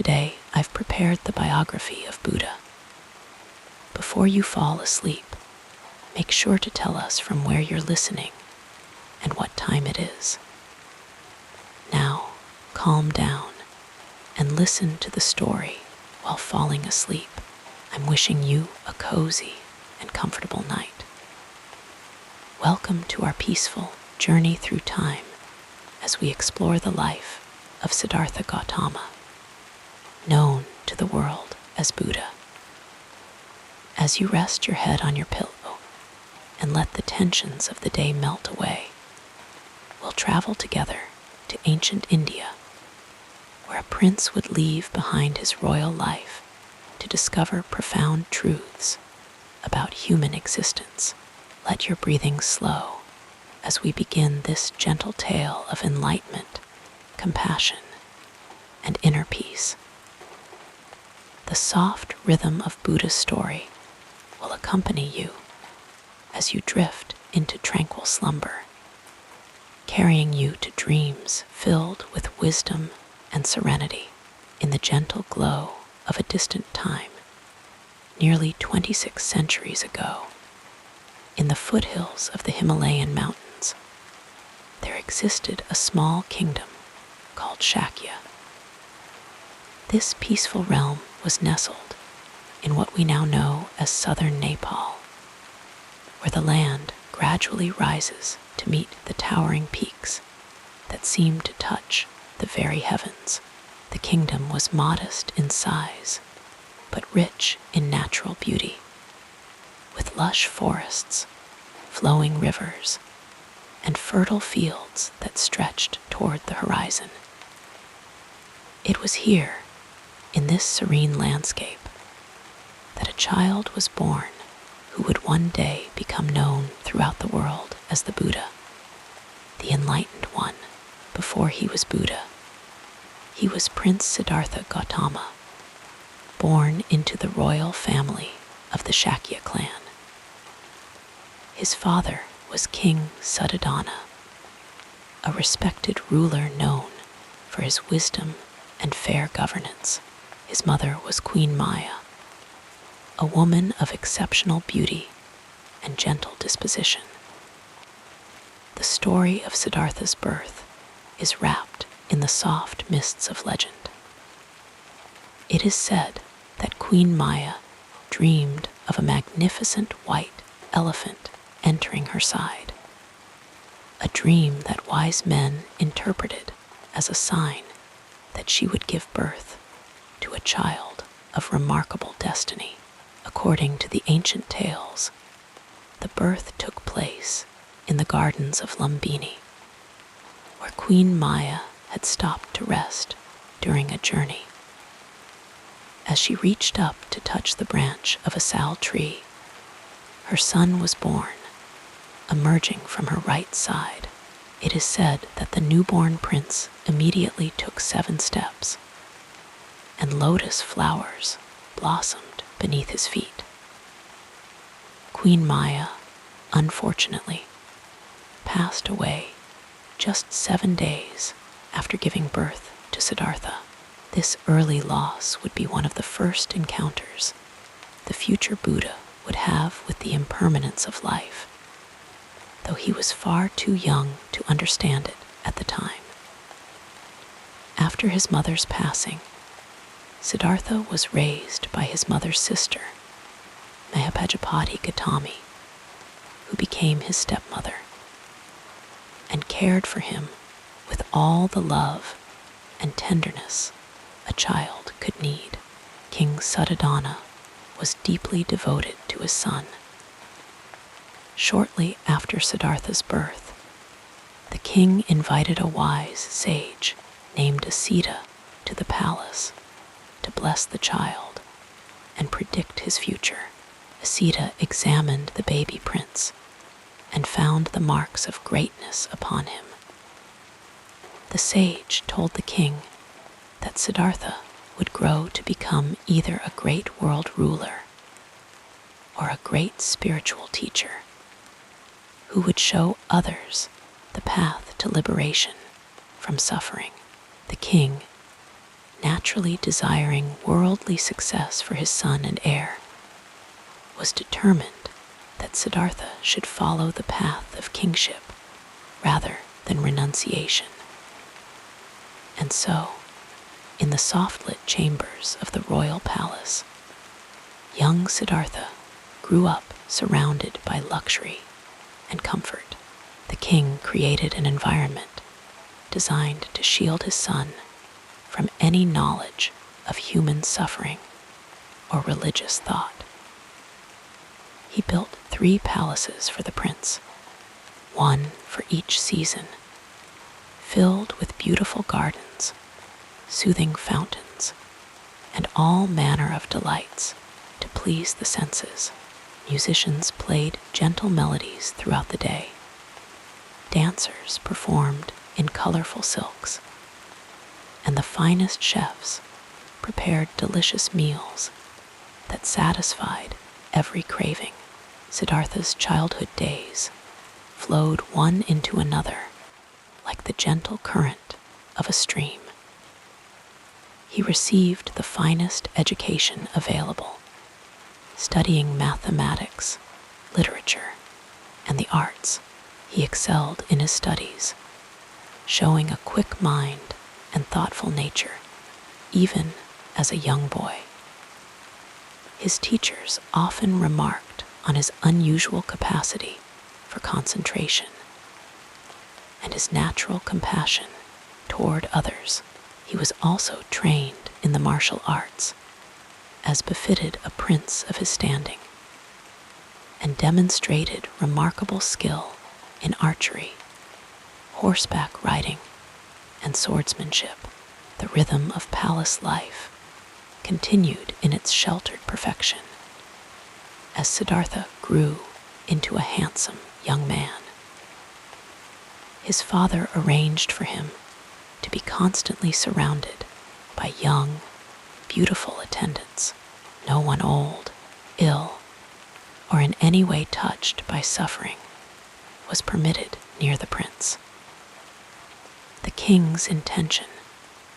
Today, I've prepared the biography of Buddha. Before you fall asleep, make sure to tell us from where you're listening and what time it is. Now, calm down and listen to the story while falling asleep. I'm wishing you a cozy and comfortable night. Welcome to our peaceful journey through time as we explore the life of Siddhartha Gautama, known to the world as Buddha. As you rest your head on your pillow and let the tensions of the day melt away, we'll travel together to ancient India, where a prince would leave behind his royal life to discover profound truths about human existence. Let your breathing slow as we begin this gentle tale of enlightenment, compassion, and inner peace. The soft rhythm of Buddha's story will accompany you as you drift into tranquil slumber, carrying you to dreams filled with wisdom and serenity. In the gentle glow of a distant time, nearly 26 centuries ago, in the foothills of the Himalayan mountains, there existed a small kingdom called Shakya. This peaceful realm was nestled in what we now know as southern Nepal, where the land gradually rises to meet the towering peaks that seem to touch the very heavens. The kingdom was modest in size, but rich in natural beauty, with lush forests, flowing rivers, and fertile fields that stretched toward the horizon. It was here, in this serene landscape, that a child was born who would one day become known throughout the world as the Buddha, the enlightened one. Before he was Buddha, he was Prince Siddhartha Gautama, born into the royal family of the Shakya clan. His father was King Suddhodana, a respected ruler known for his wisdom and fair governance. His mother was Queen Maya, a woman of exceptional beauty and gentle disposition. The story of Siddhartha's birth is wrapped in the soft mists of legend. It is said that Queen Maya dreamed of a magnificent white elephant entering her side, a dream that wise men interpreted as a sign that she would give birth to a child of remarkable destiny. According to the ancient tales, the birth took place in the gardens of Lumbini, where Queen Maya had stopped to rest during a journey. As she reached up to touch the branch of a sal tree, her son was born, emerging from her right side. It is said that the newborn prince immediately took 7 steps, and lotus flowers blossomed beneath his feet. Queen Maya, unfortunately, passed away just 7 days after giving birth to Siddhartha. This early loss would be one of the first encounters the future Buddha would have with the impermanence of life, though he was far too young to understand it at the time. After his mother's passing, Siddhartha was raised by his mother's sister, Mahapajapati Gautami, who became his stepmother, and cared for him with all the love and tenderness a child could need. King Suddhodana was deeply devoted to his son. Shortly after Siddhartha's birth, the king invited a wise sage named Asita to the palace to bless the child and predict his future. Asita examined the baby prince and found the marks of greatness upon him. The sage told the king that Siddhartha would grow to become either a great world ruler or a great spiritual teacher who would show others the path to liberation from suffering. The king, naturally desiring worldly success for his son and heir, was determined that Siddhartha should follow the path of kingship rather than renunciation. And so, in the soft-lit chambers of the royal palace, young Siddhartha grew up surrounded by luxury and comfort. The king created an environment designed to shield his son from any knowledge of human suffering or religious thought. He built 3 palaces for the prince, one for each season, filled with beautiful gardens, soothing fountains, and all manner of delights to please the senses. Musicians played gentle melodies throughout the day. Dancers performed in colorful silks, and the finest chefs prepared delicious meals that satisfied every craving. Siddhartha's childhood days flowed one into another like the gentle current of a stream. He received the finest education available, studying mathematics, literature, and the arts. He excelled in his studies, showing a quick mind and thoughtful nature, even as a young boy. His teachers often remarked on his unusual capacity for concentration and his natural compassion toward others. He was also trained in the martial arts, as befitted a prince of his standing, and demonstrated remarkable skill in archery, horseback riding, and swordsmanship. The rhythm of palace life continued in its sheltered perfection as Siddhartha grew into a handsome young man. His father arranged for him to be constantly surrounded by young, beautiful attendants. No one old, ill, or in any way touched by suffering was permitted near the prince. The king's intention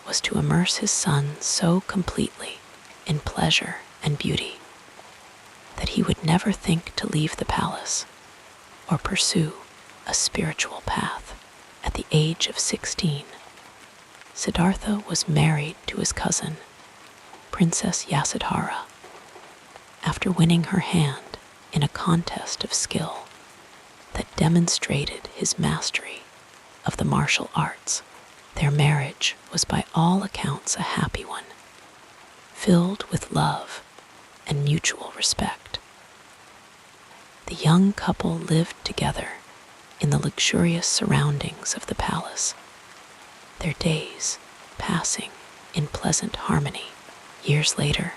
was to immerse his son so completely in pleasure and beauty that he would never think to leave the palace or pursue a spiritual path. At the age of 16, Siddhartha was married to his cousin, Princess Yasudhara. After winning her hand in a contest of skill that demonstrated his mastery of the martial arts, their marriage was by all accounts a happy one, filled with love and mutual respect. The young couple lived together in the luxurious surroundings of the palace, their days passing in pleasant harmony. Years later,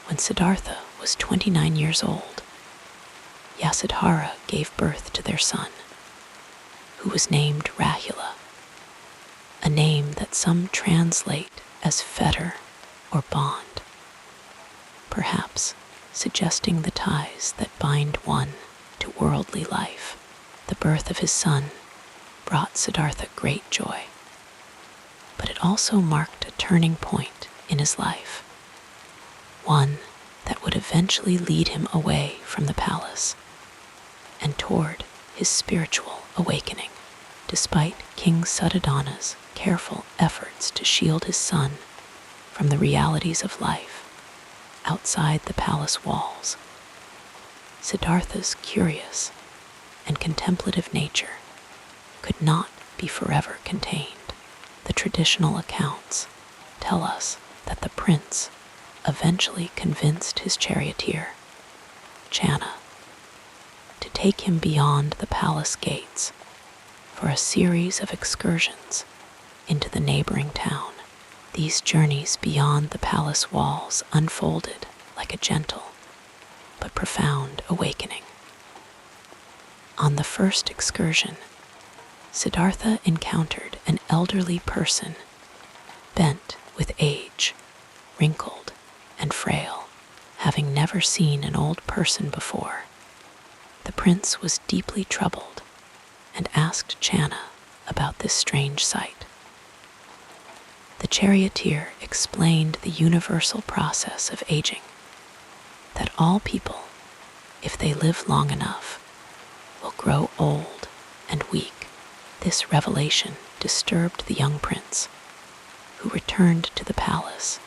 when Siddhartha was 29 years old, Yasudhara gave birth to their son, who was named Rahula, a name that some translate as fetter or bond, perhaps suggesting the ties that bind one to worldly life. The birth of his son brought Siddhartha great joy, but it also marked a turning point in his life, one that would eventually lead him away from the palace and toward his spiritual awakening. Despite King Suddhodana's careful efforts to shield his son from the realities of life outside the palace walls, Siddhartha's curious and contemplative nature could not be forever contained. The traditional accounts tell us that the prince eventually convinced his charioteer, Channa, to take him beyond the palace gates for a series of excursions into the neighboring town. These journeys beyond the palace walls unfolded like a gentle but profound awakening. On the first excursion, Siddhartha encountered an elderly person, bent with age, wrinkled and frail. Having never seen an old person before, the prince was deeply troubled and asked Channa about this strange sight. The charioteer explained the universal process of aging, that all people, if they live long enough, will grow old and weak. This revelation disturbed the young prince, who returned to the palace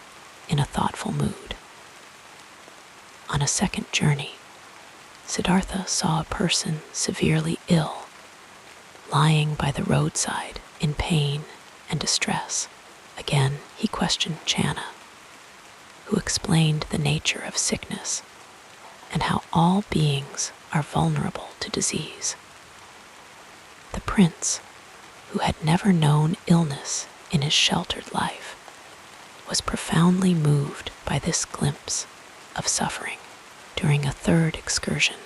in a thoughtful mood. On a second journey, Siddhartha saw a person severely ill, lying by the roadside in pain and distress. Again, he questioned Channa, who explained the nature of sickness and how all beings are vulnerable to disease. The prince, who had never known illness in his sheltered life, was profoundly moved by this glimpse of suffering. During a third excursion,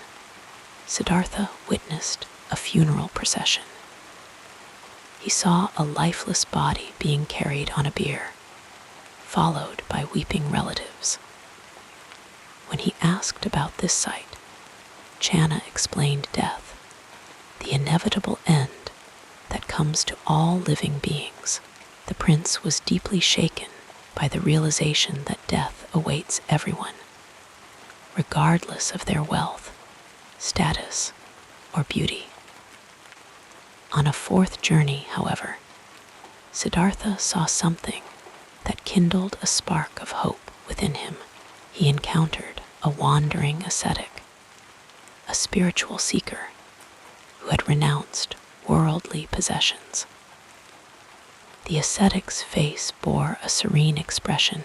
Siddhartha witnessed a funeral procession. He saw a lifeless body being carried on a bier, followed by weeping relatives. When he asked about this sight, Channa explained death, the inevitable end that comes to all living beings. The prince was deeply shaken by the realization that death awaits everyone, regardless of their wealth, status, or beauty. On a fourth journey, however, Siddhartha saw something that kindled a spark of hope within him. He encountered a wandering ascetic, a spiritual seeker who had renounced worldly possessions. The ascetic's face bore a serene expression,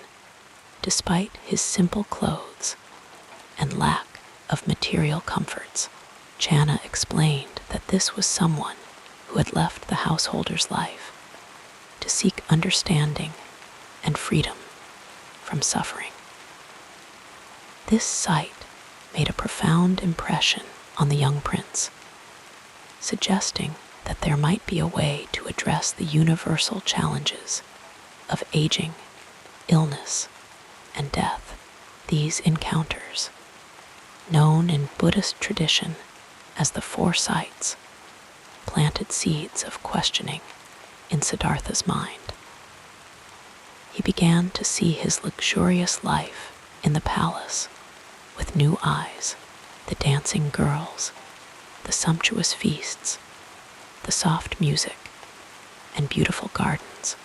despite his simple clothes and lack of material comforts. Channa explained that this was someone who had left the householder's life to seek understanding and freedom from suffering. This sight made a profound impression on the young prince, suggesting that there might be a way to address the universal challenges of aging, illness, and death. These encounters, known in Buddhist tradition as the Four Sights, planted seeds of questioning in Siddhartha's mind. He began to see his luxurious life in the palace with new eyes: the dancing girls, the sumptuous feasts, the soft music, and beautiful gardens.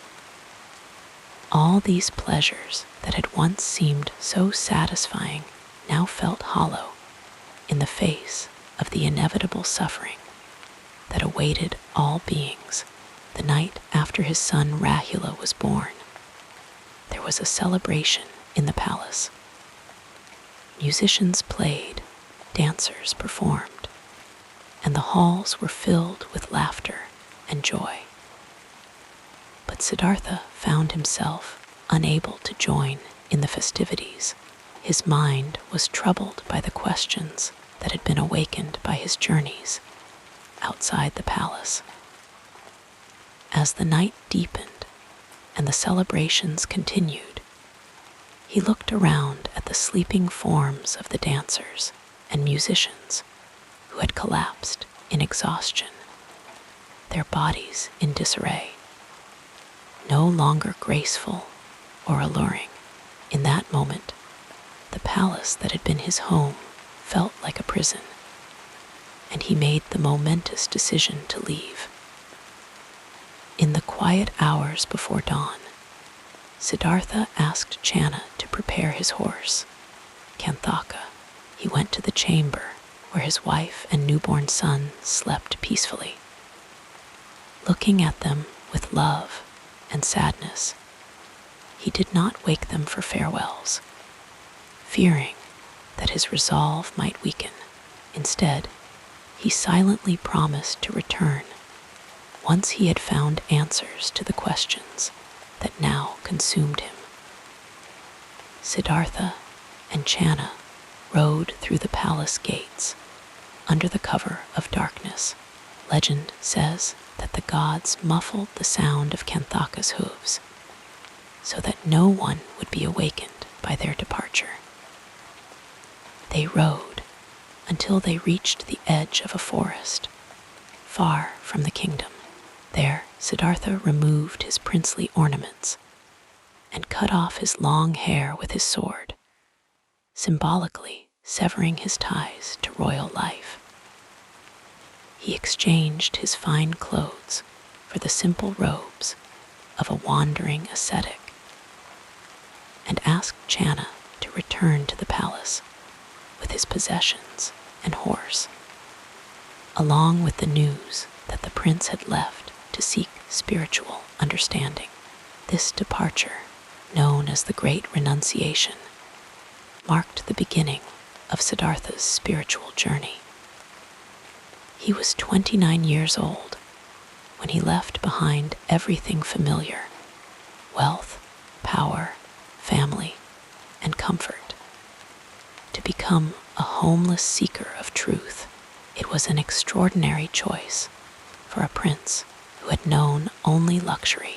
All these pleasures that had once seemed so satisfying now felt hollow in the face of the inevitable suffering that awaited all beings. The night after his son Rahula was born, there was a celebration in the palace. Musicians played, dancers performed, and the halls were filled with laughter and joy. But Siddhartha found himself unable to join in the festivities. His mind was troubled by the questions that had been awakened by his journeys outside the palace. As the night deepened and the celebrations continued, he looked around at the sleeping forms of the dancers and musicians who had collapsed in exhaustion, their bodies in disarray, no longer graceful or alluring. In that moment, the palace that had been his home felt like a prison, and he made the momentous decision to leave. In the quiet hours before dawn, Siddhartha asked Channa to prepare his horse, Kanthaka. He went to the chamber where his wife and newborn son slept peacefully. Looking at them with love and sadness, he did not wake them for farewells, fearing that his resolve might weaken. Instead, he silently promised to return once he had found answers to the questions that now consumed him. Siddhartha and Channa rode through the palace gates under the cover of darkness. Legend says that the gods muffled the sound of Kanthaka's hooves so that no one would be awakened by their departure. They rode until they reached the edge of a forest, far from the kingdom. There, Siddhartha removed his princely ornaments and cut off his long hair with his sword, symbolically severing his ties to royal life. He exchanged his fine clothes for the simple robes of a wandering ascetic and asked Channa to return to the palace with his possessions and horse, along with the news that the prince had left to seek spiritual understanding. This departure, known as the Great Renunciation, marked the beginning of Siddhartha's spiritual journey. He was 29 years old when he left behind everything familiar: wealth, power, family, and comfort, to become a homeless seeker of truth. It was an extraordinary choice for a prince who had known only luxury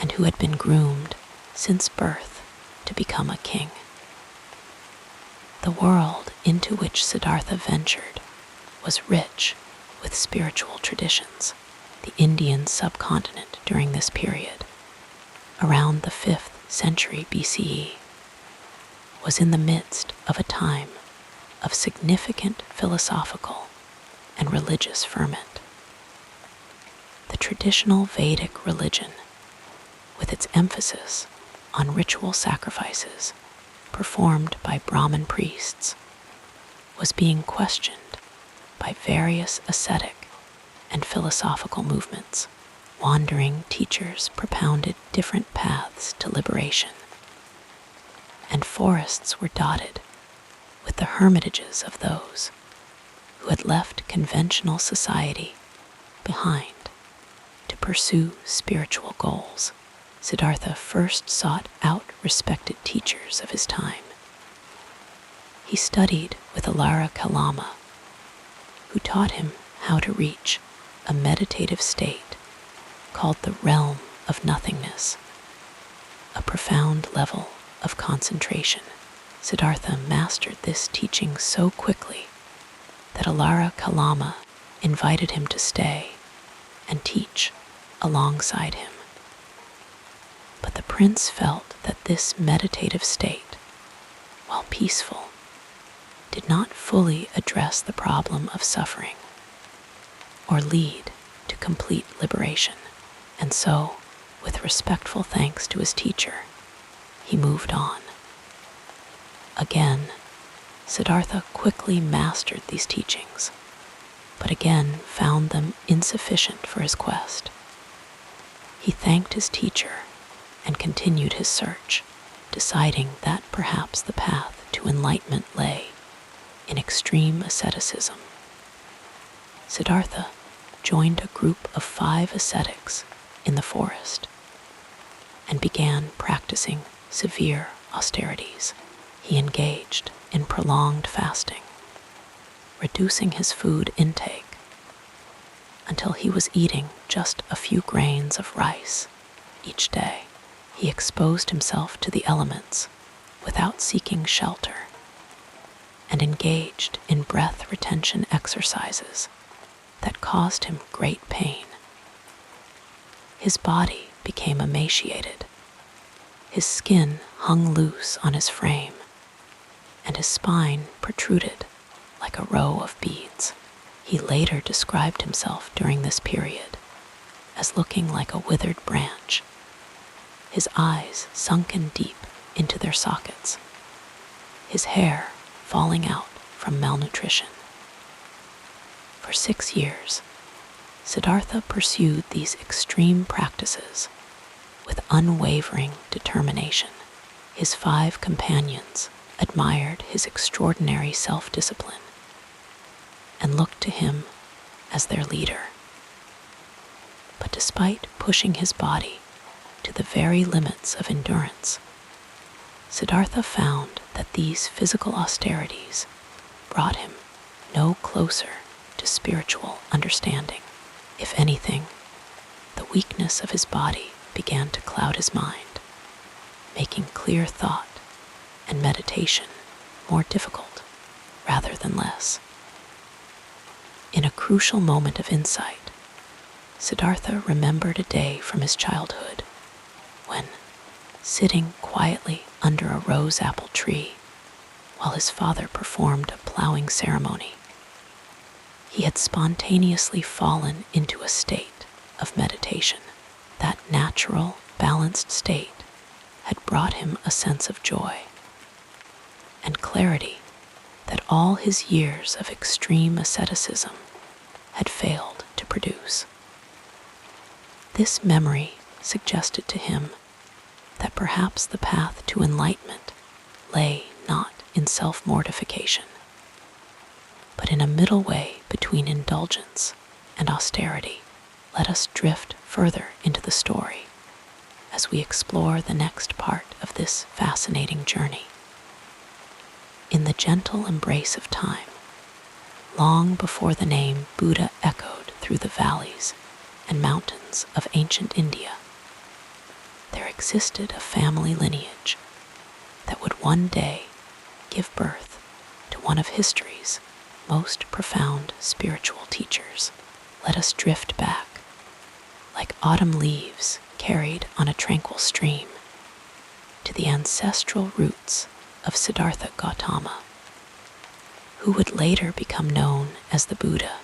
and who had been groomed since birth to become a king. The world into which Siddhartha ventured was rich with spiritual traditions. The Indian subcontinent during this period, around the 5th century BCE, was in the midst of a time of significant philosophical and religious ferment. The traditional Vedic religion, with its emphasis on ritual sacrifices performed by Brahmin priests, was being questioned by various ascetic and philosophical movements. Wandering teachers propounded different paths to liberation, and forests were dotted with the hermitages of those who had left conventional society behind to pursue spiritual goals. Siddhartha first sought out respected teachers of his time. He studied with Alara Kalama, who taught him how to reach a meditative state called the realm of nothingness, a profound level of concentration. Siddhartha mastered this teaching so quickly that Alara Kalama invited him to stay and teach alongside him. But the prince felt that this meditative state, while peaceful, did not fully address the problem of suffering or lead to complete liberation. And so, with respectful thanks to his teacher, he moved on. Again, Siddhartha quickly mastered these teachings, but again found them insufficient for his quest. He thanked his teacher and continued his search, deciding that perhaps the path to enlightenment lay in extreme asceticism. Siddhartha joined a group of 5 ascetics in the forest and began practicing severe austerities. He engaged in prolonged fasting, reducing his food intake until he was eating just a few grains of rice each day. He exposed himself to the elements without seeking shelter and engaged in breath retention exercises that caused him great pain. His body became emaciated. His skin hung loose on his frame, and his spine protruded like a row of beads. He later described himself during this period as looking like a withered branch, his eyes sunken deep into their sockets, his hair falling out from malnutrition. For 6 years, Siddhartha pursued these extreme practices with unwavering determination. His 5 companions admired his extraordinary self-discipline and looked to him as their leader. But despite pushing his body to the very limits of endurance, Siddhartha found that these physical austerities brought him no closer to spiritual understanding. If anything, the weakness of his body began to cloud his mind, making clear thought and meditation more difficult rather than less. In a crucial moment of insight, Siddhartha remembered a day from his childhood when, sitting quietly under a rose apple tree while his father performed a plowing ceremony. He had spontaneously fallen into a state of meditation. That natural, balanced state had brought him a sense of joy and clarity that all his years of extreme asceticism had failed to produce. This memory suggested to him that perhaps the path to enlightenment lay not in self-mortification, but in a middle way between indulgence and austerity. Let us drift further into the story as we explore the next part of this fascinating journey. In the gentle embrace of time, long before the name Buddha echoed through the valleys and mountains of ancient India, there existed a family lineage that would one day give birth to one of history's most profound spiritual teachers. Let us drift back, like autumn leaves carried on a tranquil stream, to the ancestral roots of Siddhartha Gautama, who would later become known as the Buddha,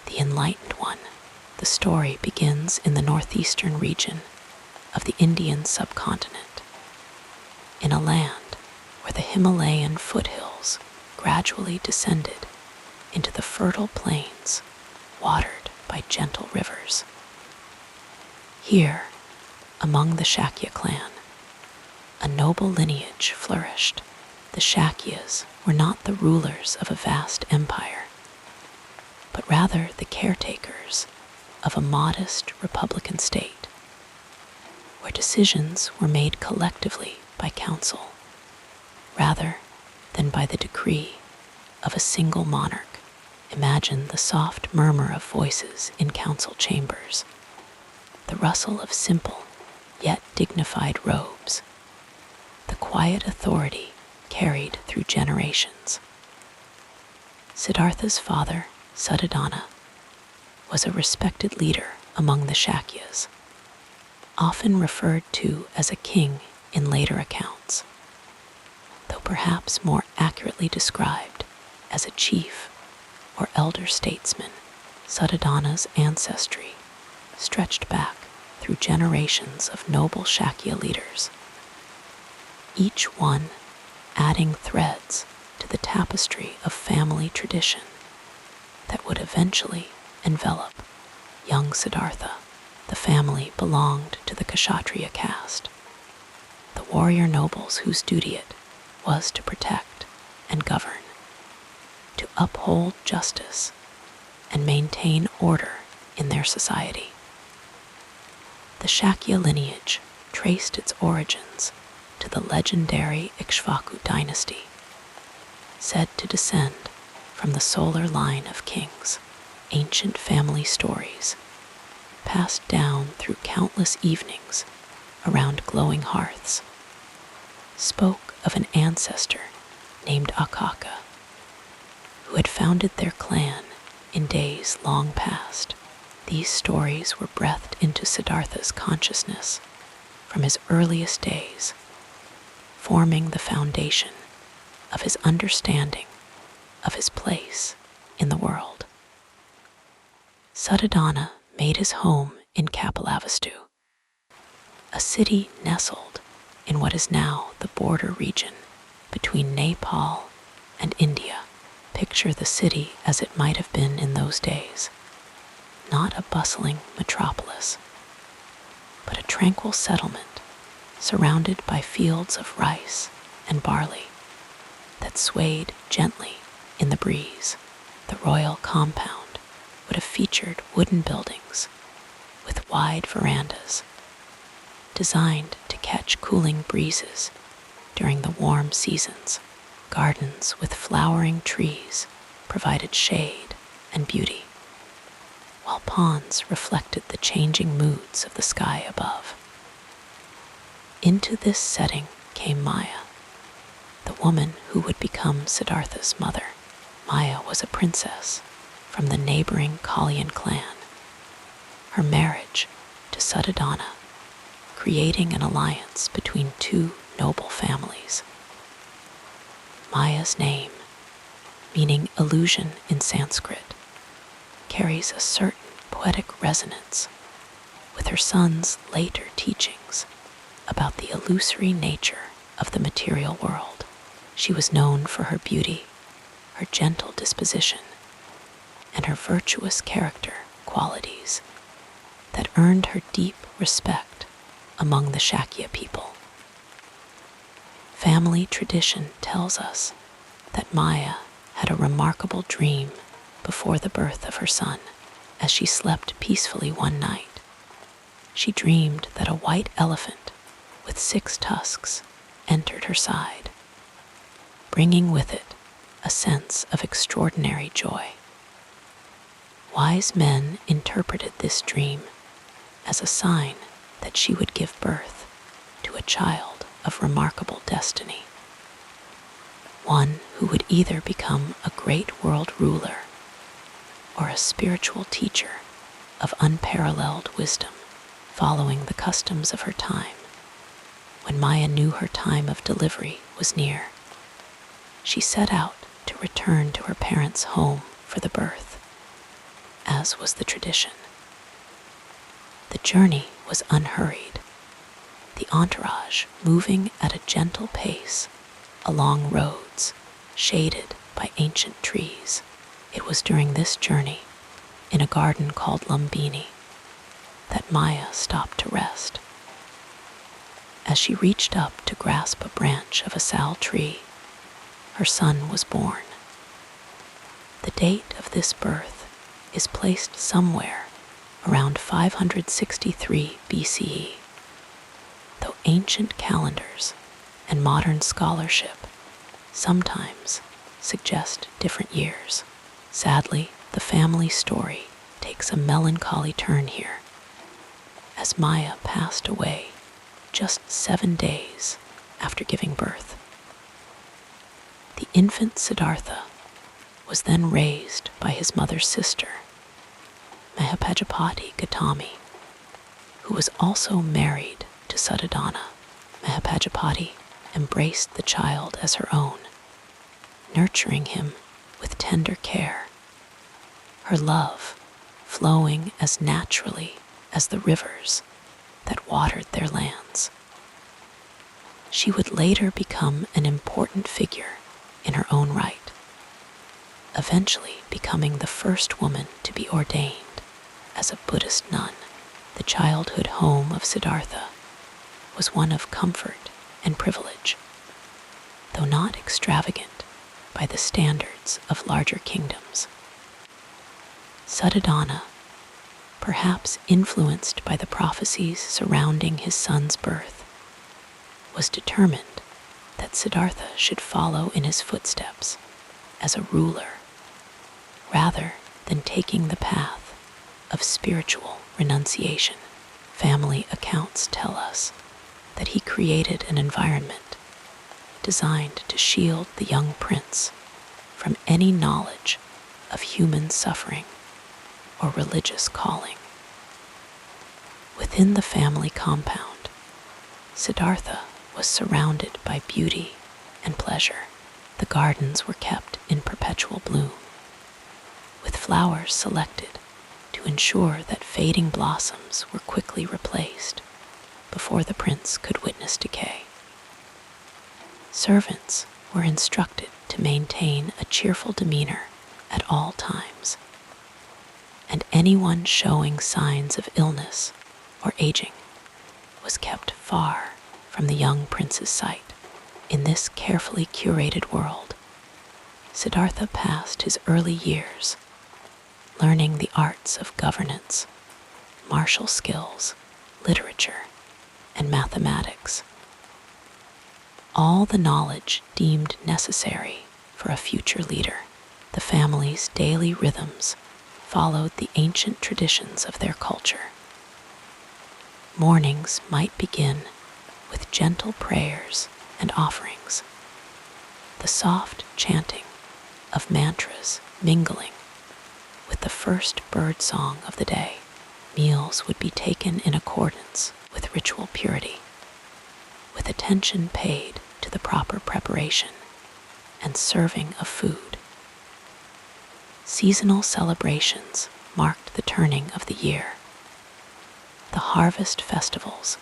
the Enlightened One. The story begins in the northeastern region of the Indian subcontinent, in a land where the Himalayan foothills gradually descended into the fertile plains watered by gentle rivers. Here, among the Shakya clan, a noble lineage flourished. The Shakyas were not the rulers of a vast empire, but rather the caretakers of a modest republican state, where decisions were made collectively by council, rather than by the decree of a single monarch. Imagine the soft murmur of voices in council chambers, the rustle of simple yet dignified robes, the quiet authority carried through generations. Siddhartha's father, Suddhodana, was a respected leader among the Shakyas, often referred to as a king in later accounts, though perhaps more accurately described as a chief or elder statesman. Suddhodana's ancestry stretched back through generations of noble Shakya leaders, each one adding threads to the tapestry of family tradition that would eventually envelop young Siddhartha. The family belonged to the Kshatriya caste, the warrior nobles whose duty it was to protect and govern, to uphold justice and maintain order in their society. The Shakya lineage traced its origins to the legendary Ikshvaku dynasty, said to descend from the solar line of kings. Ancient family stories, passed down through countless evenings around glowing hearths, spoke of an ancestor named Akaka, who had founded their clan in days long past. These stories were breathed into Siddhartha's consciousness from his earliest days, forming the foundation of his understanding of his place in the world. Suddhodana made his home in Kapilavastu, a city nestled in what is now the border region between Nepal and India. Picture the city as it might have been in those days, not a bustling metropolis, but a tranquil settlement surrounded by fields of rice and barley that swayed gently in the breeze. The royal compound would have featured wooden buildings with wide verandas, designed to catch cooling breezes during the warm seasons. Gardens with flowering trees provided shade and beauty, while ponds reflected the changing moods of the sky above. Into this setting came Maya, the woman who would become Siddhartha's mother. Maya was a princess from the neighboring Kalyan clan. Her marriage to Suddhodana creating an alliance between two noble families. Maya's name, meaning illusion in Sanskrit, carries a certain poetic resonance with her son's later teachings about the illusory nature of the material world. She was known for her beauty, her gentle disposition, and her virtuous character qualities that earned her deep respect among the Shakya people. Family tradition tells us that Maya had a remarkable dream before the birth of her son. As she slept peacefully one night, she dreamed that a white elephant with 6 tusks entered her side, bringing with it a sense of extraordinary joy. Wise men interpreted this dream as a sign that she would give birth to a child of remarkable destiny, one who would either become a great world ruler or a spiritual teacher of unparalleled wisdom. Following the customs of her time, when Maya knew her time of delivery was near, she set out to return to her parents' home for the birth, as was the tradition. The journey was unhurried, the entourage moving at a gentle pace along roads shaded by ancient trees. It was during this journey, in a garden called Lumbini, that Maya stopped to rest. As she reached up to grasp a branch of a sal tree, her son was born. The date of this birth is placed somewhere around 563 BCE, though ancient calendars and modern scholarship sometimes suggest different years. Sadly, the family story takes a melancholy turn here, as Maya passed away just 7 days after giving birth. The infant Siddhartha was then raised by his mother's sister, Mahapajapati Gautami, who was also married to Suddhodana. Mahapajapati embraced the child as her own, nurturing him with tender care, her love flowing as naturally as the rivers that watered their lands. She would later become an important figure in her own right, eventually becoming the first woman to be ordained as a Buddhist nun. The childhood home of Siddhartha was one of comfort and privilege, though not extravagant by the standards of larger kingdoms. Suddhodana, perhaps influenced by the prophecies surrounding his son's birth, was determined that Siddhartha should follow in his footsteps as a ruler, rather than taking the path of spiritual renunciation. Family accounts tell us that he created an environment designed to shield the young prince from any knowledge of human suffering or religious calling. Within the family compound, Siddhartha was surrounded by beauty and pleasure. The gardens were kept in perpetual bloom, with flowers selected to ensure that fading blossoms were quickly replaced before the prince could witness decay. Servants were instructed to maintain a cheerful demeanor at all times, and anyone showing signs of illness or aging was kept far from the young prince's sight. In this carefully curated world, Siddhartha passed his early years learning the arts of governance, martial skills, literature, and mathematics, all the knowledge deemed necessary for a future leader. The family's daily rhythms followed the ancient traditions of their culture. Mornings might begin with gentle prayers and offerings, the soft chanting of mantras mingling with the first bird song of the day. Meals would be taken in accordance with ritual purity, with attention paid to the proper preparation and serving of food. Seasonal celebrations marked the turning of the year. The harvest festivals,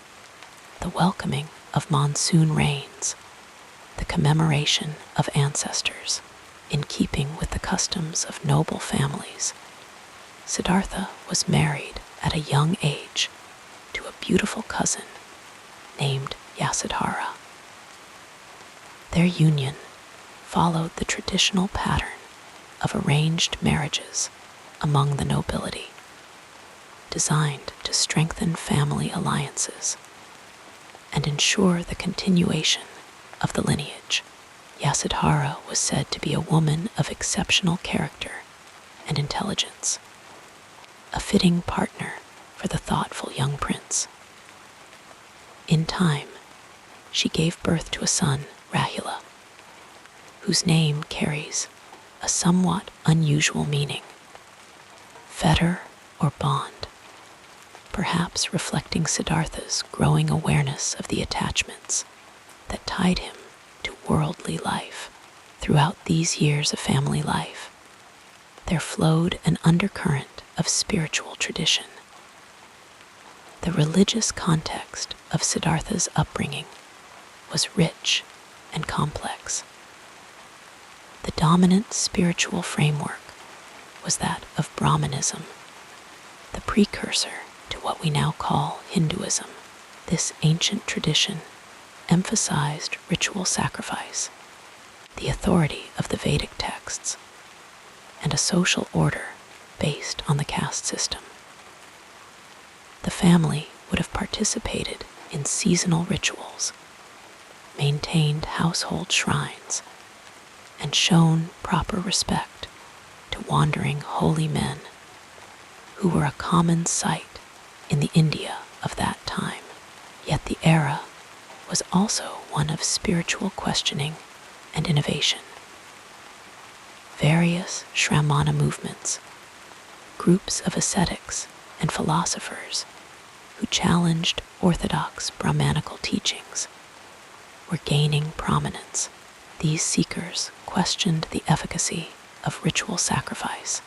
the welcoming of monsoon rains, the commemoration of ancestors, in keeping with the customs of noble families. Siddhartha was married at a young age to a beautiful cousin named Yasodhara. Their union followed the traditional pattern of arranged marriages among the nobility, designed to strengthen family alliances and ensure the continuation of the lineage. Yasodhara was said to be a woman of exceptional character and intelligence, a fitting partner for the thoughtful young prince. In time, she gave birth to a son, Rahula, whose name carries a somewhat unusual meaning, fetter or bond, perhaps reflecting Siddhartha's growing awareness of the attachments that tied him to worldly life. Throughout these years of family life, there flowed an undercurrent of spiritual tradition. The religious context of Siddhartha's upbringing was rich and complex. The dominant spiritual framework was that of Brahmanism, the precursor to what we now call Hinduism. This ancient tradition emphasized ritual sacrifice, the authority of the Vedic texts, and a social order based on the caste system. The family would have participated in seasonal rituals, maintained household shrines, and shown proper respect to wandering holy men who were a common sight in the India of that time. Yet the era was also one of spiritual questioning and innovation. Various Shramana movements, groups of ascetics and philosophers who challenged orthodox Brahmanical teachings, were gaining prominence. These seekers questioned the efficacy of ritual sacrifice,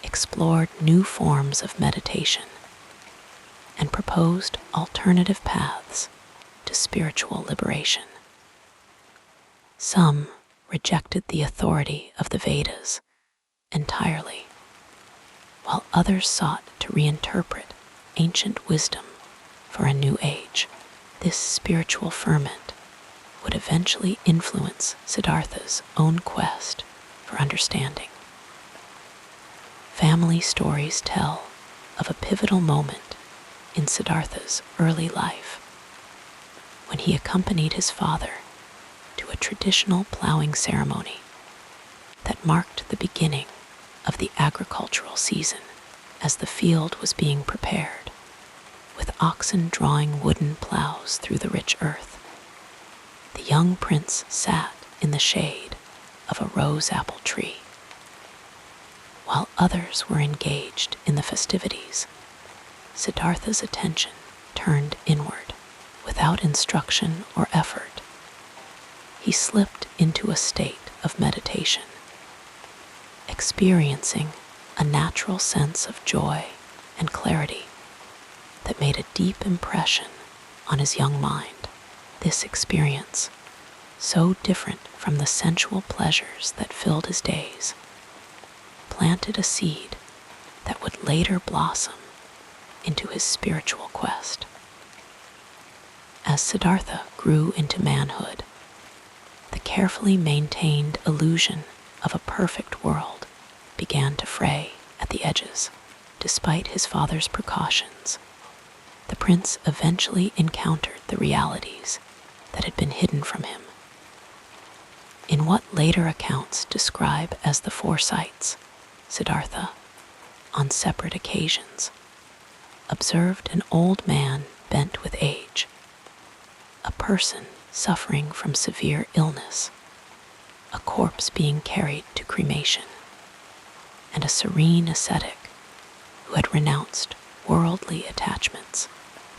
explored new forms of meditation, and proposed alternative paths to spiritual liberation. Some rejected the authority of the Vedas entirely, while others sought to reinterpret ancient wisdom for a new age. This spiritual ferment would eventually influence Siddhartha's own quest for understanding. Family stories tell of a pivotal moment in Siddhartha's early life when he accompanied his father to a traditional plowing ceremony that marked the beginning of the agricultural season. As the field was being prepared, with oxen drawing wooden plows through the rich earth, the young prince sat in the shade of a rose apple tree. While others were engaged in the festivities, Siddhartha's attention turned inward. Without instruction or effort, he slipped into a state of meditation, experiencing a natural sense of joy and clarity that made a deep impression on his young mind. This experience, so different from the sensual pleasures that filled his days, planted a seed that would later blossom into his spiritual quest. As Siddhartha grew into manhood, the carefully maintained illusion of a perfect world began to fray at the edges. Despite his father's precautions, the prince eventually encountered the realities that had been hidden from him. In what later accounts describe as the four sights, Siddhartha, on separate occasions, observed an old man bent with age, a person suffering from severe illness, a corpse being carried to cremation, and a serene ascetic who had renounced worldly attachments.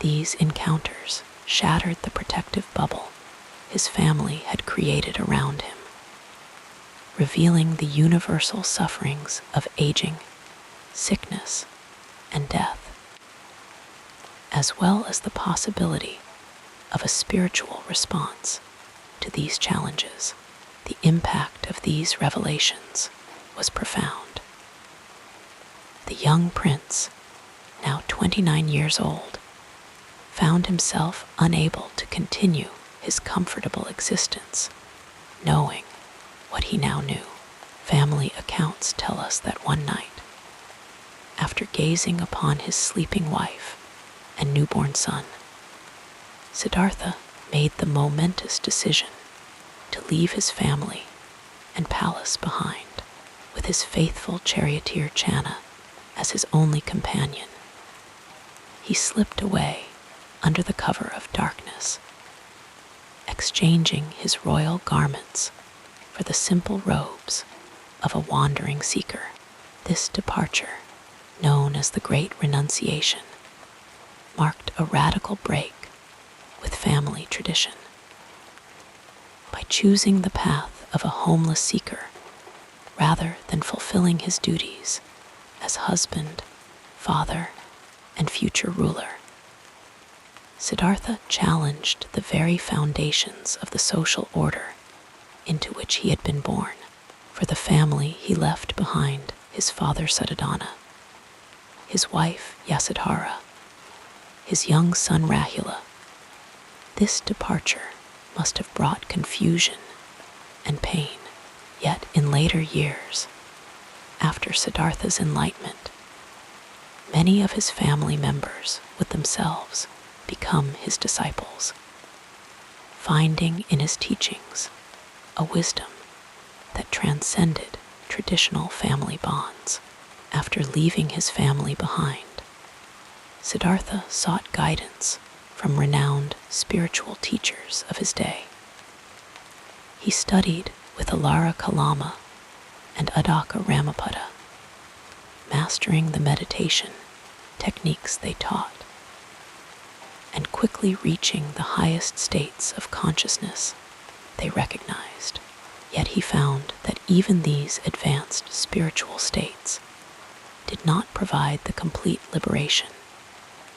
These encounters shattered the protective bubble his family had created around him, revealing the universal sufferings of aging, sickness, and death, as well as the possibility of a spiritual response to these challenges. The impact of these revelations was profound. The young prince, now 29 years old, found himself unable to continue his comfortable existence, knowing what he now knew. Family accounts tell us that one night, after gazing upon his sleeping wife and newborn son, Siddhartha made the momentous decision to leave his family and palace behind, with his faithful charioteer Channa as his only companion. He slipped away under the cover of darkness, exchanging his royal garments for the simple robes of a wandering seeker. This departure, known as the Great Renunciation, marked a radical break with family tradition. By choosing the path of a homeless seeker rather than fulfilling his duties as husband, father, and future ruler, Siddhartha challenged the very foundations of the social order into which he had been born. For the family he left behind his father Suddhodana, his wife Yasodhara, his young son Rahula, this departure must have brought confusion and pain. Yet in later years, after Siddhartha's enlightenment, many of his family members would themselves become his disciples, finding in his teachings a wisdom that transcended traditional family bonds. After leaving his family behind, Siddhartha sought guidance from renowned spiritual teachers of his day. He studied with Alara Kalama and Adaka Ramapada, mastering the meditation techniques they taught, and quickly reaching the highest states of consciousness they recognized. Yet he found that even these advanced spiritual states did not provide the complete liberation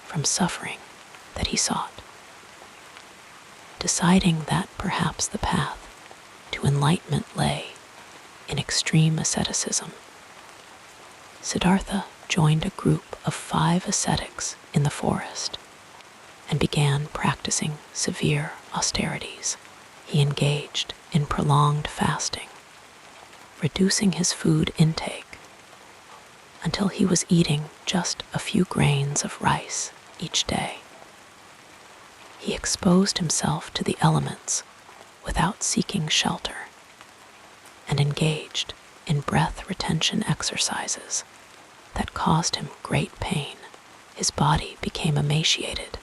from suffering that he sought. Deciding that perhaps the path to enlightenment lay in extreme asceticism, Siddhartha joined a group of 5 ascetics in the forest and began practicing severe austerities. He engaged in prolonged fasting, reducing his food intake until he was eating just a few grains of rice each day. He exposed himself to the elements without seeking shelter and engaged in breath retention exercises that caused him great pain. His body became emaciated,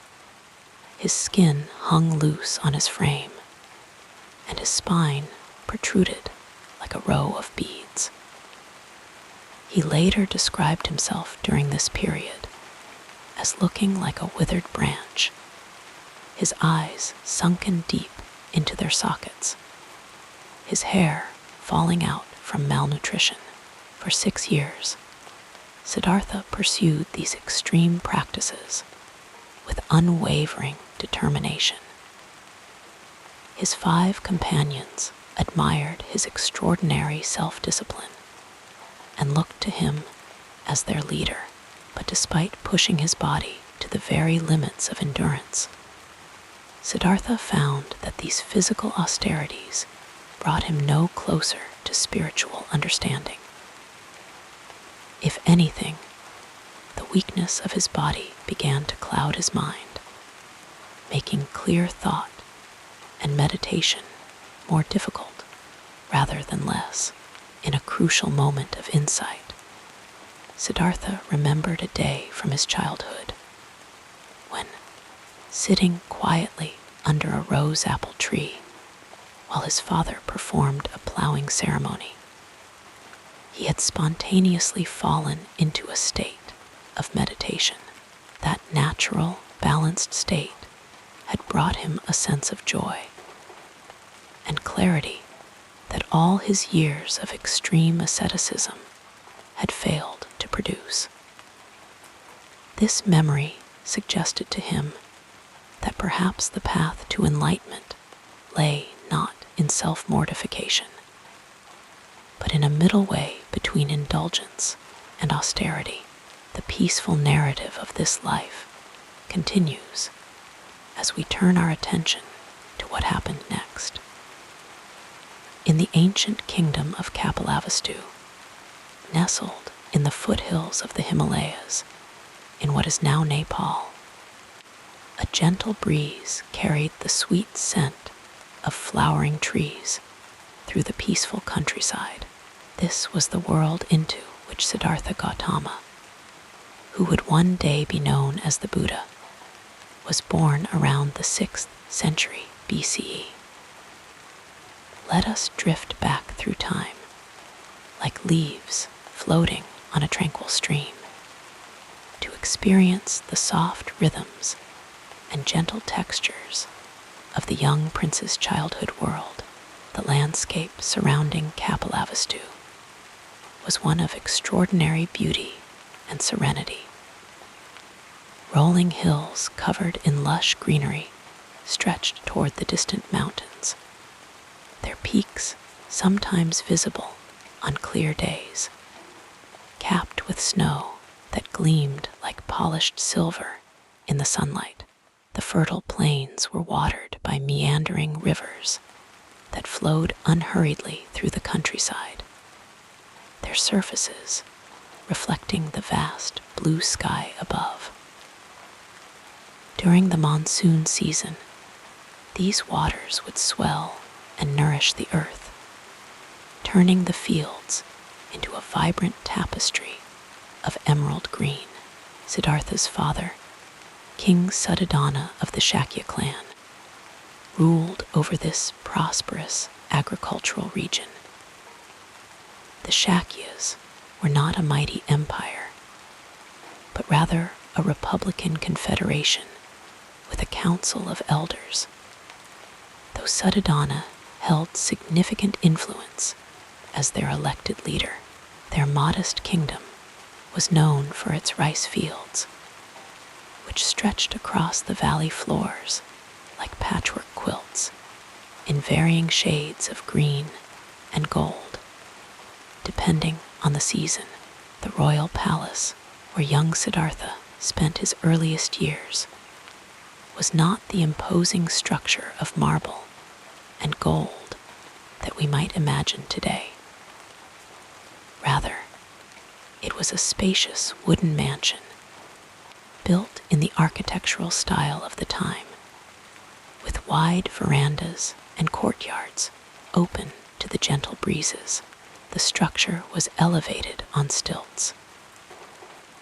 his skin hung loose on his frame, and his spine protruded like a row of beads. He later described himself during this period as looking like a withered branch, his eyes sunken deep into their sockets, his hair falling out from malnutrition. For 6 years, Siddhartha pursued these extreme practices with unwavering determination. His 5 companions admired his extraordinary self-discipline and looked to him as their leader. But despite pushing his body to the very limits of endurance, Siddhartha found that these physical austerities brought him no closer to spiritual understanding. If anything, the weakness of his body began to cloud his mind, making clear thought and meditation more difficult rather than less. In a crucial moment of insight, Siddhartha remembered a day from his childhood when, sitting quietly under a rose apple tree while his father performed a plowing ceremony, he had spontaneously fallen into a state of meditation. That natural, balanced state had brought him a sense of joy and clarity that all his years of extreme asceticism had failed to produce. This memory suggested to him that perhaps the path to enlightenment lay not in self-mortification, but in a middle way between indulgence and austerity. The peaceful narrative of this life continues as we turn our attention to what happened next. In the ancient kingdom of Kapilavastu, nestled in the foothills of the Himalayas, in what is now Nepal, a gentle breeze carried the sweet scent of flowering trees through the peaceful countryside. This was the world into which Siddhartha Gautama, who would one day be known as the Buddha, was born around the 6th century BCE. Let us drift back through time, like leaves floating on a tranquil stream, to experience the soft rhythms and gentle textures of the young prince's childhood world. The landscape surrounding Kapilavastu was one of extraordinary beauty and serenity. Rolling hills covered in lush greenery stretched toward the distant mountains, their peaks sometimes visible on clear days, capped with snow that gleamed like polished silver in the sunlight. The fertile plains were watered by meandering rivers that flowed unhurriedly through the countryside, their surfaces reflecting the vast blue sky above. During the monsoon season, these waters would swell and nourish the earth, turning the fields into a vibrant tapestry of emerald green. Siddhartha's father, King Suddhodana of the Shakya clan, ruled over this prosperous agricultural region. The Shakyas were not a mighty empire, but rather a republican confederation with a council of elders. Though Suddhodana held significant influence as their elected leader, their modest kingdom was known for its rice fields, which stretched across the valley floors like patchwork quilts in varying shades of green and gold, depending on the season. The royal palace where young Siddhartha spent his earliest years was not the imposing structure of marble and gold that we might imagine today. Rather, it was a spacious wooden mansion built in the architectural style of the time, with wide verandas and courtyards open to the gentle breezes. The structure was elevated on stilts,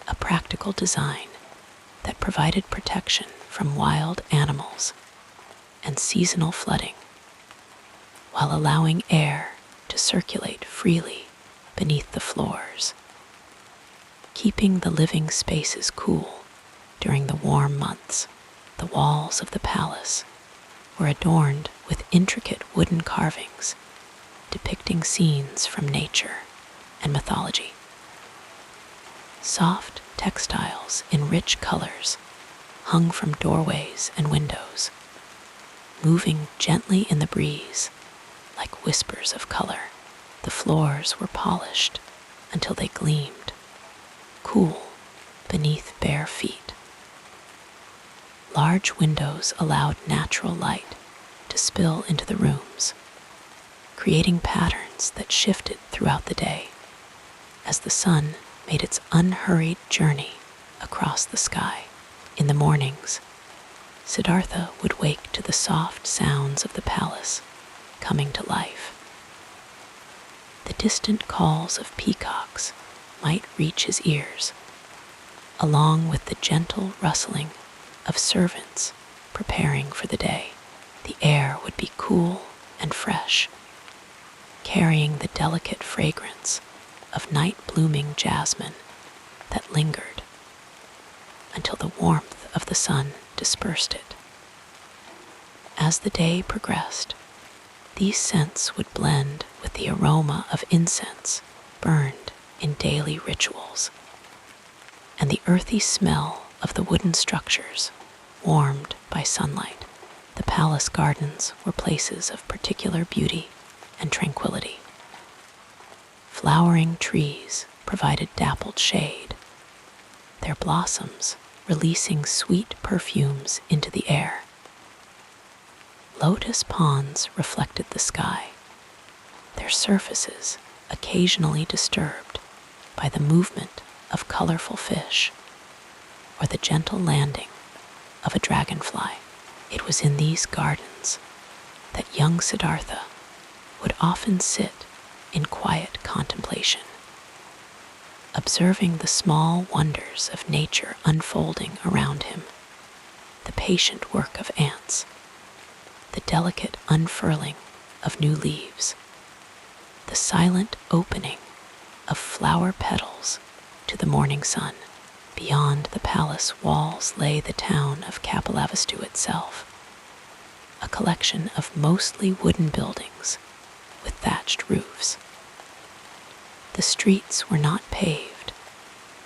a practical design that provided protection from wild animals and seasonal flooding, while allowing air to circulate freely beneath the floors, keeping the living spaces cool during the warm months. The walls of the palace were adorned with intricate wooden carvings depicting scenes from nature and mythology. Soft textiles in rich colors hung from doorways and windows, moving gently in the breeze like whispers of color. The floors were polished until they gleamed, cool beneath bare feet. Large windows allowed natural light to spill into the rooms, creating patterns that shifted throughout the day as the sun made its unhurried journey across the sky. In the mornings, Siddhartha would wake to the soft sounds of the palace coming to life. The distant calls of peacocks might reach his ears, along with the gentle rustling of servants preparing for the day. The air would be cool and fresh, carrying the delicate fragrance of night-blooming jasmine that lingered until the warmth of the sun dispersed it. As the day progressed, these scents would blend with the aroma of incense burned in daily rituals, and the earthy smell of the wooden structures warmed by sunlight. The palace gardens were places of particular beauty and tranquility. Flowering trees provided dappled shade, their blossoms releasing sweet perfumes into the air. Lotus ponds reflected the sky, their surfaces occasionally disturbed by the movement of colorful fish or the gentle landing of a dragonfly. It was in these gardens that young Siddhartha would often sit in quiet contemplation, observing the small wonders of nature unfolding around him, the patient work of ants, the delicate unfurling of new leaves, the silent opening of flower petals to the morning sun. Beyond the palace walls lay the town of Kapilavastu itself, a collection of mostly wooden buildings with thatched roofs. The streets were not paved,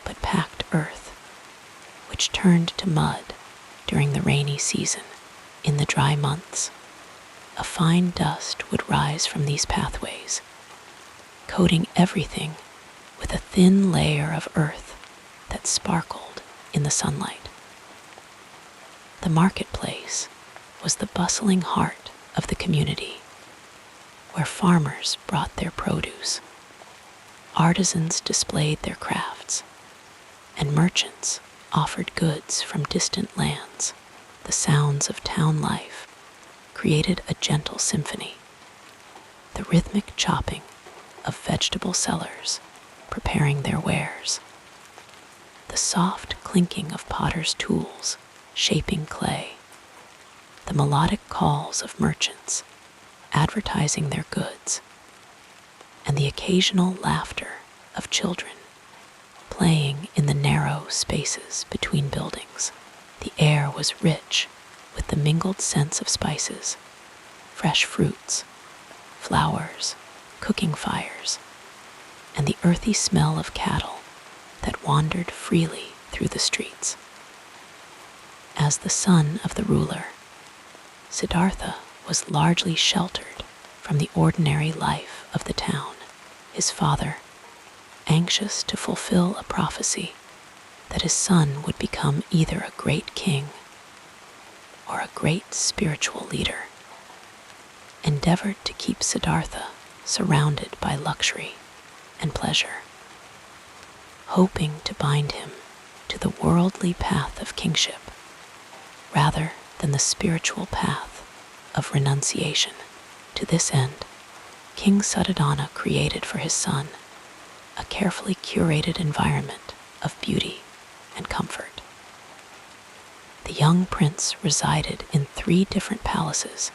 but packed earth, which turned to mud during the rainy season. In the dry months, a fine dust would rise from these pathways, coating everything with a thin layer of earth that sparkled in the sunlight. The marketplace was the bustling heart of the community, where farmers brought their produce, artisans displayed their crafts, and merchants offered goods from distant lands. The sounds of town life created a gentle symphony, the rhythmic chopping of vegetable sellers preparing their wares, the soft clinking of potters' tools shaping clay, the melodic calls of merchants advertising their goods, and the occasional laughter of children playing in the narrow spaces between buildings. The air was rich with the mingled scents of spices, fresh fruits, flowers, cooking fires, and the earthy smell of cattle that wandered freely through the streets. As the son of the ruler, Siddhartha was largely sheltered from the ordinary life of the town. His father, anxious to fulfill a prophecy that his son would become either a great king or a great spiritual leader, endeavored to keep Siddhartha surrounded by luxury and pleasure, hoping to bind him to the worldly path of kingship rather than the spiritual path of renunciation. To this end, King Suddhodana created for his son a carefully curated environment of beauty and comfort. The young prince resided in 3 different palaces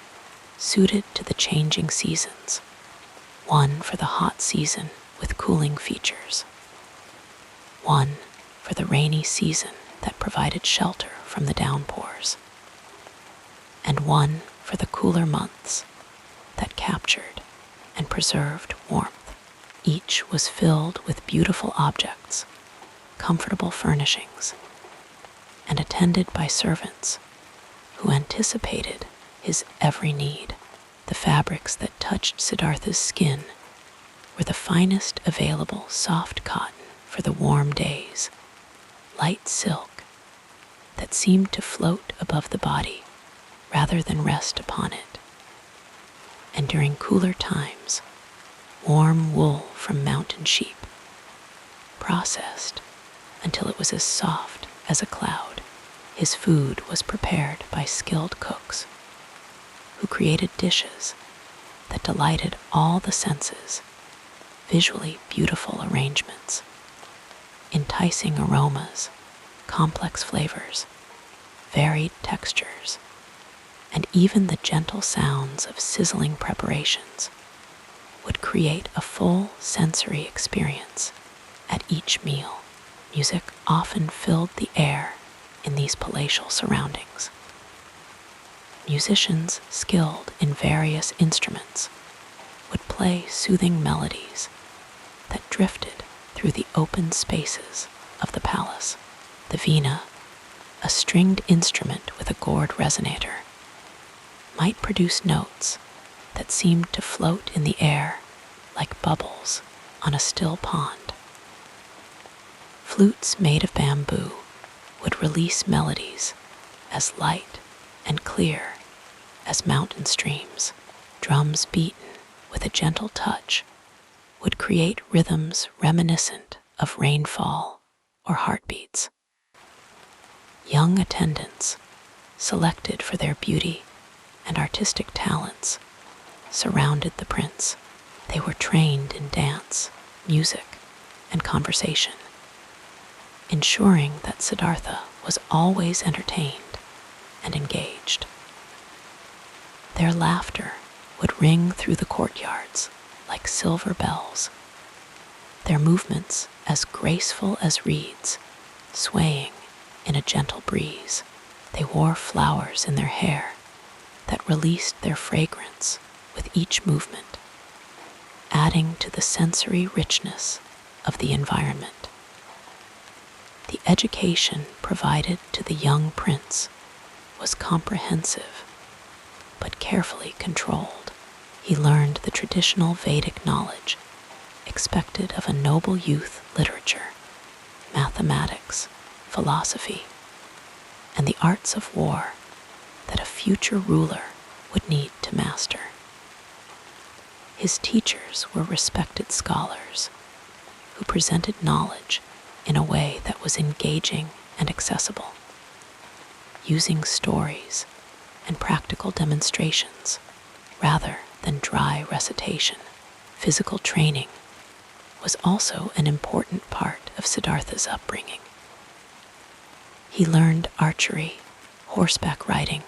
suited to the changing seasons, one for the hot season with cooling features, one for the rainy season that provided shelter from the downpours, and one for the cooler months that captured and preserved warmth. Each was filled with beautiful objects, comfortable furnishings, and attended by servants who anticipated his every need. The fabrics that touched Siddhartha's skin were the finest available soft cotton for the warm days, light silk that seemed to float above the body rather than rest upon it, and during cooler times, warm wool from mountain sheep, processed until it was as soft as a cloud. His food was prepared by skilled cooks who created dishes that delighted all the senses, visually beautiful arrangements, enticing aromas, complex flavors, varied textures, and even the gentle sounds of sizzling preparations would create a full sensory experience at each meal. Music often filled the air in these palatial surroundings. Musicians skilled in various instruments would play soothing melodies that drifted through the open spaces of the palace. The vina, a stringed instrument with a gourd resonator, might produce notes that seemed to float in the air like bubbles on a still pond. Flutes made of bamboo would release melodies as light and clear as mountain streams. Drums beaten with a gentle touch would create rhythms reminiscent of rainfall or heartbeats. Young attendants, selected for their beauty and artistic talents, surrounded the prince. They were trained in dance, music, and conversation, ensuring that Siddhartha was always entertained and engaged. Their laughter would ring through the courtyards like silver bells, their movements as graceful as reeds, swaying in a gentle breeze. They wore flowers in their hair that released their fragrance with each movement, adding to the sensory richness of the environment. The education provided to the young prince was comprehensive but carefully controlled. He learned the traditional Vedic knowledge expected of a noble youth: literature, mathematics, philosophy, and the arts of war that a future ruler would need to master. His teachers were respected scholars who presented knowledge in a way that was engaging and accessible, using stories and practical demonstrations rather than dry recitation. Physical training was also an important part of Siddhartha's upbringing. He learned archery, horseback riding,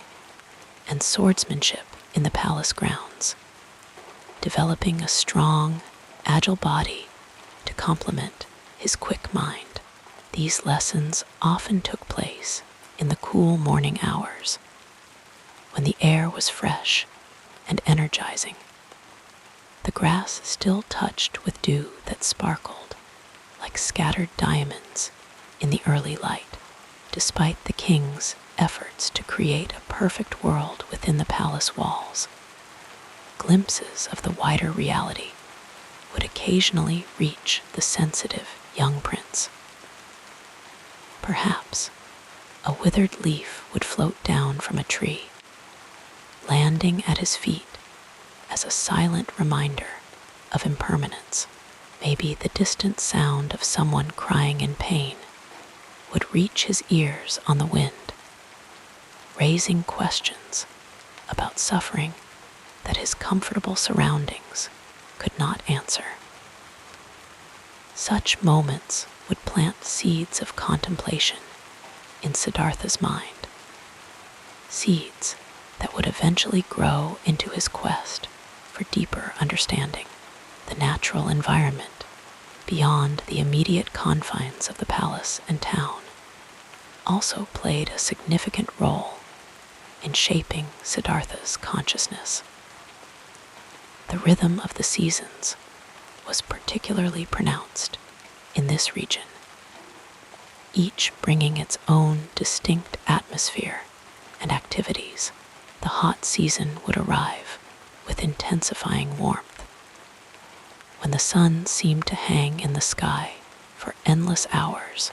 and swordsmanship in the palace grounds, developing a strong, agile body to complement his quick mind. These lessons often took place in the cool morning hours, when the air was fresh and energizing. The grass still touched with dew that sparkled like scattered diamonds in the early light. Despite the king's efforts to create a perfect world within the palace walls, glimpses of the wider reality would occasionally reach the sensitive young prince. Perhaps a withered leaf would float down from a tree, landing at his feet as a silent reminder of impermanence. Maybe the distant sound of someone crying in pain would reach his ears on the wind, raising questions about suffering that his comfortable surroundings could not answer. Such moments would plant seeds of contemplation in Siddhartha's mind, seeds that would eventually grow into his quest for deeper understanding. The natural environment beyond the immediate confines of the palace and town also played a significant role in shaping Siddhartha's consciousness. The rhythm of the seasons was particularly pronounced in this region, each bringing its own distinct atmosphere and activities. The hot season would arrive with intensifying warmth, when the sun seemed to hang in the sky for endless hours,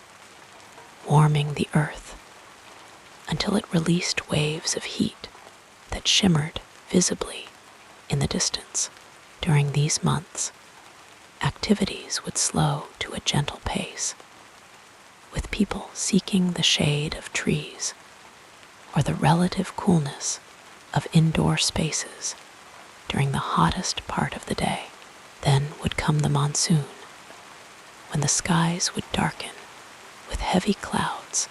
warming the earth until it released waves of heat that shimmered visibly in the distance. During these months, activities would slow to a gentle pace, with people seeking the shade of trees or the relative coolness of indoor spaces during the hottest part of the day. Then would come the monsoon, when the skies would darken with heavy clouds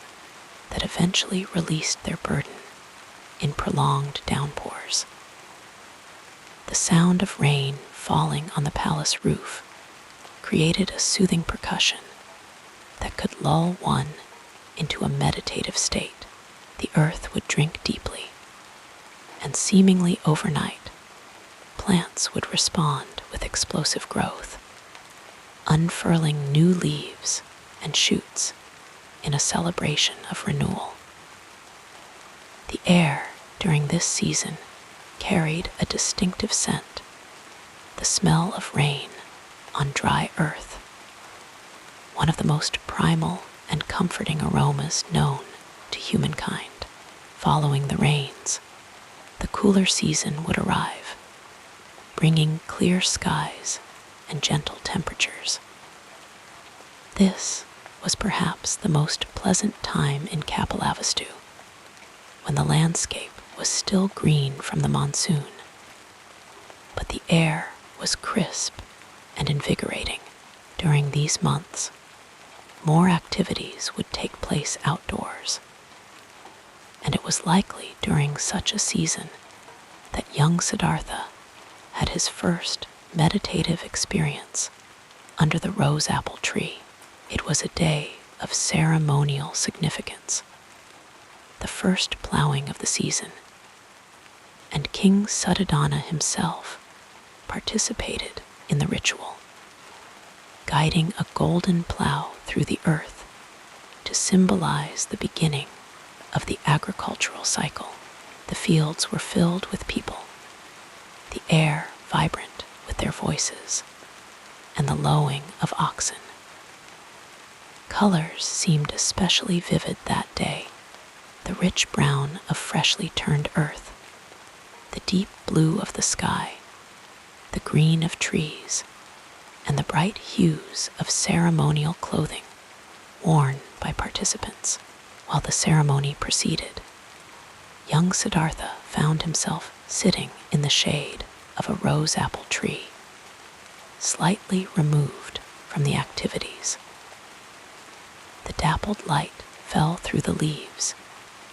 that eventually released their burden in prolonged downpours. The sound of rain falling on the palace roof created a soothing percussion that could lull one into a meditative state. The earth would drink deeply, and seemingly overnight, plants would respond with explosive growth, unfurling new leaves and shoots in a celebration of renewal. The air during this season carried a distinctive scent, the smell of rain on dry earth, one of the most primal and comforting aromas known to humankind. Following the rains, the cooler season would arrive, bringing clear skies and gentle temperatures. This was perhaps the most pleasant time in Kapilavastu, when the landscape was still green from the monsoon, but the air was crisp and invigorating. During these months, more activities would take place outdoors, and it was likely during such a season that young Siddhartha had his first meditative experience under the rose apple tree. It was a day of ceremonial significance, the first plowing of the season, and King Suddhodana himself participated in the ritual, guiding a golden plow through the earth to symbolize the beginning of the agricultural cycle. The fields were filled with people, the air vibrant with their voices, and the lowing of oxen. Colors seemed especially vivid that day: the rich brown of freshly turned earth, the deep blue of the sky, the green of trees, and the bright hues of ceremonial clothing worn by participants. While the ceremony proceeded, young Siddhartha found himself sitting in the shade of a rose apple tree, slightly removed from the activities. The dappled light fell through the leaves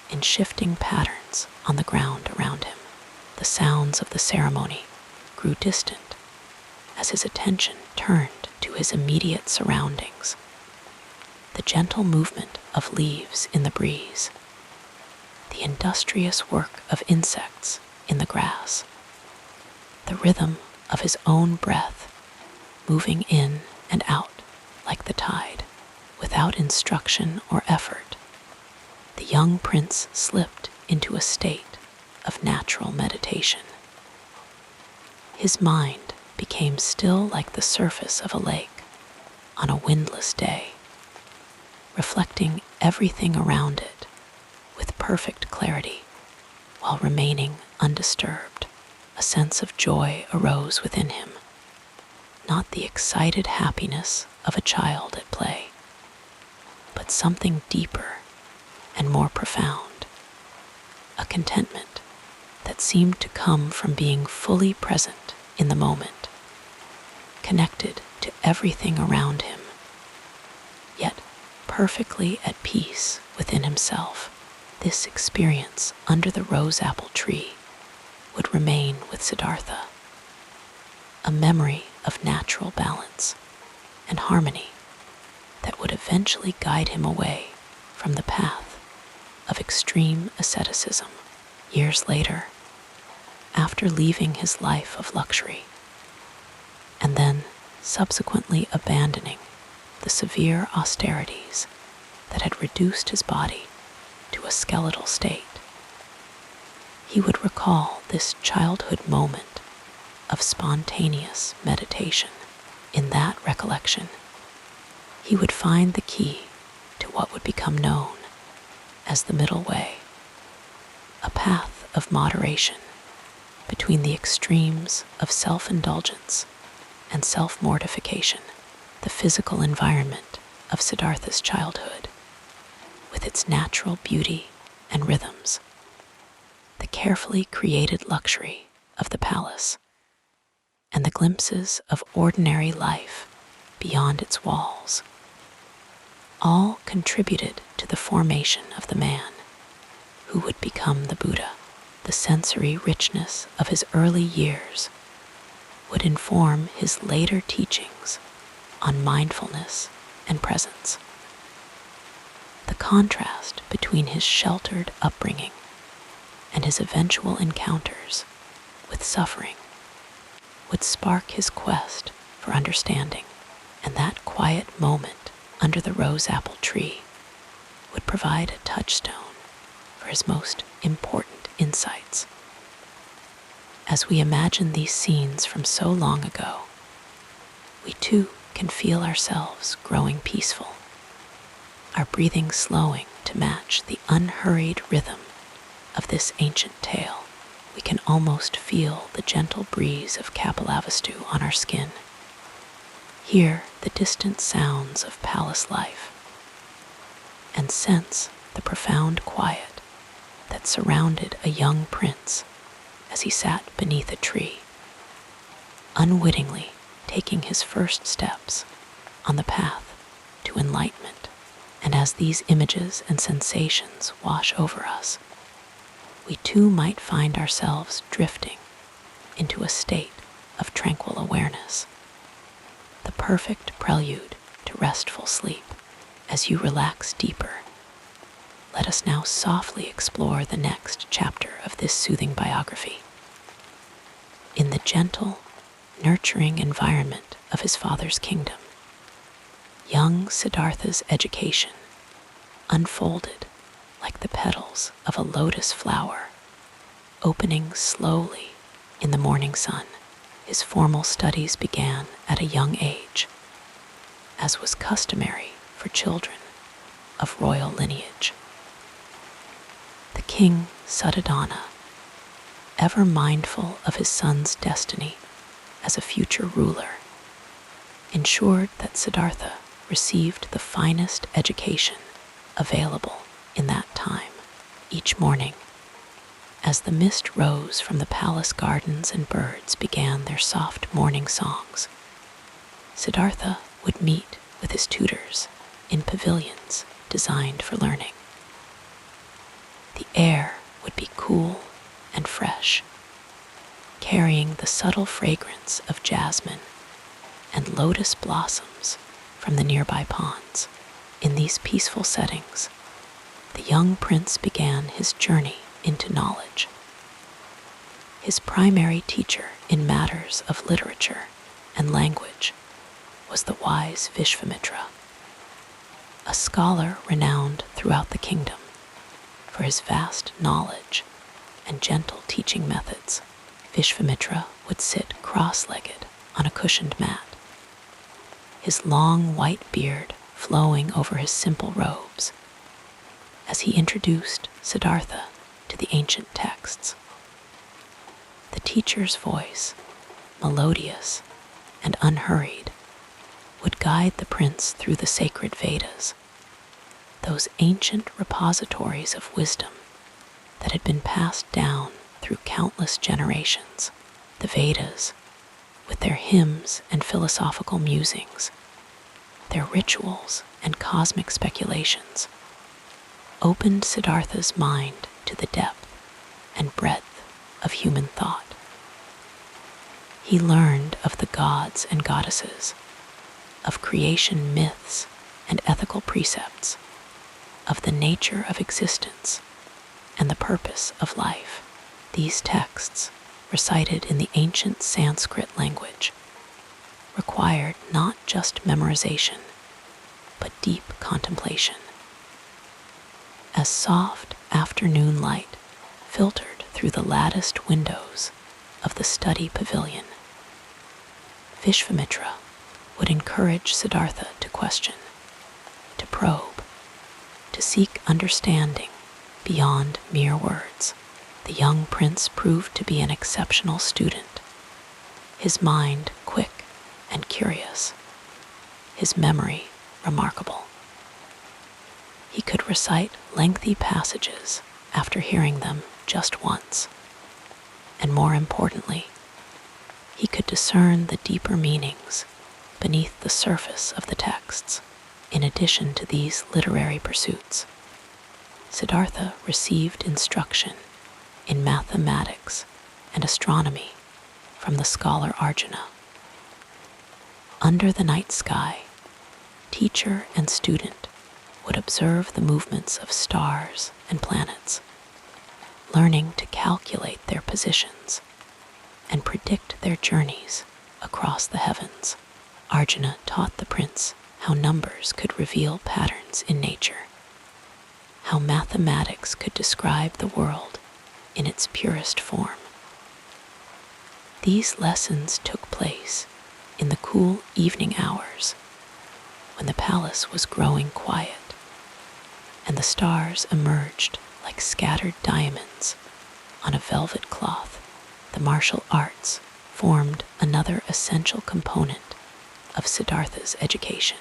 in shifting patterns on the ground around him. The sounds of the ceremony grew distant as his attention turned to his immediate surroundings: the gentle movement of leaves in the breeze, the industrious work of insects in the grass, the rhythm of his own breath moving in and out like the tide. Without instruction or effort, the young prince slipped into a state of natural meditation. His mind became still like the surface of a lake on a windless day, reflecting everything around it with perfect clarity while remaining undisturbed. A sense of joy arose within him, not the excited happiness of a child at play, but something deeper and more profound, a contentment that seemed to come from being fully present in the moment, connected to everything around him, yet perfectly at peace within himself. This experience under the rose apple tree would remain with Siddhartha, a memory of natural balance and harmony that would eventually guide him away from the path of extreme asceticism. Years later, after leaving his life of luxury, and then subsequently abandoning the severe austerities that had reduced his body to a skeletal state, he would recall this childhood moment of spontaneous meditation. In that recollection, he would find the key to what would become known as the middle way, a path of moderation between the extremes of self-indulgence and self-mortification. The physical environment of Siddhartha's childhood, with its natural beauty and rhythms, the carefully created luxury of the palace, and the glimpses of ordinary life beyond its walls, all contributed to the formation of the man who would become the Buddha. The sensory richness of his early years would inform his later teachings on mindfulness and presence. The contrast between his sheltered upbringing and his eventual encounters with suffering would spark his quest for understanding, and that quiet moment under the rose-apple tree would provide a touchstone for his most important insights. As we imagine these scenes from so long ago, we too can feel ourselves growing peaceful, our breathing slowing to match the unhurried rhythm of this ancient tale. We can almost feel the gentle breeze of Kapilavastu on our skin, hear the distant sounds of palace life, and sense the profound quiet that surrounded a young prince as he sat beneath a tree, unwittingly taking his first steps on the path to enlightenment. And as these images and sensations wash over us, we too might find ourselves drifting into a state of tranquil awareness, the perfect prelude to restful sleep. As you relax deeper, let us now softly explore the next chapter of this soothing biography. In the gentle, nurturing environment of his father's kingdom, young Siddhartha's education unfolded like the petals of a lotus flower, opening slowly in the morning sun. His formal studies began at a young age, as was customary for children of royal lineage. The king Suddhodana, ever mindful of his son's destiny as a future ruler, ensured that Siddhartha received the finest education available in that time. Each morning, as the mist rose from the palace gardens and birds began their soft morning songs, Siddhartha would meet with his tutors in pavilions designed for learning. The air would be cool and fresh, carrying the subtle fragrance of jasmine and lotus blossoms from the nearby ponds. In these peaceful settings, the young prince began his journey into knowledge. His primary teacher in matters of literature and language was the wise Vishvamitra, a scholar renowned throughout the kingdom for his vast knowledge and gentle teaching methods. Vishvamitra would sit cross-legged on a cushioned mat, his long white beard flowing over his simple robes, as he introduced Siddhartha to the ancient texts. The teacher's voice, melodious and unhurried, would guide the prince through the sacred Vedas, those ancient repositories of wisdom that had been passed down through countless generations. The Vedas, with their hymns and philosophical musings, their rituals and cosmic speculations, opened Siddhartha's mind to the depth and breadth of human thought. He learned of the gods and goddesses, of creation myths and ethical precepts, of the nature of existence and the purpose of life. These texts, recited in the ancient Sanskrit language, required not just memorization, but deep contemplation. As soft afternoon light filtered through the latticed windows of the study pavilion, Vishvamitra would encourage Siddhartha to question, to probe, to seek understanding beyond mere words. The young prince proved to be an exceptional student, his mind quick and curious, his memory remarkable. He could recite lengthy passages after hearing them just once, and more importantly, he could discern the deeper meanings beneath the surface of the texts. In addition to these literary pursuits, Siddhartha received instruction in mathematics and astronomy from the scholar Arjuna. Under the night sky, teacher and student would observe the movements of stars and planets, learning to calculate their positions and predict their journeys across the heavens. Arjuna taught the prince how numbers could reveal patterns in nature, how mathematics could describe the world in its purest form. These lessons took place in the cool evening hours when the palace was growing quiet and the stars emerged like scattered diamonds on a velvet cloth. The martial arts formed another essential component of Siddhartha's education.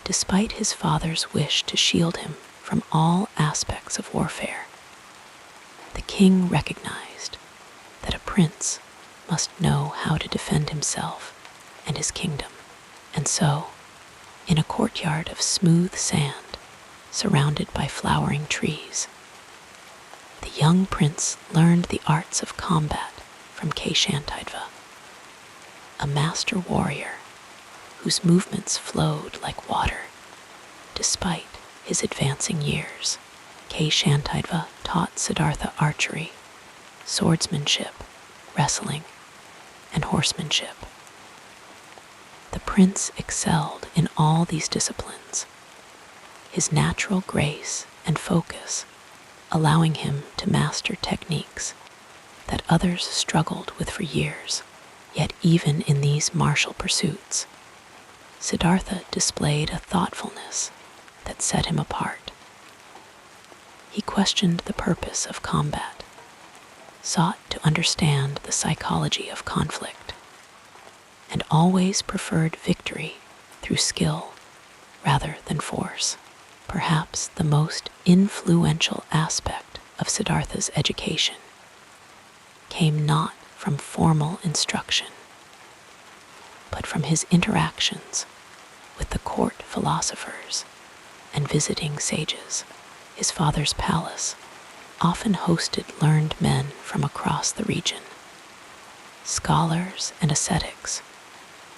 Despite his father's wish to shield him from all aspects of warfare, the king recognized that a prince must know how to defend himself and his kingdom. And so, in a courtyard of smooth sand, surrounded by flowering trees, the young prince learned the arts of combat from Keshantaidva, a master warrior whose movements flowed like water despite his advancing years. Keshantaidva taught Siddhartha archery, swordsmanship, wrestling, and horsemanship. The prince excelled in all these disciplines, his natural grace and focus allowing him to master techniques that others struggled with for years. Yet even in these martial pursuits, Siddhartha displayed a thoughtfulness that set him apart. He questioned the purpose of combat, sought to understand the psychology of conflict, and always preferred victory through skill rather than force. Perhaps the most influential aspect of Siddhartha's education came not from formal instruction, but from his interactions with the court philosophers and visiting sages. His father's palace often hosted learned men from across the region, scholars and ascetics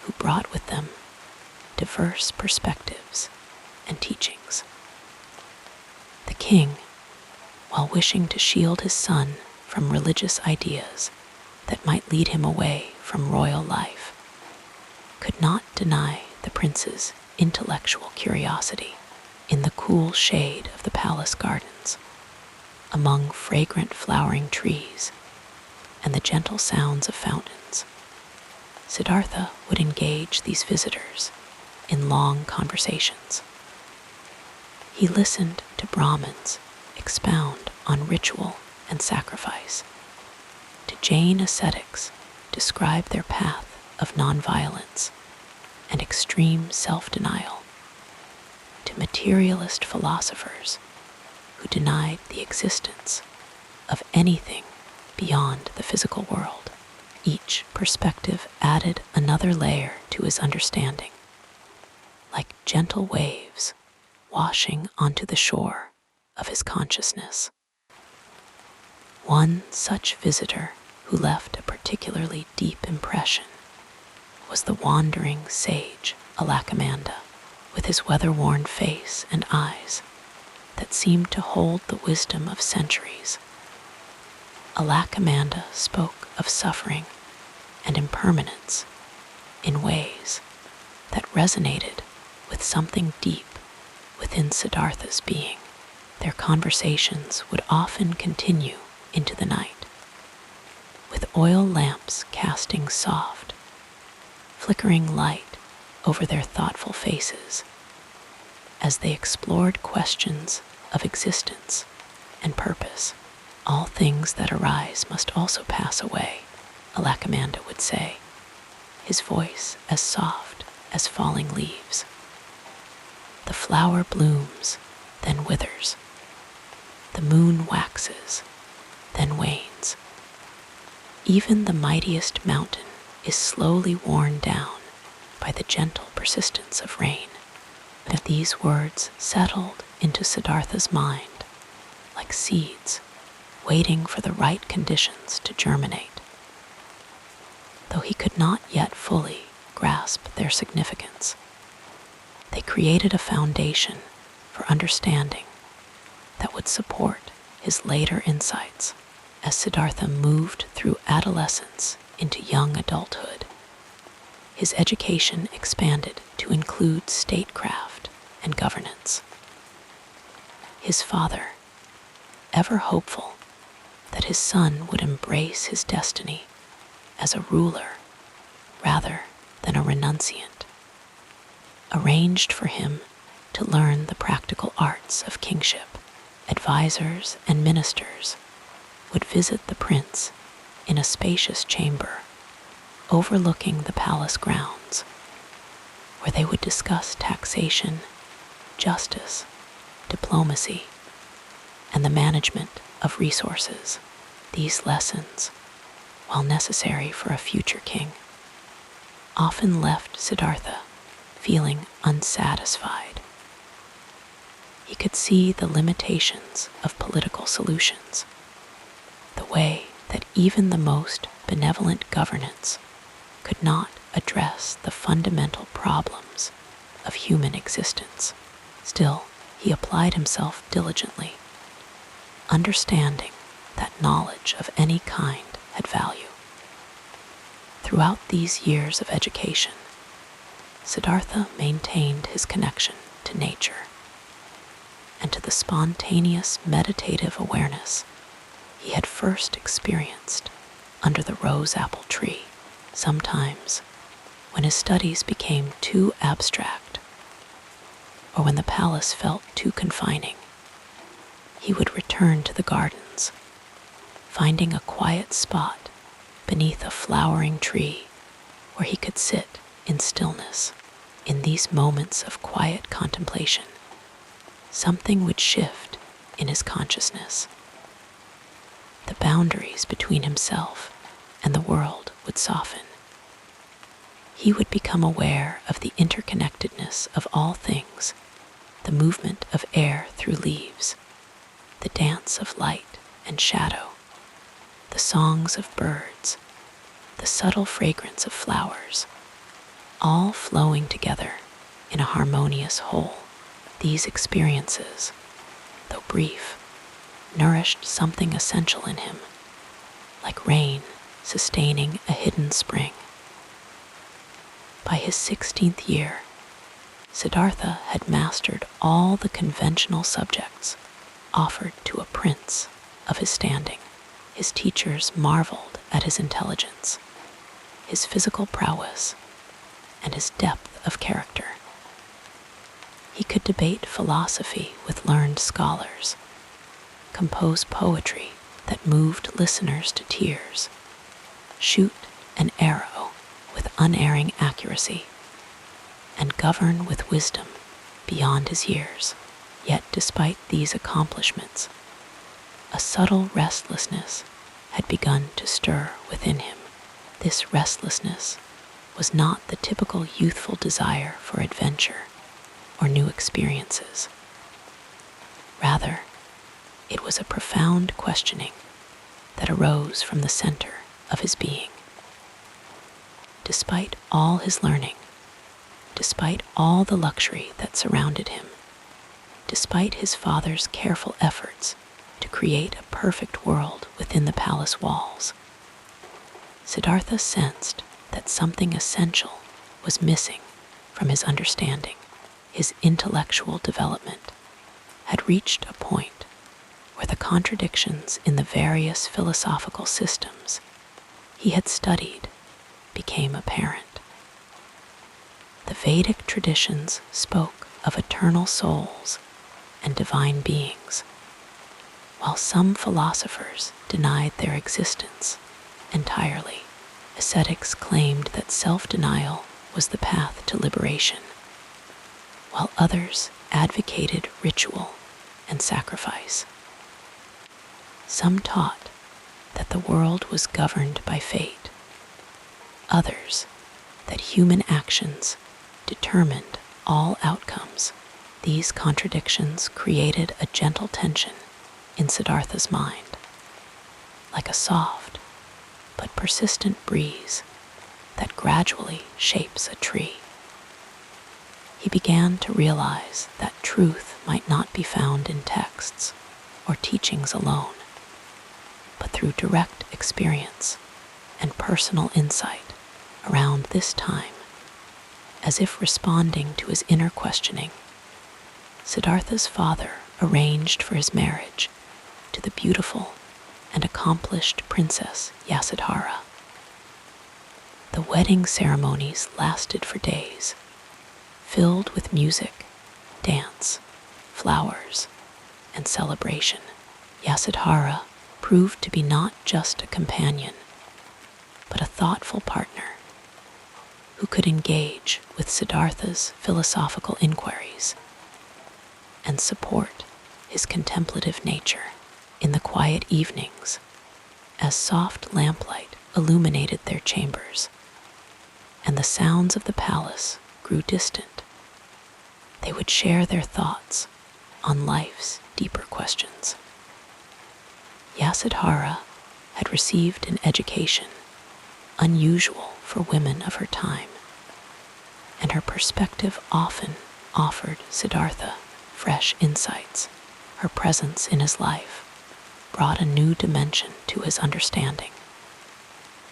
who brought with them diverse perspectives and teachings. The king, while wishing to shield his son from religious ideas that might lead him away from royal life, could not deny the prince's intellectual curiosity. In the cool shade of the palace gardens, among fragrant flowering trees and the gentle sounds of fountains, Siddhartha would engage these visitors in long conversations. He listened to Brahmins expound on ritual and sacrifice, to Jain ascetics describe their path of nonviolence and extreme self-denial, to materialist philosophers who denied the existence of anything beyond the physical world. Each perspective added another layer to his understanding, like gentle waves washing onto the shore of his consciousness. One such visitor who left a particularly deep impression was the wandering sage Alakamanda, with his weather-worn face and eyes that seemed to hold the wisdom of centuries. Alakamanda spoke of suffering and impermanence in ways that resonated with something deep within Siddhartha's being. Their conversations would often continue into the night, with oil lamps casting soft, flickering light over their thoughtful faces as they explored questions of existence and purpose. All things that arise must also pass away, Alakamanda would say, his voice as soft as falling leaves. The flower blooms, then withers. The moon waxes, then wanes. Even the mightiest mountain is slowly worn down by the gentle persistence of rain. And these words settled into Siddhartha's mind like seeds waiting for the right conditions to germinate. Though he could not yet fully grasp their significance, They created a foundation for understanding that would support his later insights as Siddhartha moved through adolescence into young adulthood. His education expanded to include statecraft and governance. His father, ever hopeful that his son would embrace his destiny as a ruler rather than a renunciant, arranged for him to learn the practical arts of kingship. Advisors and ministers would visit the prince in a spacious chamber overlooking the palace grounds, where they would discuss taxation, justice, diplomacy, and the management of resources. These lessons, while necessary for a future king, often left Siddhartha feeling unsatisfied. He could see the limitations of political solutions, the way that even the most benevolent governance could not address the fundamental problems of human existence. Still, he applied himself diligently, understanding that knowledge of any kind had value. Throughout these years of education, Siddhartha maintained his connection to nature and to the spontaneous meditative awareness he had first experienced under the rose-apple tree. Sometimes, when his studies became too abstract, or when the palace felt too confining, he would return to the gardens, finding a quiet spot beneath a flowering tree where he could sit in stillness. In these moments of quiet contemplation, something would shift in his consciousness. The boundaries between himself and the world would soften. He would become aware of the interconnectedness of all things, the movement of air through leaves, the dance of light and shadow, the songs of birds, the subtle fragrance of flowers, all flowing together in a harmonious whole. These experiences, though brief, nourished something essential in him, like rain sustaining a hidden spring. By his 16th year, Siddhartha had mastered all the conventional subjects offered to a prince of his standing. His teachers marveled at his intelligence, his physical prowess, and his depth of character. He could debate philosophy with learned scholars, compose poetry that moved listeners to tears, shoot an arrow with unerring accuracy, and govern with wisdom beyond his years. Yet despite these accomplishments, a subtle restlessness had begun to stir within him. This restlessness was not the typical youthful desire for adventure or new experiences. Rather, it was a profound questioning that arose from the center of his being. Despite all his learning, despite all the luxury that surrounded him, despite his father's careful efforts to create a perfect world within the palace walls, Siddhartha sensed that something essential was missing from his understanding. His intellectual development had reached a point where the contradictions in the various philosophical systems he had studied became apparent. The Vedic traditions spoke of eternal souls and divine beings, while some philosophers denied their existence entirely. Ascetics claimed that self-denial was the path to liberation, while others advocated ritual and sacrifice. Some taught that the world was governed by fate, others that human actions determined all outcomes. These contradictions created a gentle tension in Siddhartha's mind, like a soft but persistent breeze that gradually shapes a tree. he began to realize that truth might not be found in texts or teachings alone, but through direct experience and personal insight. Around this time, as if responding to his inner questioning, Siddhartha's father arranged for his marriage to the beautiful and accomplished Princess Yasodhara. The wedding ceremonies lasted for days, filled with music, dance, flowers, and celebration. Yasodhara proved to be not just a companion, but a thoughtful partner who could engage with Siddhartha's philosophical inquiries and support his contemplative nature. In the quiet evenings, as soft lamplight illuminated their chambers and the sounds of the palace grew distant, they would share their thoughts on life's deeper questions. Yasodhara had received an education unusual for women of her time, and her perspective often offered Siddhartha fresh insights. Her presence in his life brought a new dimension to his understanding,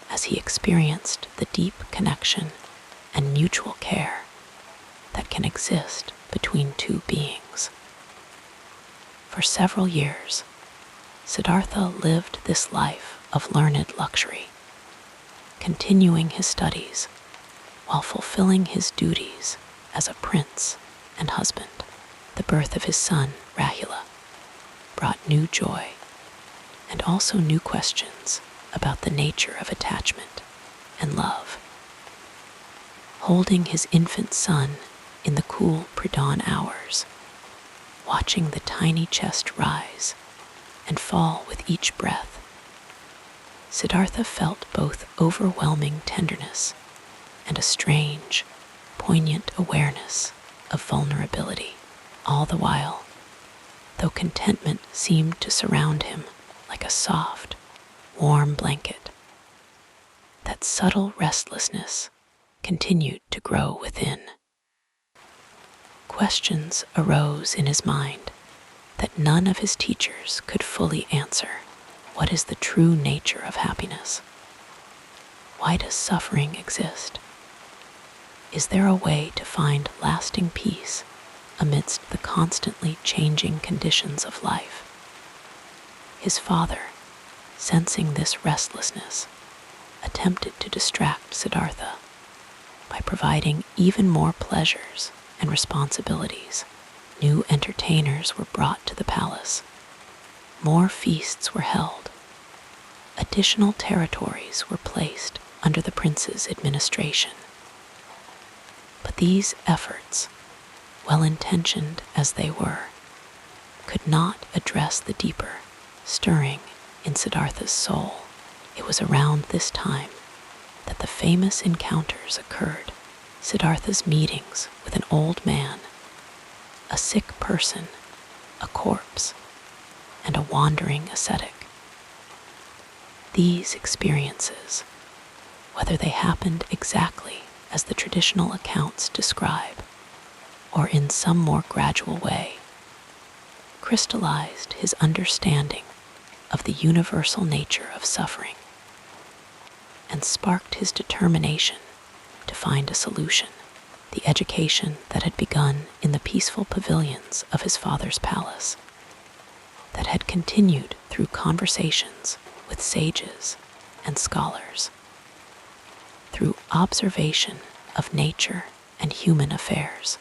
as he experienced the deep connection and mutual care that can exist between two beings. For several years, Siddhartha lived this life of learned luxury, continuing his studies while fulfilling his duties as a prince and husband. The birth of his son, Rahula, brought new joy and also new questions about the nature of attachment and love. Holding his infant son in the cool pre-dawn hours, watching the tiny chest rise and fall with each breath, Siddhartha felt both overwhelming tenderness and a strange, poignant awareness of vulnerability. All the while, though contentment seemed to surround him like a soft, warm blanket, that subtle restlessness continued to grow within. Questions arose in his mind that none of his teachers could fully answer. What is the true nature of happiness? Why does suffering exist? Is there a way to find lasting peace amidst the constantly changing conditions of life? His father, sensing this restlessness, attempted to distract Siddhartha by providing even more pleasures and responsibilities. New entertainers were brought to the palace. More feasts were held. Additional territories were placed under the prince's administration. But these efforts, well-intentioned as they were, could not address the deeper stirring in Siddhartha's soul. It was around this time that the famous encounters occurred. Siddhartha's meetings with an old man, a sick person, a corpse, and a wandering ascetic. These experiences, whether they happened exactly as the traditional accounts describe, or in some more gradual way, crystallized his understanding of the universal nature of suffering and sparked his determination to find a solution. The education that had begun in the peaceful pavilions of his father's palace, that had continued through conversations with sages and scholars, through observation of nature and human affairs,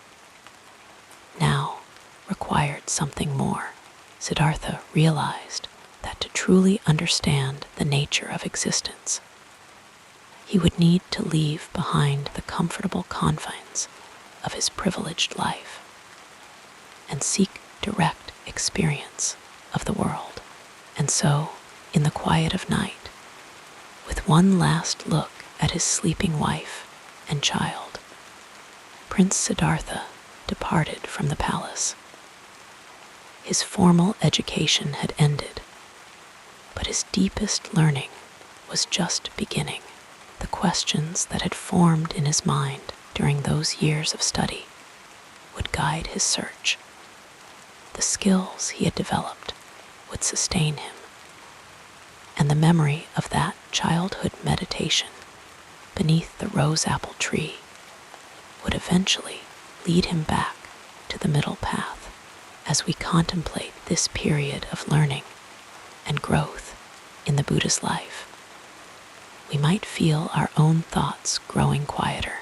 now required something more. Siddhartha realized that to truly understand the nature of existence, he would need to leave behind the comfortable confines of his privileged life and seek direct experience of the world. And so, in the quiet of night, with one last look at his sleeping wife and child, Prince Siddhartha departed from the palace. His formal education had ended, but his deepest learning was just beginning. The questions that had formed in his mind during those years of study would guide his search. The skills he had developed would sustain him, and the memory of that childhood meditation beneath the rose apple tree would eventually lead him back to the middle path. As we contemplate this period of learning and growth in the Buddha's life, we might feel our own thoughts growing quieter,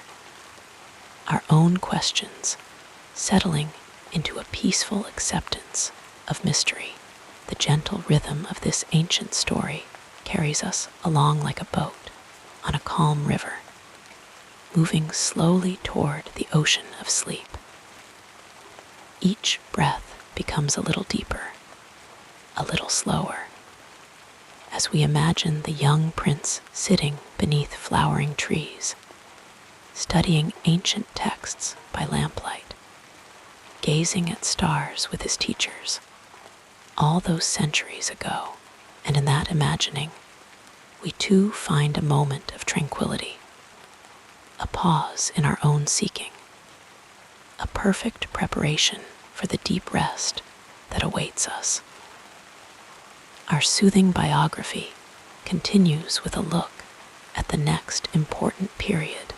our own questions settling into a peaceful acceptance of mystery. The gentle rhythm of this ancient story carries us along like a boat on a calm river, moving slowly toward the ocean of sleep. Each breath becomes a little deeper, a little slower, as we imagine the young prince sitting beneath flowering trees, studying ancient texts by lamplight, gazing at stars with his teachers, all those centuries ago. And in that imagining, we too find a moment of tranquility, a pause in our own seeking, a perfect preparation for the deep rest that awaits us. Our soothing biography continues with a look at the next important period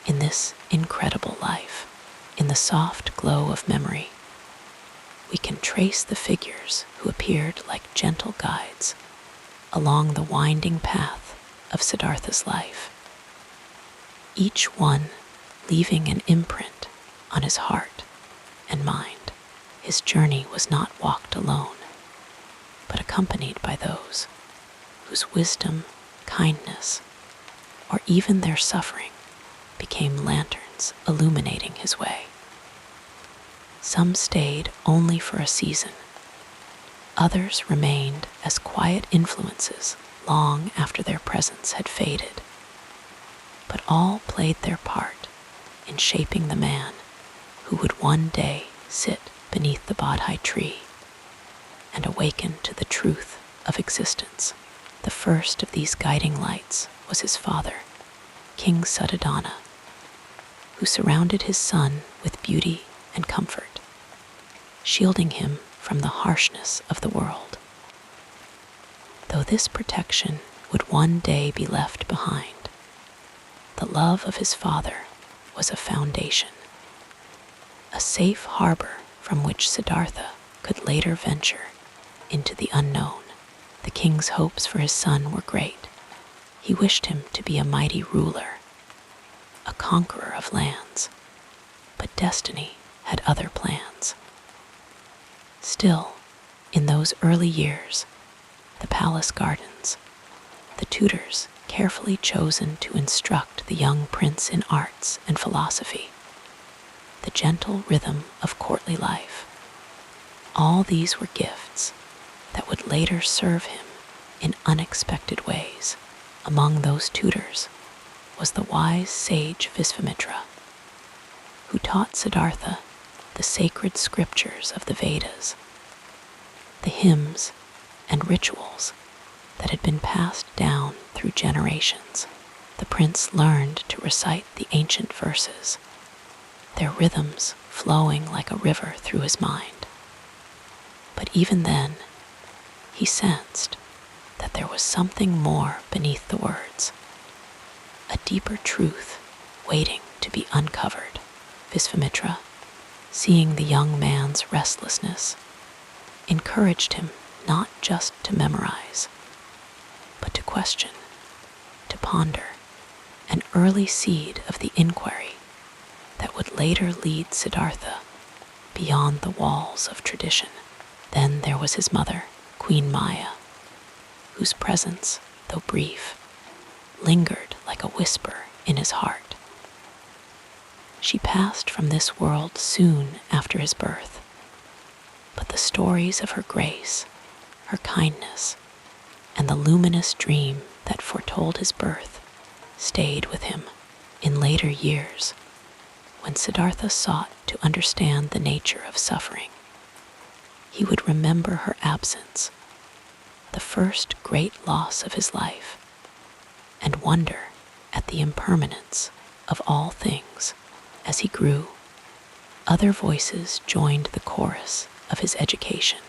in this incredible life. In the soft glow of memory, we can trace the figures who appeared like gentle guides along the winding path of Siddhartha's life, each one leaving an imprint on his heart and mind. His journey was not walked alone, but accompanied by those whose wisdom, kindness, or even their suffering became lanterns illuminating his way. Some stayed only for a season. Others remained as quiet influences long after their presence had faded. But all played their part in shaping the man who would one day sit beneath the Bodhi tree and awaken to the truth of existence. The first of these guiding lights was his father, King Suddhodana, who surrounded his son with beauty and comfort, shielding him from the harshness of the world. Though this protection would one day be left behind, the love of his father was a foundation, a safe harbor from which Siddhartha could later venture into the unknown. The king's hopes for his son were great. He wished him to be a mighty ruler, a conqueror of lands, but destiny had other plans. Still, in those early years, the palace gardens, the tutors carefully chosen to instruct the young prince in arts and philosophy, the gentle rhythm of courtly life, all these were gifts that would later serve him in unexpected ways. Among those tutors was the wise sage Visvamitra, who taught Siddhartha the sacred scriptures of the Vedas, the hymns and rituals that had been passed down through generations. The prince learned to recite the ancient verses, their rhythms flowing like a river through his mind. But even then, he sensed that there was something more beneath the words, a deeper truth waiting to be uncovered. Visvamitra, seeing the young man's restlessness, encouraged him not just to memorize, but to question, to ponder, an early seed of the inquiry that would later lead Siddhartha beyond the walls of tradition. Then there was his mother, Queen Maya, whose presence, though brief, lingered like a whisper in his heart. She passed from this world soon after his birth, but the stories of her grace, her kindness, and the luminous dream that foretold his birth stayed with him. In later years, when Siddhartha sought to understand the nature of suffering, he would remember her absence, the first great loss of his life, and wonder at the impermanence of all things. As he grew, Other voices joined the chorus of his education.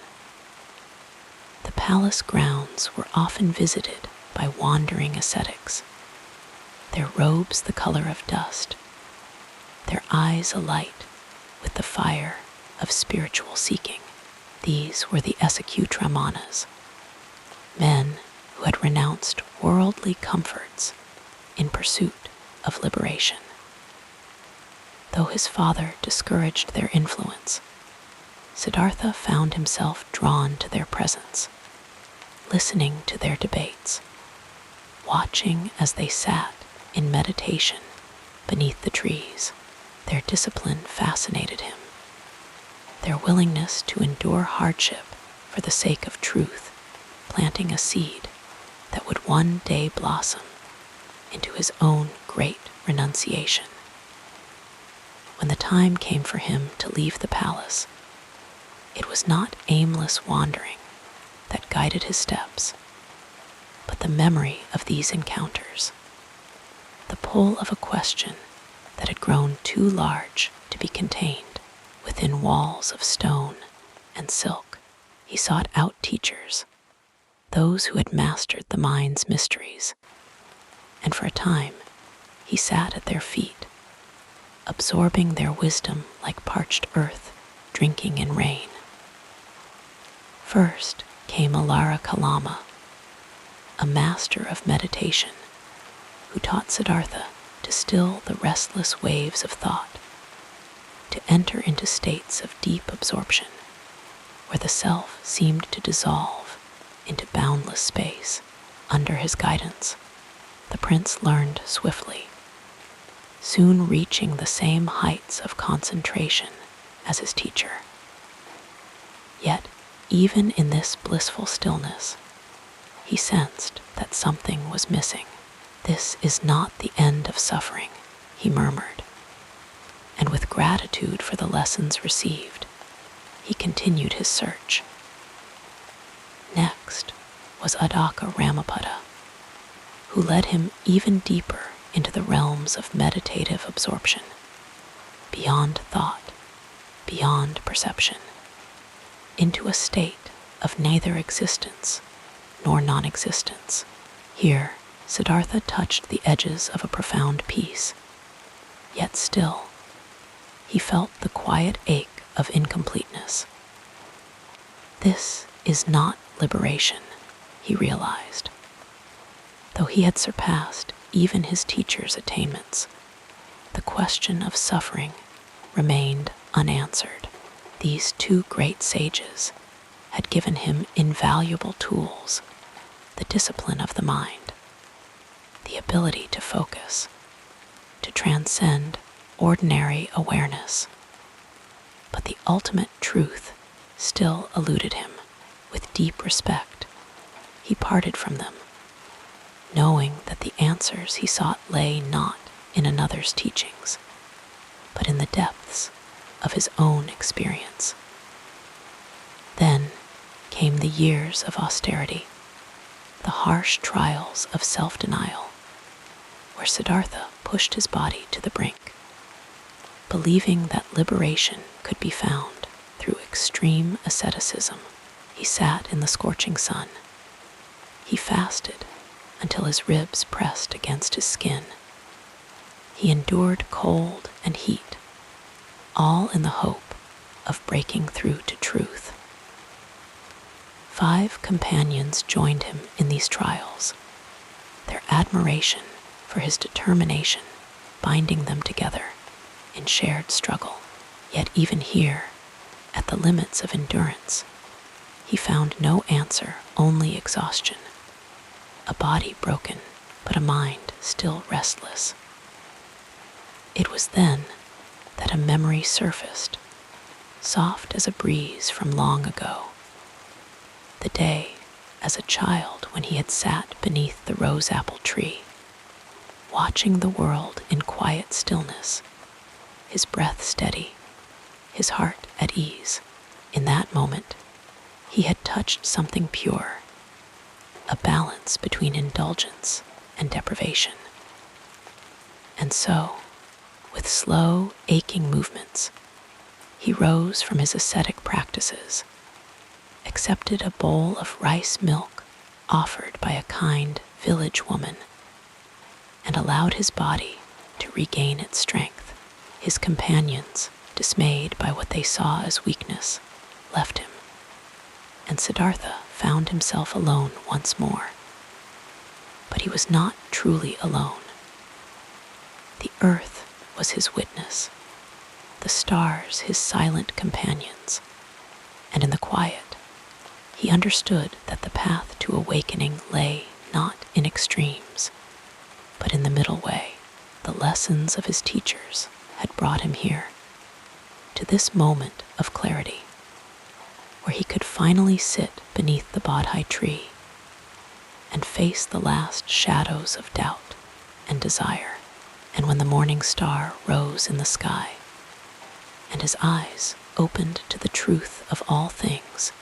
The palace grounds were often visited by wandering ascetics, their robes the color of dust, their eyes alight with the fire of spiritual seeking. These were the Esecute-Ramanas, men who had renounced worldly comforts in pursuit of liberation. Though his father discouraged their influence, Siddhartha found himself drawn to their presence, listening to their debates, watching as they sat in meditation beneath the trees. Their discipline fascinated him. Their willingness to endure hardship for the sake of truth, planting a seed that would one day blossom into his own great renunciation. When the time came for him to leave the palace, it was not aimless wandering that guided his steps, but the memory of these encounters, the pull of a question that had grown too large to be contained within walls of stone and silk. He sought out teachers, those who had mastered the mind's mysteries, and for a time he sat at their feet, absorbing their wisdom like parched earth drinking in rain. First came Alara Kalama, a master of meditation, who taught Siddhartha to still the restless waves of thought, to enter into states of deep absorption, where the self seemed to dissolve into boundless space. Under his guidance, the prince learned swiftly, soon reaching the same heights of concentration as his teacher. Yet, even in this blissful stillness, he sensed that something was missing. "This is not the end of suffering," he murmured, and with gratitude for the lessons received, he continued his search. Next was Adaka Ramapada, who led him even deeper into the realms of meditative absorption, beyond thought, beyond perception, into a state of neither existence nor non-existence. Here, Siddhartha touched the edges of a profound peace, yet still, he felt the quiet ache of incompleteness. This is not liberation, he realized. Though he had surpassed even his teacher's attainments, the question of suffering remained unanswered. These two great sages had given him invaluable tools: the discipline of the mind, the ability to focus, to transcend ordinary awareness. But the ultimate truth still eluded him. With deep respect, he parted from them, knowing that the answers he sought lay not in another's teachings, but in the depths of his own experience. Then came the years of austerity, the harsh trials of self-denial, where Siddhartha pushed his body to the brink. Believing that liberation could be found through extreme asceticism, he sat in the scorching sun. He fasted until his ribs pressed against his skin. He endured cold and heat, all in the hope of breaking through to truth. 5 companions joined him in these trials, their admiration for his determination binding them together in shared struggle. Yet even here, at the limits of endurance, he found no answer, only exhaustion. A body broken, but a mind still restless. It was then that a memory surfaced, soft as a breeze from long ago. The day, as a child, when he had sat beneath the rose-apple tree, watching the world in quiet stillness, his breath steady, his heart at ease. In that moment, he had touched something pure, a balance between indulgence and deprivation. And so, with slow, aching movements, He rose from his ascetic practices, accepted a bowl of rice milk offered by a kind village woman, and allowed his body to regain its strength. His companions, dismayed by what they saw as weakness, left him, and Siddhartha found himself alone once more. But he was not truly alone. The earth was his witness, the stars his silent companions, and in the quiet, he understood that the path to awakening lay not in extremes, but in the middle way. The lessons of his teachers had brought him here, to this moment of clarity, where he could finally sit beneath the bodhi tree and face the last shadows of doubt and desire. And when the morning star rose in the sky, and his eyes opened to the truth of all things,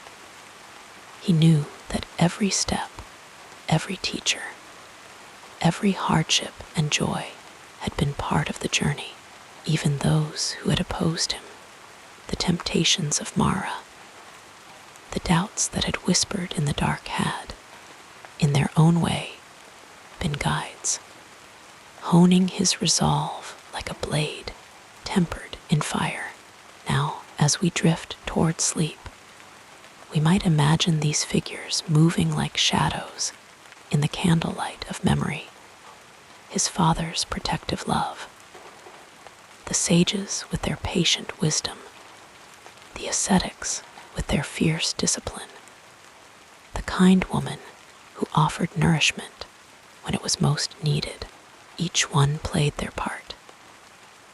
he knew that every step, every teacher, every hardship and joy had been part of the journey, even those who had opposed him, the temptations of Mara, the doubts that had whispered in the dark had, in their own way, been guides, honing his resolve like a blade tempered in fire. Now, as we drift toward sleep, we might imagine these figures moving like shadows in the candlelight of memory, his father's protective love, the sages with their patient wisdom, the ascetics with their fierce discipline, the kind woman who offered nourishment when it was most needed. Each one played their part,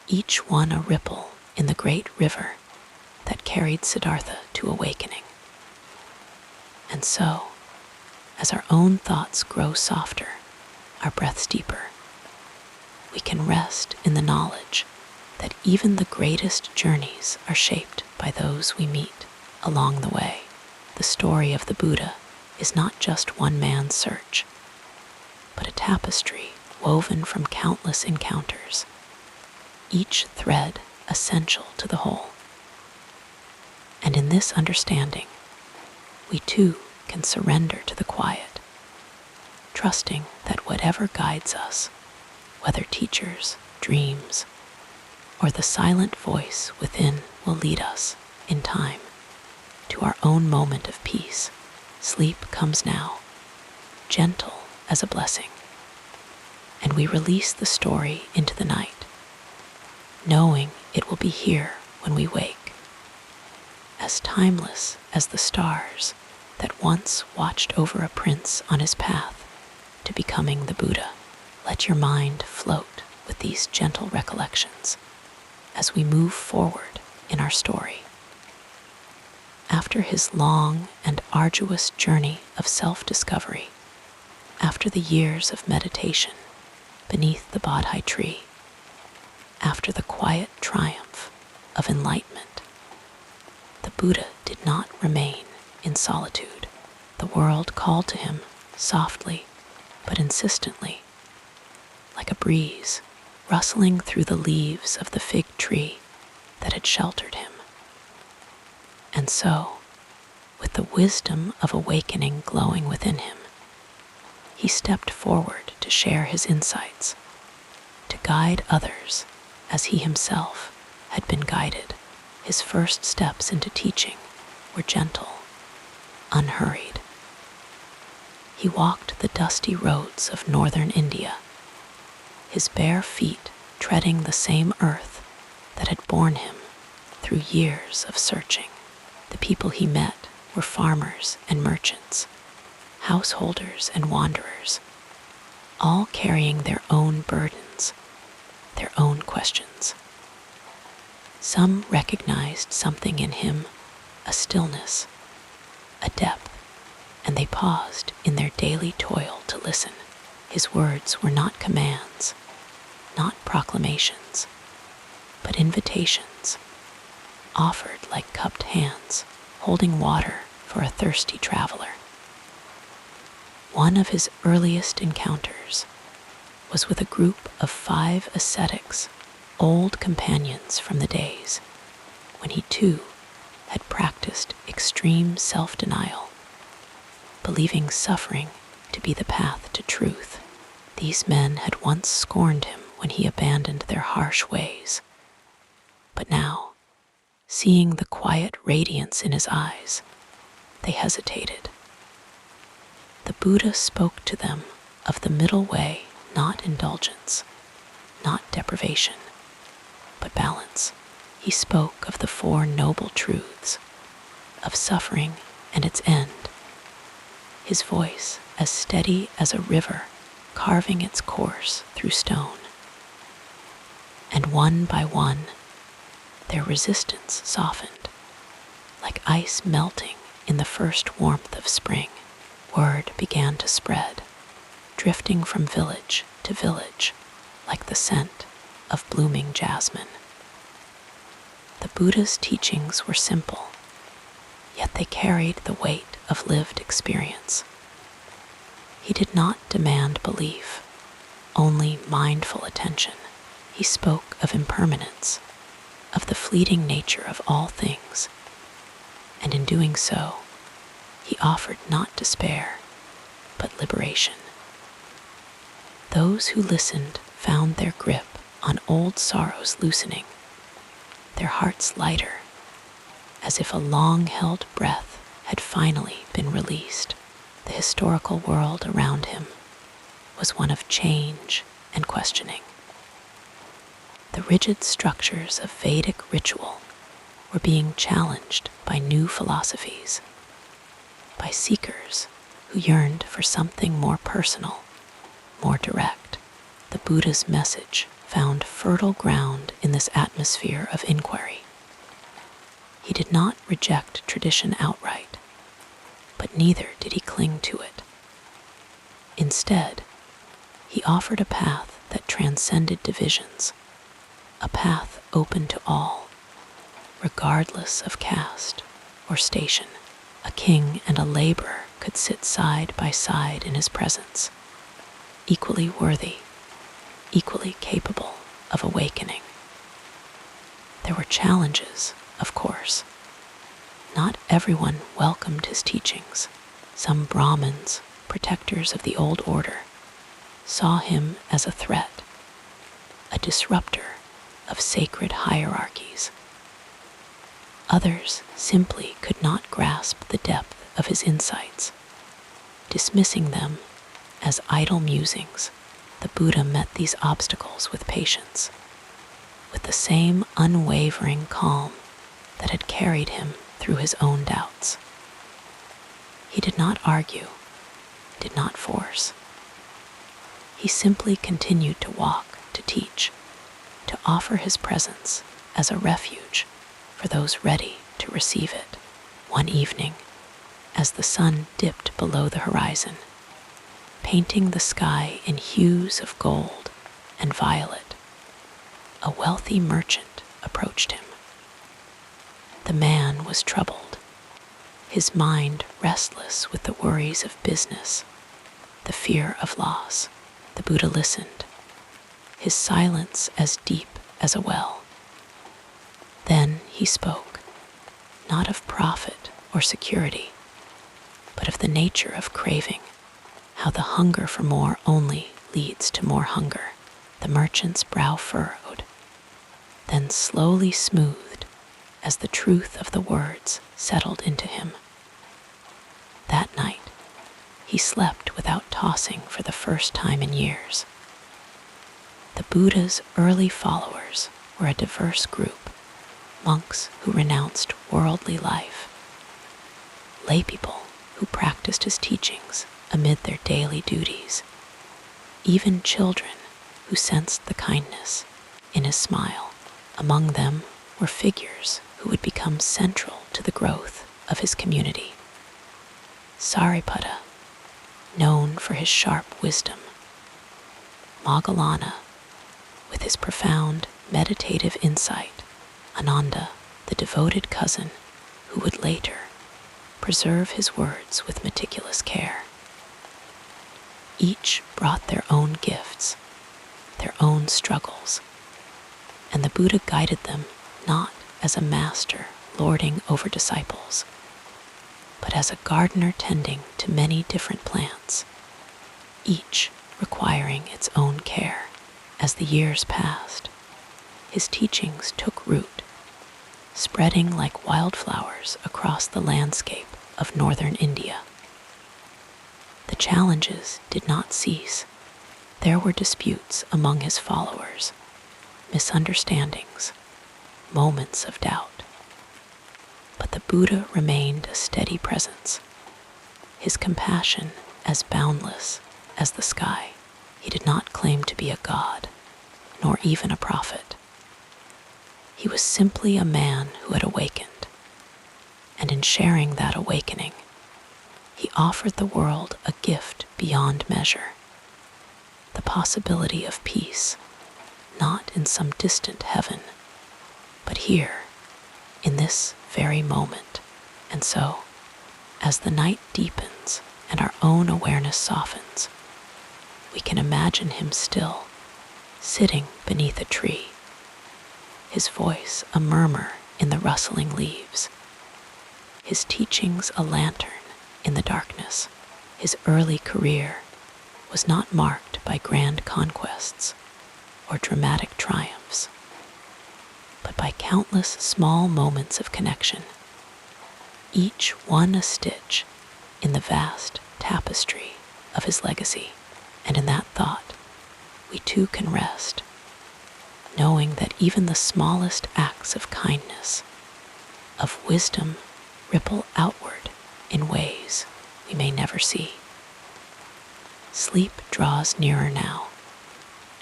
each one a ripple in the great river that carried Siddhartha to awakening. And so, as our own thoughts grow softer, our breaths deeper, we can rest in the knowledge that even the greatest journeys are shaped by those we meet along the way. The story of the Buddha is not just one man's search, but a tapestry woven from countless encounters, each thread essential to the whole. And in this understanding, we too can surrender to the quiet, trusting that whatever guides us, whether teachers, dreams, or the silent voice within, will lead us, in time, to our own moment of peace. Sleep comes now, gentle as a blessing, and we release the story into the night, knowing it will be here when we wake, as timeless as the stars that once watched over a prince on his path to becoming the Buddha. Let your mind float with these gentle recollections as we move forward in our story. After his long and arduous journey of self-discovery, after the years of meditation beneath the bodhi tree, after the quiet triumph of enlightenment, the Buddha did not remain in solitude. The world called to him softly but insistently, like a breeze rustling through the leaves of the fig tree that had sheltered him. And so, with the wisdom of awakening glowing within him, he stepped forward to share his insights, to guide others as he himself had been guided. His first steps into teaching were gentle, unhurried. He walked the dusty roads of northern India, his bare feet treading the same earth that had borne him through years of searching. The people he met were farmers and merchants, householders and wanderers, all carrying their own burdens, their own questions. Some recognized something in him, a stillness, a depth, and they paused in their daily toil to listen. His words were not commands, not proclamations, but invitations, offered like cupped hands, holding water for a thirsty traveler. One of his earliest encounters was with a group of 5 ascetics, old companions from the days when he too had practiced extreme self-denial, believing suffering to be the path to truth. These men had once scorned him when he abandoned their harsh ways, but now, seeing the quiet radiance in his eyes, they hesitated. The Buddha spoke to them of the middle way, not indulgence, not deprivation, but balance. He spoke of the Four Noble Truths, of suffering and its end, his voice as steady as a river carving its course through stone. And one by one, their resistance softened, like ice melting in the first warmth of spring. Word began to spread, drifting from village to village like the scent of blooming jasmine. The Buddha's teachings were simple, yet they carried the weight of lived experience. He did not demand belief, only mindful attention. He spoke of impermanence, of the fleeting nature of all things, and in doing so, he offered not despair, but liberation. Those who listened found their grip on old sorrows loosening, their hearts lighter, as if a long-held breath had finally been released. The historical world around him was one of change and questioning. The rigid structures of Vedic ritual were being challenged by new philosophies, by seekers who yearned for something more personal, more direct. The Buddha's message found fertile ground in this atmosphere of inquiry. He did not reject tradition outright, but neither did he cling to it. Instead, he offered a path that transcended divisions, a path open to all, regardless of caste or station. A king and a laborer could sit side by side in his presence, equally worthy, equally capable of awakening. There were challenges, of course. Not everyone welcomed his teachings. Some Brahmins, protectors of the old order, saw him as a threat, a disruptor of sacred hierarchies. Others simply could not grasp the depth of his insights, dismissing them as idle musings. The Buddha met these obstacles with patience, with the same unwavering calm that had carried him through his own doubts. He did not argue, did not force. He simply continued to walk, to teach, to offer his presence as a refuge for those ready to receive it. One evening, as the sun dipped below the horizon, painting the sky in hues of gold and violet, a wealthy merchant approached him. The man was troubled, his mind restless with the worries of business, the fear of loss. The Buddha listened, his silence as deep as a well. Then he spoke, not of profit or security, but of the nature of craving, how the hunger for more only leads to more hunger. The merchant's brow furrowed, then slowly smoothed as the truth of the words settled into him. That night, he slept without tossing for the first time in years. The Buddha's early followers were a diverse group, monks who renounced worldly life, laypeople who practiced his teachings amid their daily duties, even children who sensed the kindness in his smile. Among them were figures who would become central to the growth of his community. Sariputta, known for his sharp wisdom, Moggallana, with his profound meditative insight, Ananda, the devoted cousin who would later preserve his words with meticulous care. Each brought their own gifts, their own struggles, and the Buddha guided them not as a master lording over disciples, but as a gardener tending to many different plants, each requiring its own care. As the years passed, his teachings took root, spreading like wildflowers across the landscape of northern India. The challenges did not cease. There were disputes among his followers, misunderstandings, moments of doubt. But the Buddha remained a steady presence, his compassion as boundless as the sky. He did not claim to be a god, nor even a prophet. He was simply a man who had awakened, and in sharing that awakening, he offered the world a gift beyond measure, the possibility of peace, not in some distant heaven, but here, in this very moment. And so, as the night deepens and our own awareness softens, we can imagine him still, sitting beneath a tree, his voice a murmur in the rustling leaves, his teachings a lantern in the darkness. His early career was not marked by grand conquests or dramatic triumphs, but by countless small moments of connection, each one a stitch in the vast tapestry of his legacy. And in that thought, we too can rest, knowing that even the smallest acts of kindness, of wisdom, ripple outward in ways we may never see. Sleep draws nearer now,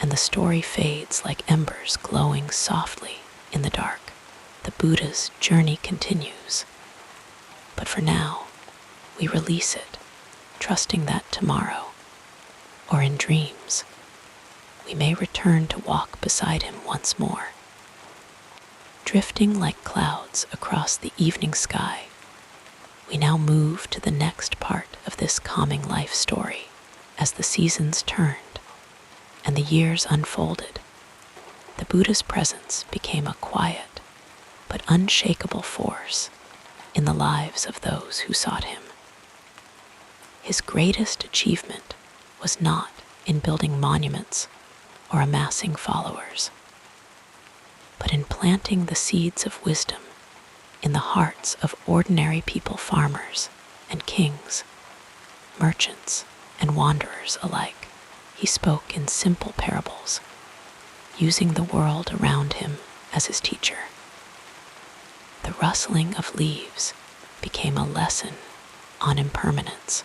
and the story fades like embers glowing softly in the dark. The Buddha's journey continues, but for now, we release it, trusting that tomorrow, or in dreams, we may return to walk beside him once more. Drifting like clouds across the evening sky, we now move to the next part of this calming life story. As the seasons turned and the years unfolded, the Buddha's presence became a quiet but unshakable force in the lives of those who sought him. His greatest achievement was not in building monuments or amassing followers, but in planting the seeds of wisdom in the hearts of ordinary people, farmers and kings, merchants and wanderers alike. He spoke in simple parables, using the world around him as his teacher. The rustling of leaves became a lesson on impermanence.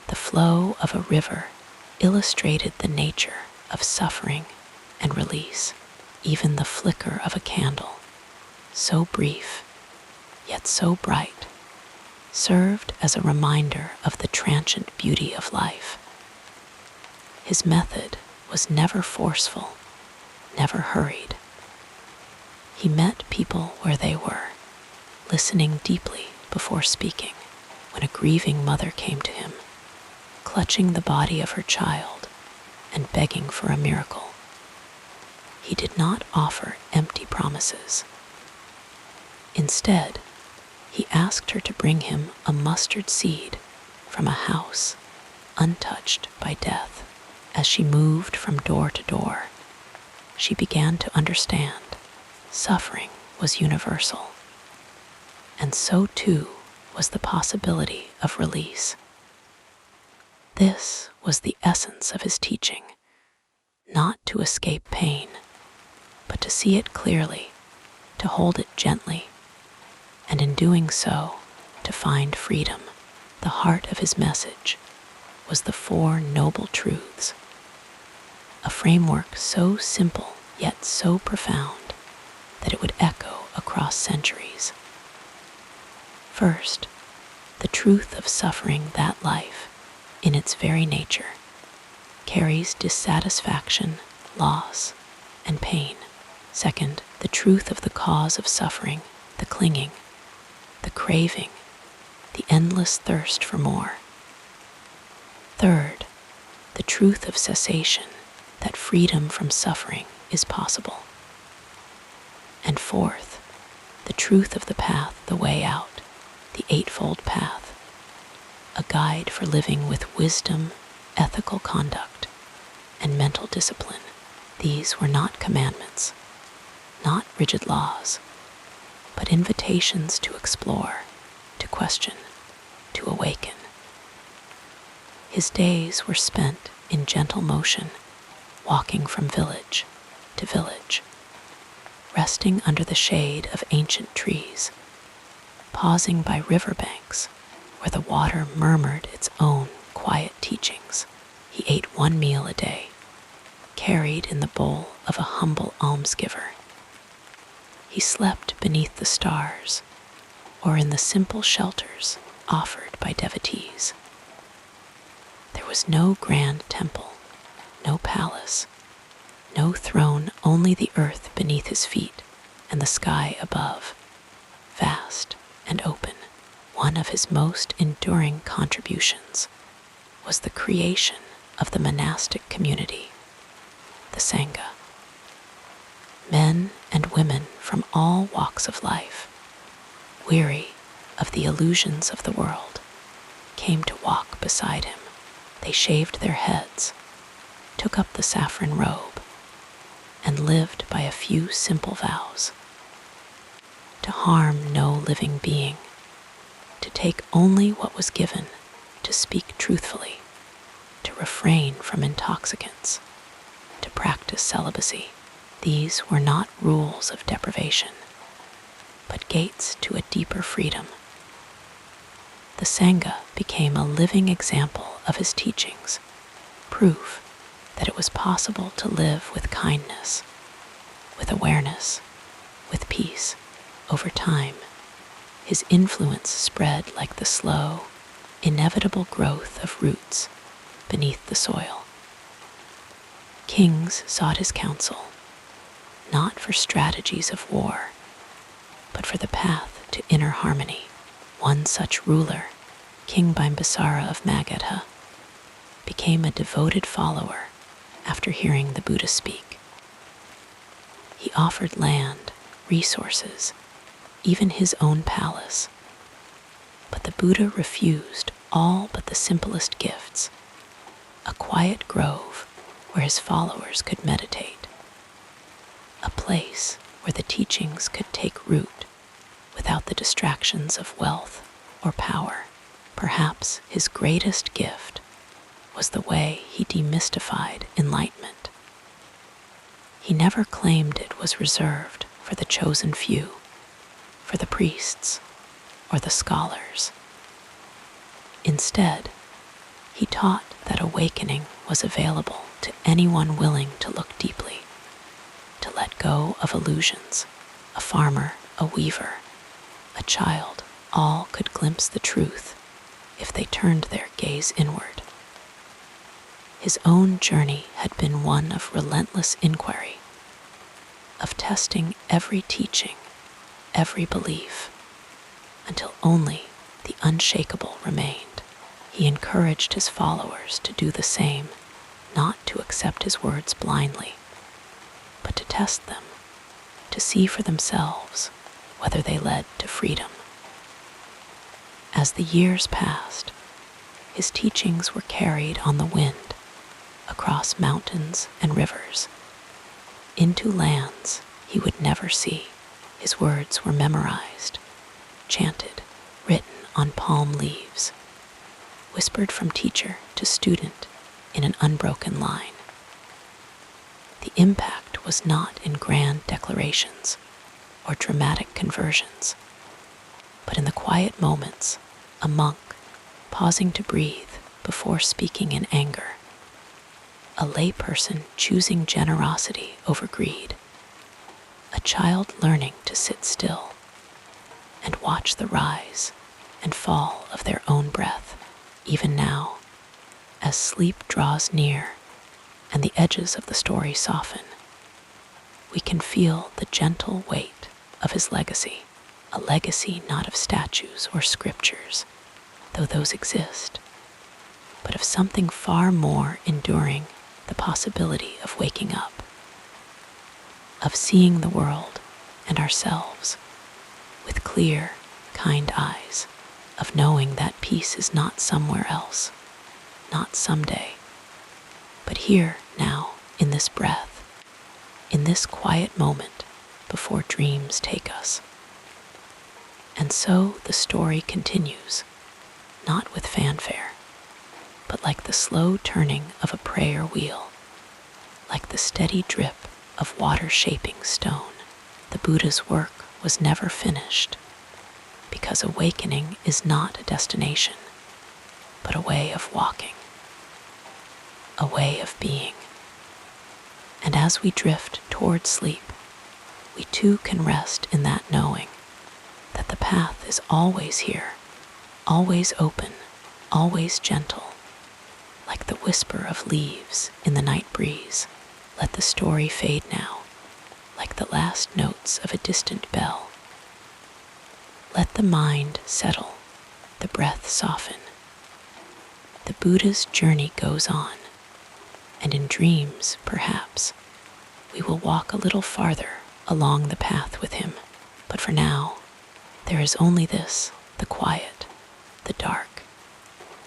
The flow of a river illustrated the nature of suffering and release. Even the flicker of a candle, so brief yet so bright, served as a reminder of the transient beauty of life. His method was never forceful, never hurried. He met people where they were, listening deeply before speaking. When a grieving mother came to him, clutching the body of her child and begging for a miracle, he did not offer empty promises. Instead, he asked her to bring him a mustard seed from a house untouched by death. As she moved from door to door, she began to understand suffering was universal, and so too was the possibility of release. This was the essence of his teaching, not to escape pain, but to see it clearly, to hold it gently, and in doing so, to find freedom. The heart of his message was the Four Noble Truths, a framework so simple yet so profound that it would echo across centuries. First, the truth of suffering, that life, in its very nature, carries dissatisfaction, loss, and pain. Second, the truth of the cause of suffering, the clinging, the craving, the endless thirst for more. Third, the truth of cessation, that freedom from suffering is possible. And fourth, the truth of the path, the way out, the eightfold path, a guide for living with wisdom, ethical conduct, and mental discipline. These were not commandments, not rigid laws, but invitations to explore, to question, to awaken. His days were spent in gentle motion, walking from village to village, resting under the shade of ancient trees, pausing by riverbanks where the water murmured its own quiet teachings. He ate one meal a day, carried in the bowl of a humble almsgiver. He slept beneath the stars or in the simple shelters offered by devotees. There was no grand temple, no palace, no throne, only the earth beneath his feet and the sky above, vast and open. One of his most enduring contributions was the creation of the monastic community, the Sangha. Men and women from all walks of life, weary of the illusions of the world, came to walk beside him. They shaved their heads, took up the saffron robe, and lived by a few simple vows: to harm no living being, to take only what was given, to speak truthfully, to refrain from intoxicants, to practice celibacy. These were not rules of deprivation, but gates to a deeper freedom. The Sangha became a living example of his teachings, proof that it was possible to live with kindness, with awareness, with peace. Over time, his influence spread like the slow, inevitable growth of roots beneath the soil. Kings sought his counsel, not for strategies of war, but for the path to inner harmony. One such ruler, King Bimbisara of Magadha, became a devoted follower after hearing the Buddha speak. He offered land, resources, even his own palace. But the Buddha refused all but the simplest gifts: a quiet grove where his followers could meditate, a place where the teachings could take root without the distractions of wealth or power. Perhaps his greatest gift was the way he demystified enlightenment. He never claimed it was reserved for the chosen few, for the priests or the scholars. Instead, he taught that awakening was available to anyone willing to look deeply, to let go of illusions. A farmer, a weaver, a child, all could glimpse the truth if they turned their gaze inward. His own journey had been one of relentless inquiry, of testing every teaching, every belief, until only the unshakable remained. He encouraged his followers to do the same, not to accept his words blindly, but to test them, to see for themselves whether they led to freedom. As the years passed, his teachings were carried on the wind, across mountains and rivers, into lands he would never see. His words were memorized, chanted, written on palm leaves, whispered from teacher to student in an unbroken line. The impact was not in grand declarations or dramatic conversions, but in the quiet moments, a monk pausing to breathe before speaking in anger, a layperson choosing generosity over greed, a child learning to sit still and watch the rise and fall of their own breath. Even now, as sleep draws near and the edges of the story soften, we can feel the gentle weight of his legacy, a legacy not of statues or scriptures, though those exist, but of something far more enduring: the possibility of waking up, of seeing the world and ourselves with clear, kind eyes of knowing that peace is not somewhere else, not someday, but here, now, in this breath, in this quiet moment before dreams take us. And so the story continues, not with fanfare, but like the slow turning of a prayer wheel, like the steady drip of water shaping stone. The Buddha's work was never finished, because awakening is not a destination, but a way of walking, a way of being. And as we drift toward sleep, we too can rest in that knowing that the path is always here, always open, always gentle, like the whisper of leaves in the night breeze. Let the story fade now, like the last notes of a distant bell. Let the mind settle, the breath soften. The Buddha's journey goes on, and in dreams, perhaps, we will walk a little farther along the path with him. But for now, there is only this, the quiet, the dark,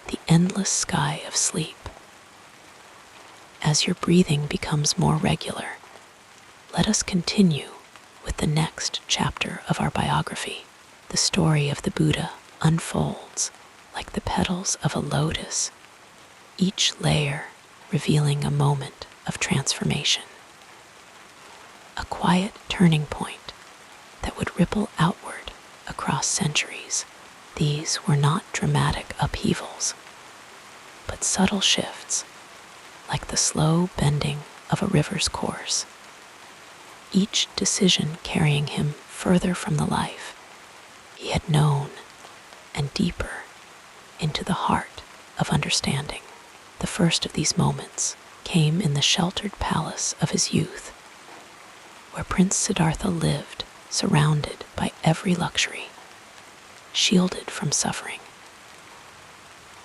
the endless sky of sleep. As your breathing becomes more regular, let us continue with the next chapter of our biography. The story of the Buddha unfolds like the petals of a lotus, each layer revealing a moment of transformation. A quiet turning point that would ripple outward across centuries. These were not dramatic upheavals, but subtle shifts, like the slow bending of a river's course, each decision carrying him further from the life he had known and deeper into the heart of understanding. The first of these moments came in the sheltered palace of his youth, where Prince Siddhartha lived, surrounded by every luxury, shielded from suffering.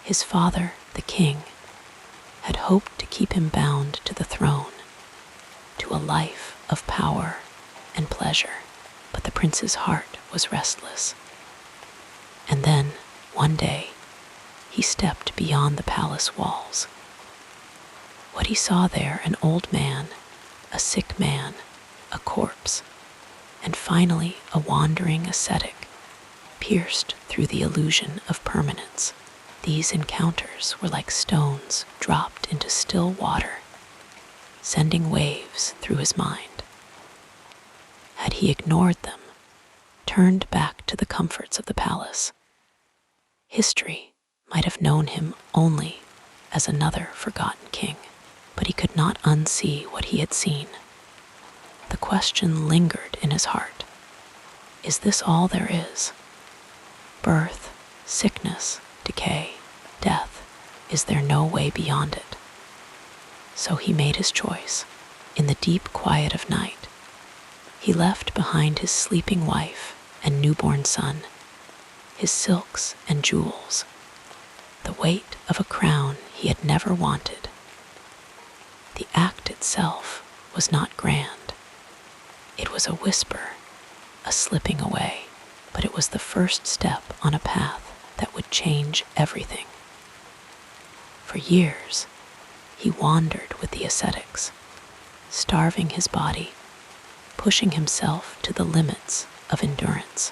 His father, the king, had hoped to keep him bound to the throne, to a life of power and pleasure, but the prince's heart was restless. And then, one day, he stepped beyond the palace walls. What he saw there, an old man, a sick man, a corpse, and finally a wandering ascetic, pierced through the illusion of permanence. These encounters were like stones dropped into still water, sending waves through his mind. Had he ignored them, turned back to the comforts of the palace, history might have known him only as another forgotten king, but he could not unsee what he had seen. The question lingered in his heart. Is this all there is? Birth, sickness, decay, death, is there no way beyond it? So he made his choice. In the deep quiet of night, he left behind his sleeping wife and newborn son, his silks and jewels, the weight of a crown he had never wanted. The act itself was not grand. It was a whisper, a slipping away, but it was the first step on a path that would change everything. For years, he wandered with the ascetics, starving his body, pushing himself to the limits of endurance.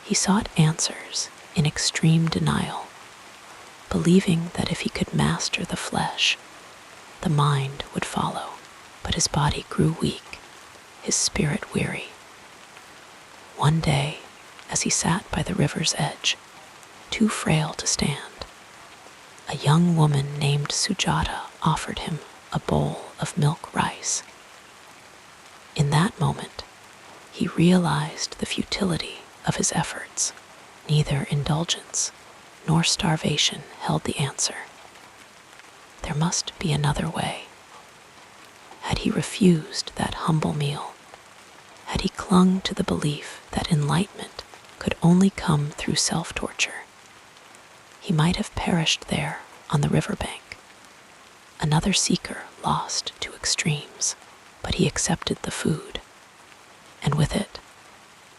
He sought answers in extreme denial, believing that if he could master the flesh, the mind would follow. But his body grew weak, his spirit weary. One day, as he sat by the river's edge, too frail to stand, a young woman named Sujata offered him a bowl of milk rice. In that moment, he realized the futility of his efforts. Neither indulgence nor starvation held the answer. There must be another way. Had he refused that humble meal, had he clung to the belief that enlightenment could only come through self-torture, he might have perished there on the riverbank, another seeker lost to extremes. But he accepted the food, and with it,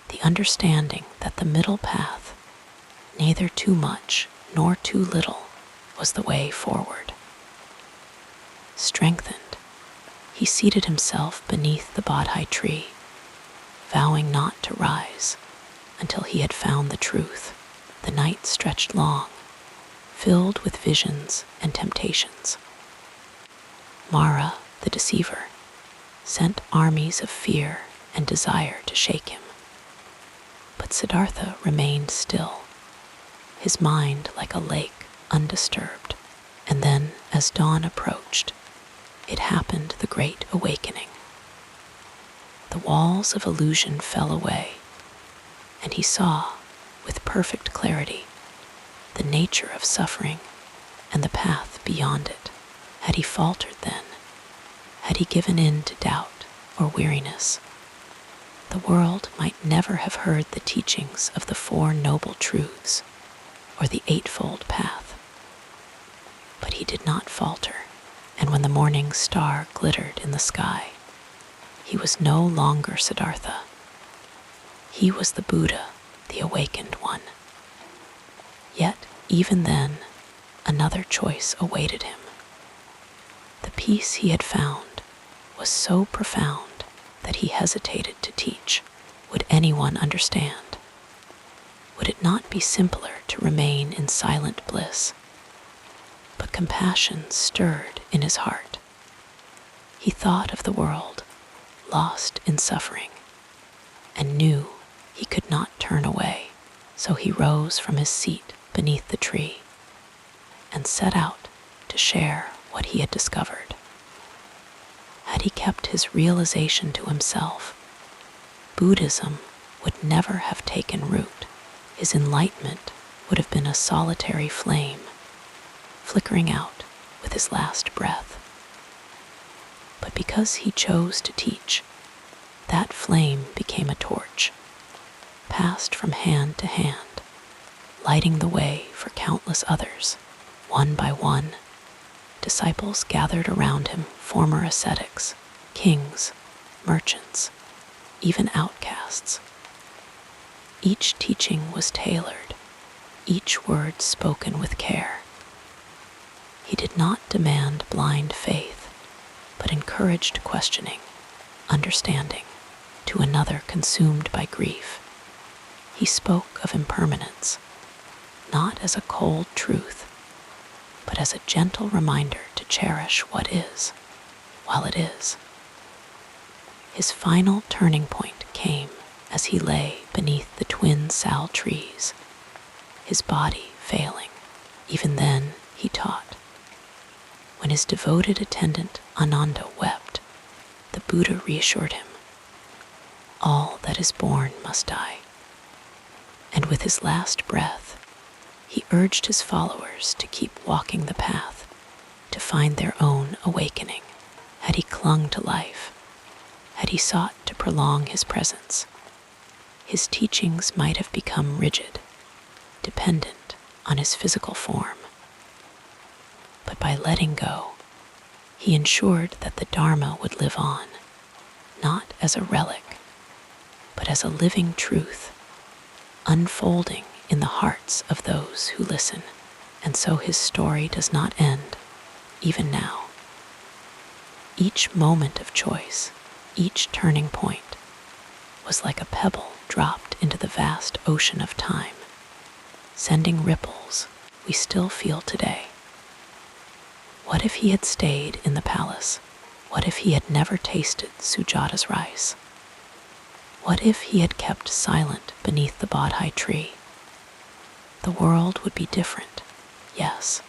the understanding that the middle path, neither too much nor too little, was the way forward. Strengthened, he seated himself beneath the bodhi tree, vowing not to rise until he had found the truth. The night stretched long, filled with visions and temptations. Mara, the deceiver, sent armies of fear and desire to shake him. But Siddhartha remained still, his mind like a lake undisturbed. And then, as dawn approached, it happened, the great awakening. The walls of illusion fell away, and he saw, with perfect clarity, the nature of suffering and the path beyond it. Had he faltered then, had he given in to doubt or weariness, the world might never have heard the teachings of the Four Noble Truths or the Eightfold Path. But he did not falter, and when the morning star glittered in the sky, he was no longer Siddhartha. He was the Buddha, the awakened one. Yet, even then, another choice awaited him. The peace he had found was so profound that he hesitated to teach. Would anyone understand? Would it not be simpler to remain in silent bliss? But compassion stirred in his heart. He thought of the world, lost in suffering, and knew he could not turn away. So he rose from his seat beneath the tree and set out to share what he had discovered. Had he kept his realization to himself, Buddhism would never have taken root. His enlightenment would have been a solitary flame, flickering out with his last breath. But because he chose to teach, that flame became a torch, passed from hand to hand, lighting the way for countless others. One by one, disciples gathered around him, former ascetics, kings, merchants, even outcasts. Each teaching was tailored, each word spoken with care. He did not demand blind faith, but encouraged questioning, understanding. To another consumed by grief, he spoke of impermanence, not as a cold truth, but as a gentle reminder to cherish what is, while it is. His final turning point came as he lay beneath the twin sal trees, his body failing. Even then, he taught. When his devoted attendant Ananda wept, the Buddha reassured him, all that is born must die. And with his last breath, he urged his followers to keep walking the path, to find their own awakening. Had he clung to life, had he sought to prolong his presence, his teachings might have become rigid, dependent on his physical form. But by letting go, he ensured that the Dharma would live on, not as a relic, but as a living truth, unfolding in the hearts of those who listen. And so his story does not end, even now. Each moment of choice, each turning point, was like a pebble dropped into the vast ocean of time, sending ripples we still feel today. What if he had stayed in the palace? What if he had never tasted Sujata's rice? What if he had kept silent beneath the bodhi tree? The world would be different, yes.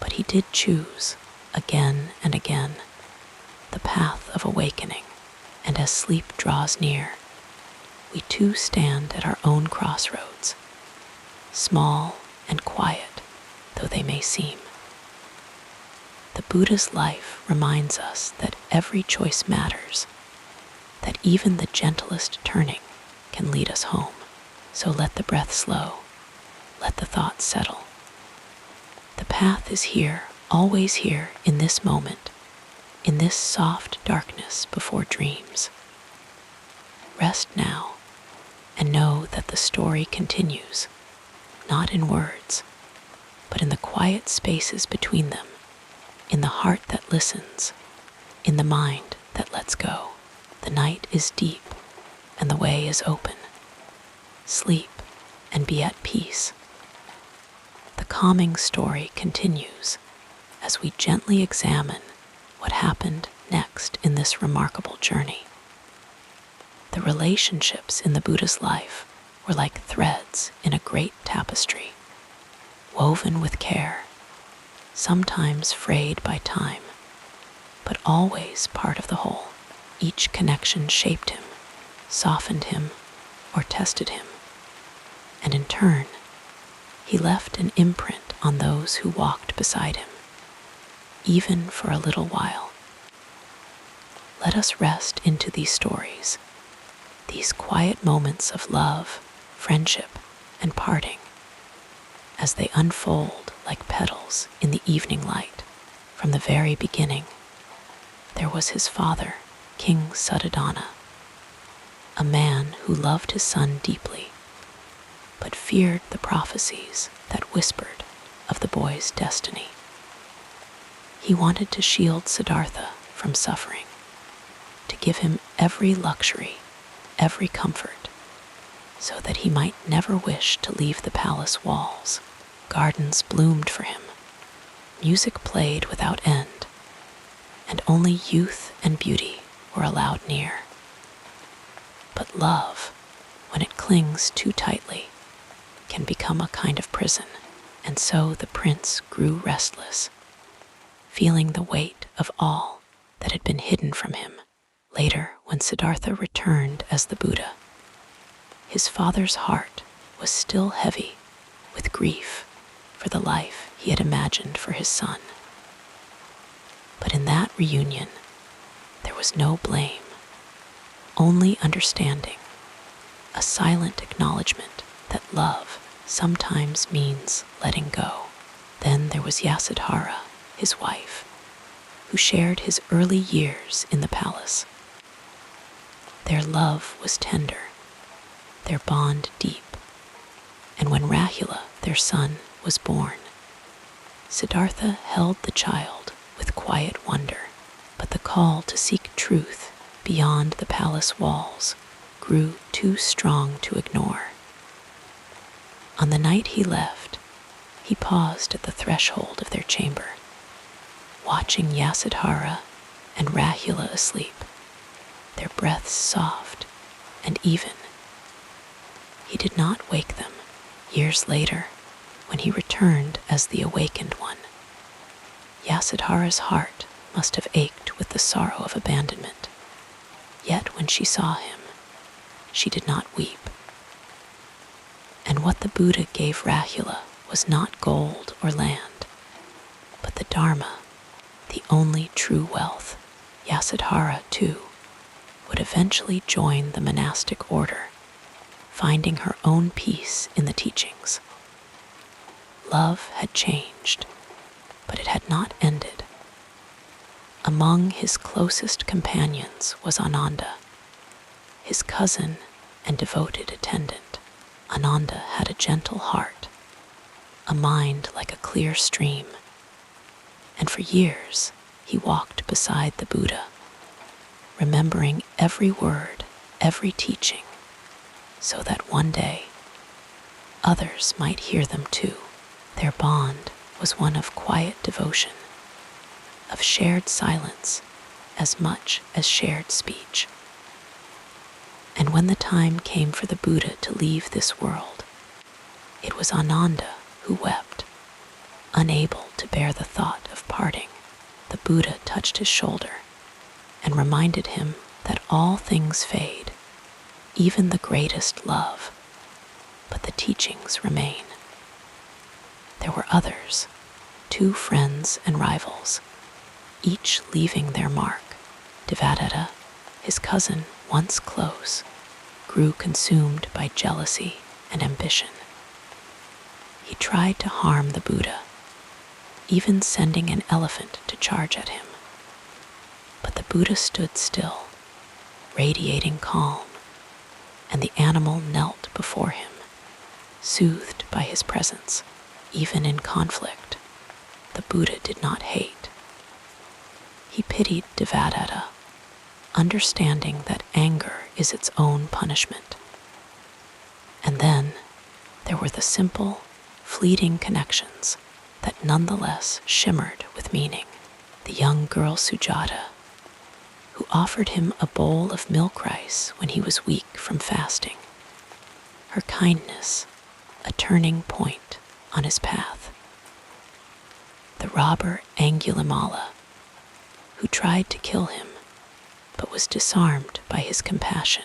But he did choose, again and again, the path of awakening. And as sleep draws near, we too stand at our own crossroads, small and quiet though they may seem. The Buddha's life reminds us that every choice matters, that even the gentlest turning can lead us home. So let the breath slow, let the thoughts settle. The path is here, always here, in this moment, in this soft darkness before dreams. Rest now and know that the story continues, not in words, but in the quiet spaces between them, in the heart that listens, in the mind that lets go. The night is deep and the way is open. Sleep and be at peace. The calming story continues as we gently examine what happened next in this remarkable journey. The relationships in the Buddha's life were like threads in a great tapestry, woven with care, sometimes frayed by time, but always part of the whole. Each connection shaped him, softened him, or tested him, and in turn, he left an imprint on those who walked beside him, even for a little while. Let us rest into these stories, these quiet moments of love, friendship, and parting, as they unfold like petals in the evening light. From the very beginning, there was his father, King Suddhodana, a man who loved his son deeply, but feared the prophecies that whispered of the boy's destiny. He wanted to shield Siddhartha from suffering, to give him every luxury, every comfort, so that he might never wish to leave the palace walls. Gardens bloomed for him, music played without end, and only youth and beauty were allowed near. But love, when it clings too tightly, can become a kind of prison, and so the prince grew restless, feeling the weight of all that had been hidden from him. Later, when Siddhartha returned as the Buddha, his father's heart was still heavy with grief for the life he had imagined for his son. But in that reunion, there was no blame, only understanding, a silent acknowledgement that love sometimes means letting go. Then there was Yasodhara, his wife, who shared his early years in the palace. Their love was tender, their bond deep, and when Rahula, their son, was born, Siddhartha held the child with quiet wonder, but the call to seek truth beyond the palace walls grew too strong to ignore. On the night he left, he paused at the threshold of their chamber, watching Yasodhara and Rahula asleep, their breaths soft and even. He did not wake them. Years later, when he returned as the awakened one, Yasodhara's heart must have ached with the sorrow of abandonment. Yet when she saw him, she did not weep. And what the Buddha gave Rahula was not gold or land, but the Dharma, the only true wealth. Yasodhara, too, would eventually join the monastic order, finding her own peace in the teachings. Love had changed, but it had not ended. Among his closest companions was Ananda, his cousin and devoted attendant. Ananda had a gentle heart, a mind like a clear stream, and for years he walked beside the Buddha, remembering every word, every teaching, so that one day others might hear them too. Their bond was one of quiet devotion, of shared silence as much as shared speech. And when the time came for the Buddha to leave this world, it was Ananda who wept, unable to bear the thought of parting. The Buddha touched his shoulder and reminded him that all things fade, even the greatest love, but the teachings remain. There were others, two friends and rivals, each leaving their mark. Devadatta, his cousin, once close, grew consumed by jealousy and ambition. He tried to harm the Buddha, even sending an elephant to charge at him. But the Buddha stood still, radiating calm, and the animal knelt before him, soothed by his presence. Even in conflict, the Buddha did not hate. He pitied Devadatta, understanding that anger is its own punishment. And then there were the simple, fleeting connections that nonetheless shimmered with meaning. The young girl Sujata, who offered him a bowl of milk rice when he was weak from fasting. Her kindness, a turning point on his path. The robber Angulimala, who tried to kill him but was disarmed by his compassion,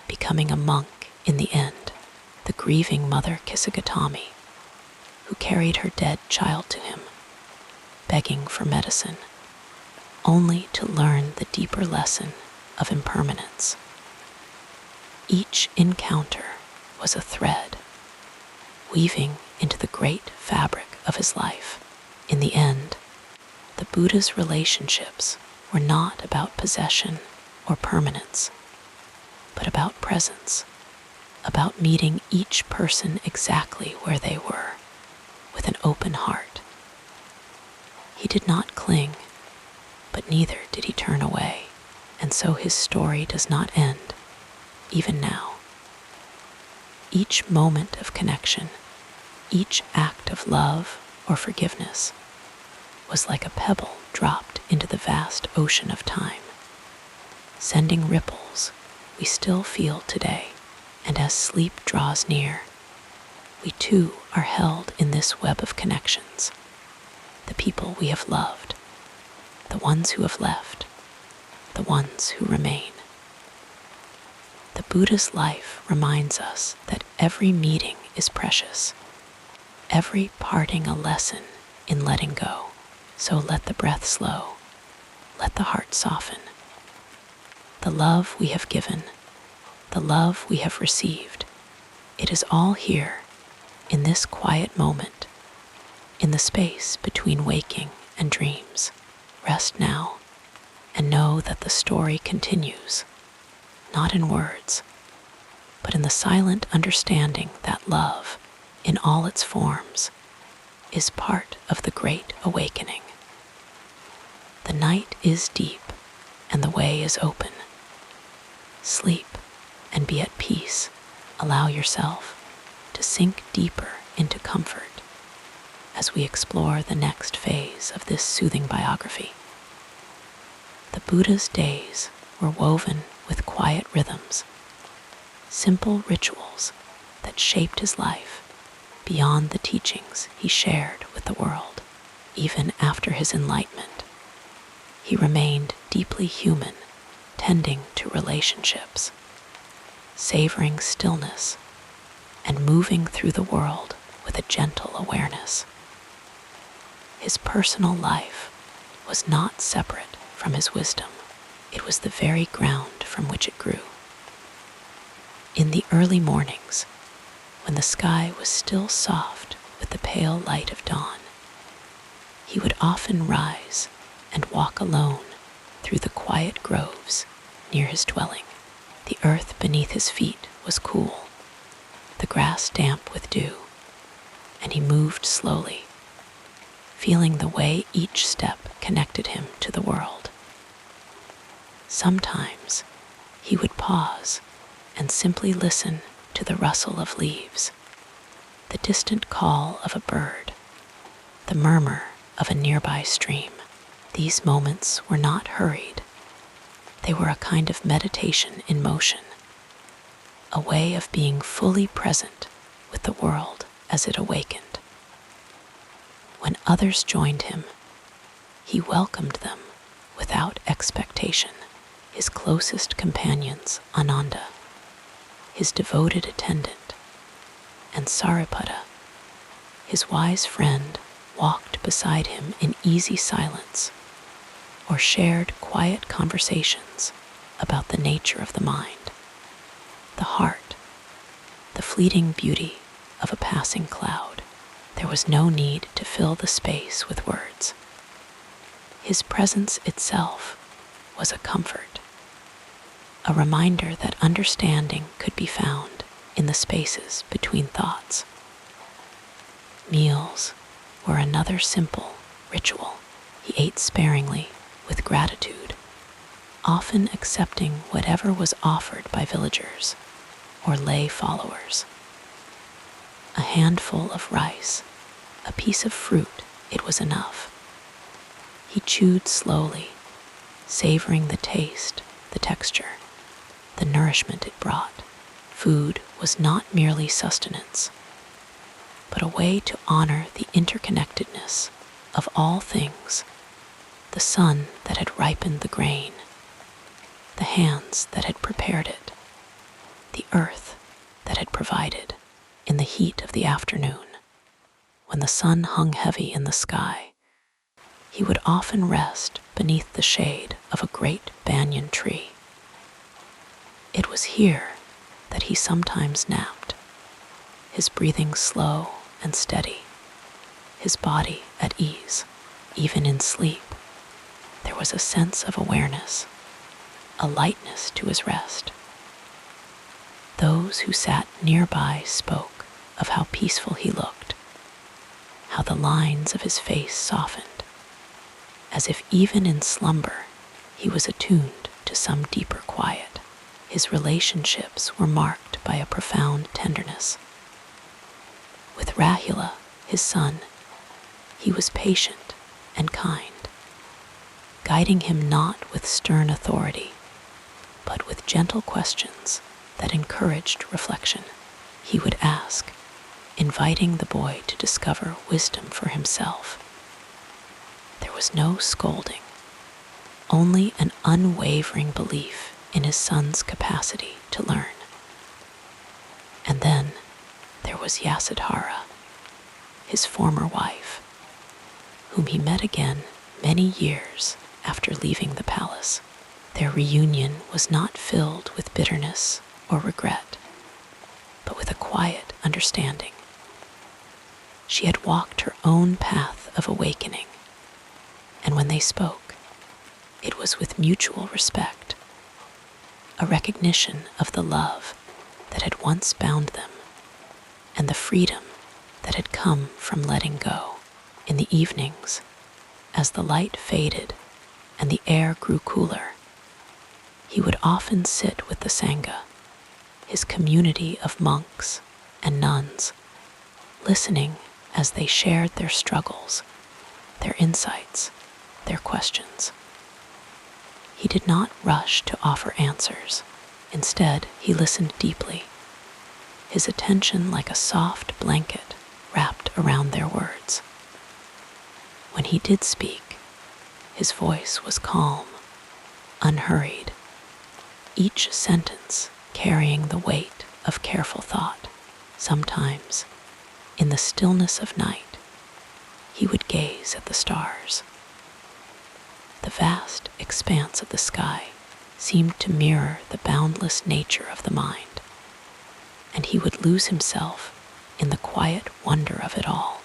becoming a monk in the end. The grieving mother Kissagatami, who carried her dead child to him, begging for medicine, only to learn the deeper lesson of impermanence. Each encounter was a thread, weaving into the great fabric of his life. In the end, the Buddha's relationships were not about possession or permanence, but about presence, about meeting each person exactly where they were, with an open heart. He did not cling, but neither did he turn away, and so his story does not end, even now. Each moment of connection, each act of love or forgiveness, was like a pebble dropped into the vast ocean of time, sending ripples we still feel today. And as sleep draws near, we too are held in this web of connections. The people we have loved, the ones who have left, the ones who remain. The Buddha's life reminds us that every meeting is precious, every parting a lesson in letting go. So let the breath slow, let the heart soften. The love we have given, the love we have received, it is all here, in this quiet moment, in the space between waking and dreams. Rest now, and know that the story continues, not in words, but in the silent understanding that love, in all its forms, is part of the great awakening. The night is deep, and the way is open. Sleep and be at peace. Allow yourself to sink deeper into comfort as we explore the next phase of this soothing biography. The Buddha's days were woven with quiet rhythms, simple rituals that shaped his life beyond the teachings he shared with the world. Even after his enlightenment, he remained deeply human, tending to relationships, savoring stillness, and moving through the world with a gentle awareness. His personal life was not separate from his wisdom. It was the very ground from which it grew. In the early mornings, when the sky was still soft with the pale light of dawn, he would often rise and walk alone through the quiet groves near his dwelling. The earth beneath his feet was cool, the grass damp with dew, and he moved slowly, feeling the way each step connected him to the world. Sometimes he would pause and simply listen to the rustle of leaves, the distant call of a bird, the murmur of a nearby stream. These moments were not hurried. They were a kind of meditation in motion, a way of being fully present with the world as it awakened. When others joined him, he welcomed them without expectation. His closest companions, Ananda, his devoted attendant, and Sariputta, his wise friend, walked beside him in easy silence or shared quiet conversations about the nature of the mind, the heart, the fleeting beauty of a passing cloud. There was no need to fill the space with words. His presence itself was a comfort. a reminder that understanding could be found in the spaces between thoughts. Meals were another simple ritual. He ate sparingly, with gratitude, often accepting whatever was offered by villagers or lay followers. A handful of rice, a piece of fruit, it was enough. He chewed slowly, savoring the taste, the texture, the nourishment it brought. Food was not merely sustenance, but a way to honor the interconnectedness of all things, the sun that had ripened the grain, the hands that had prepared it, the earth that had provided. In the heat of the afternoon, when the sun hung heavy in the sky, he would often rest beneath the shade of a great banyan tree. It was here that he sometimes napped, his breathing slow and steady, his body at ease. Even in sleep, there was a sense of awareness, a lightness to his rest. Those who sat nearby spoke of how peaceful he looked, how the lines of his face softened, as if even in slumber he was attuned to some deeper quiet. His relationships were marked by a profound tenderness. With Rahula, his son, he was patient and kind, guiding him not with stern authority, but with gentle questions that encouraged reflection. He would ask, inviting the boy to discover wisdom for himself. There was no scolding, only an unwavering belief in his son's capacity to learn. And then there was Yasudhara, his former wife, whom he met again many years after leaving the palace. Their reunion was not filled with bitterness or regret, but with a quiet understanding. She had walked her own path of awakening, and when they spoke, it was with mutual respect, a recognition of the love that had once bound them, and the freedom that had come from letting go. In the evenings, as the light faded and the air grew cooler, he would often sit with the Sangha, his community of monks and nuns, listening as they shared their struggles, their insights, their questions. He did not rush to offer answers. Instead, he listened deeply, his attention like a soft blanket wrapped around their words. When he did speak, his voice was calm, unhurried, each sentence carrying the weight of careful thought. Sometimes, in the stillness of night, he would gaze at the stars. The vast expanse of the sky seemed to mirror the boundless nature of the mind, and he would lose himself in the quiet wonder of it all.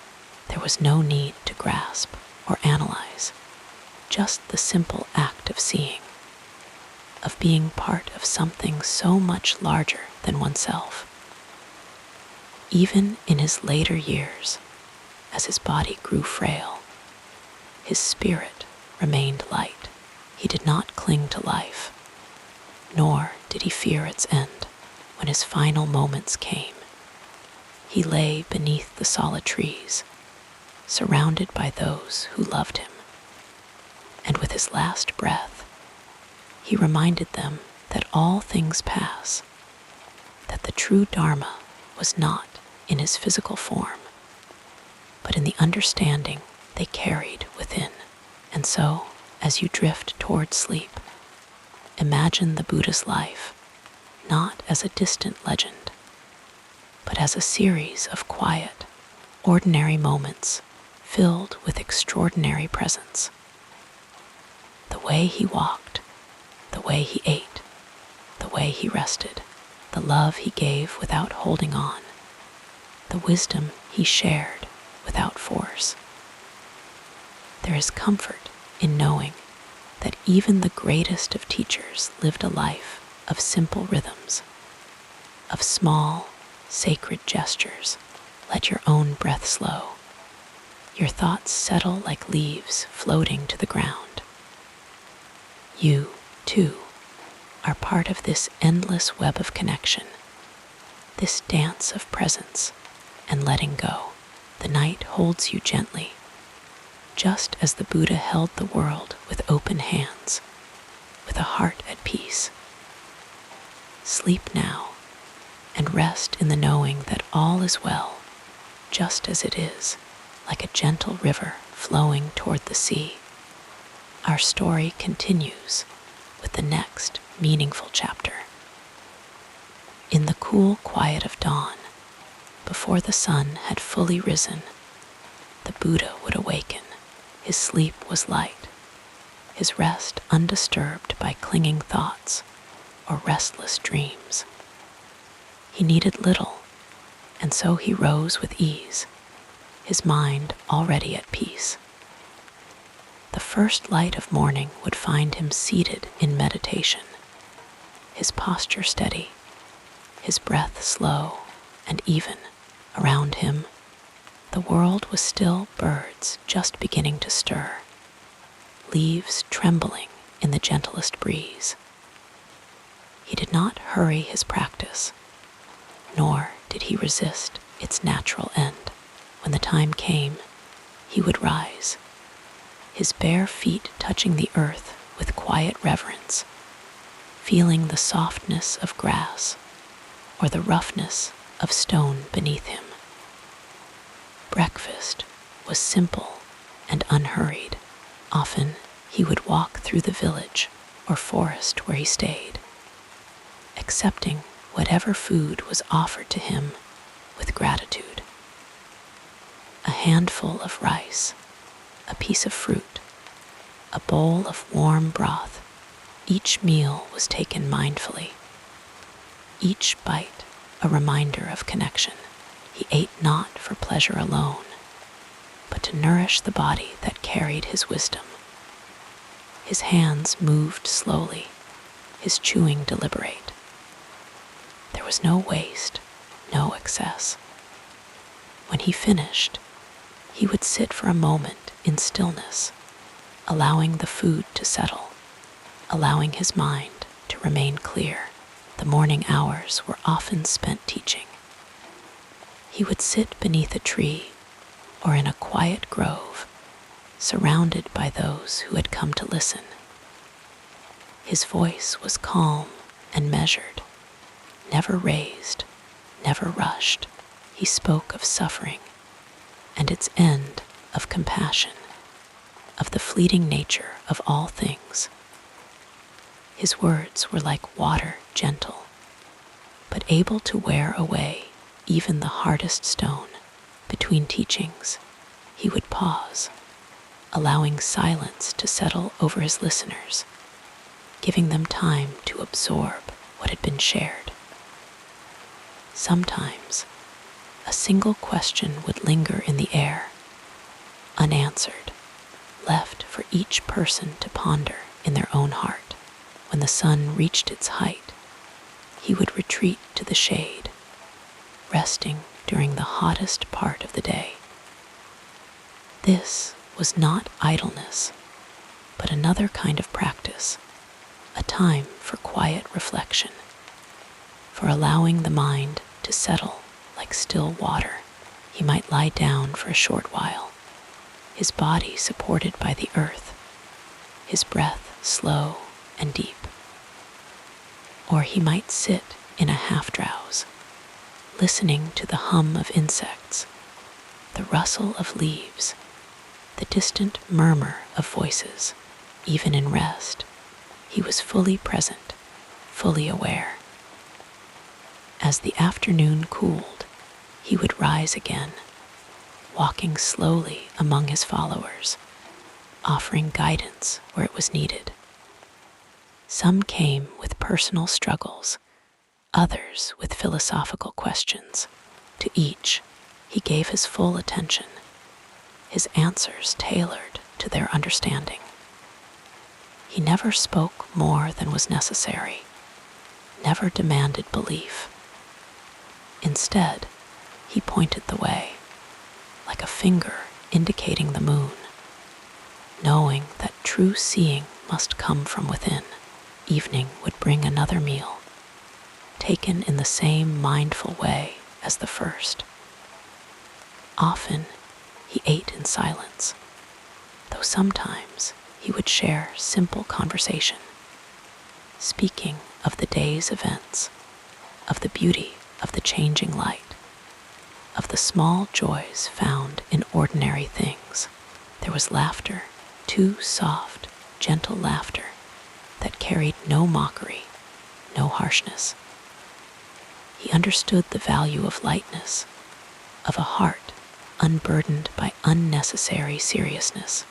There was no need to grasp or analyze, just the simple act of seeing, of being part of something so much larger than oneself. Even in his later years, as his body grew frail, his spirit remained light. He did not cling to life, nor did he fear its end. When his final moments came, he lay beneath the solid trees, surrounded by those who loved him. And with his last breath, he reminded them that all things pass, that the true Dharma was not in his physical form, but in the understanding they carried within. And so, as you drift toward sleep, imagine the Buddha's life not as a distant legend, but as a series of quiet, ordinary moments filled with extraordinary presence. The way he walked, the way he ate, the way he rested, the love he gave without holding on, the wisdom he shared without force. There is comfort in knowing that even the greatest of teachers lived a life of simple rhythms, of small, sacred gestures. Let your own breath slow. Your thoughts settle like leaves floating to the ground. You, too, are part of this endless web of connection, this dance of presence and letting go. The night holds you gently, just as the Buddha held the world with open hands, with a heart at peace. Sleep now, and rest in the knowing that all is well, just as it is, like a gentle river flowing toward the sea. Our story continues with the next meaningful chapter. In the cool quiet of dawn, before the sun had fully risen, the Buddha would awaken. His sleep was light, his rest undisturbed by clinging thoughts or restless dreams. He needed little, and so he rose with ease, his mind already at peace. The first light of morning would find him seated in meditation, his posture steady, his breath slow and even. Around him, the world was still, birds just beginning to stir, leaves trembling in the gentlest breeze. He did not hurry his practice, nor did he resist its natural end. When the time came, he would rise, his bare feet touching the earth with quiet reverence, feeling the softness of grass or the roughness of stone beneath him. Breakfast was simple and unhurried. Often he would walk through the village or forest where he stayed, accepting whatever food was offered to him with gratitude. A handful of rice, a piece of fruit, a bowl of warm broth, each meal was taken mindfully, each bite a reminder of connection. He ate not for pleasure alone, but to nourish the body that carried his wisdom. His hands moved slowly, his chewing deliberate. There was no waste, no excess. When he finished, he would sit for a moment in stillness, allowing the food to settle, allowing his mind to remain clear. The morning hours were often spent teaching. He would sit beneath a tree or in a quiet grove, surrounded by those who had come to listen. His voice was calm and measured, never raised, never rushed. He spoke of suffering and its end, of compassion, of the fleeting nature of all things. His words were like water, gentle, but able to wear away even the hardest stone. Between teachings, he would pause, allowing silence to settle over his listeners, giving them time to absorb what had been shared. Sometimes, a single question would linger in the air, unanswered, left for each person to ponder in their own heart. When the sun reached its height, he would retreat to the shade, resting during the hottest part of the day. This was not idleness, but another kind of practice, a time for quiet reflection, for allowing the mind to settle like still water. He might lie down for a short while, his body supported by the earth, his breath slow and deep. Or he might sit in a half-drowse, listening to the hum of insects, the rustle of leaves, the distant murmur of voices. Even in rest, he was fully present, fully aware. As the afternoon cooled, he would rise again, walking slowly among his followers, offering guidance where it was needed. Some came with personal struggles, others with philosophical questions. To each, he gave his full attention, his answers tailored to their understanding. He never spoke more than was necessary, never demanded belief. Instead, he pointed the way, like a finger indicating the moon, knowing that true seeing must come from within. Evening would bring another meal, taken in the same mindful way as the first. Often, he ate in silence, though sometimes he would share simple conversation, speaking of the day's events, of the beauty of the changing light, of the small joys found in ordinary things. There was laughter, too soft, gentle laughter that carried no mockery, no harshness. He understood the value of lightness, of a heart unburdened by unnecessary seriousness.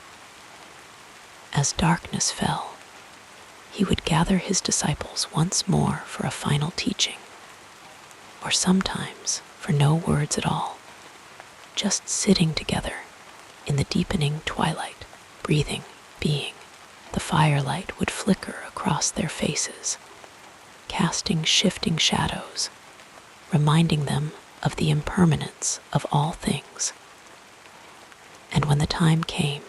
As darkness fell, he would gather his disciples once more for a final teaching, or sometimes for no words at all, just sitting together in the deepening twilight, breathing, being. The firelight would flicker across their faces, casting shifting shadows, reminding them of the impermanence of all things. And when the time came,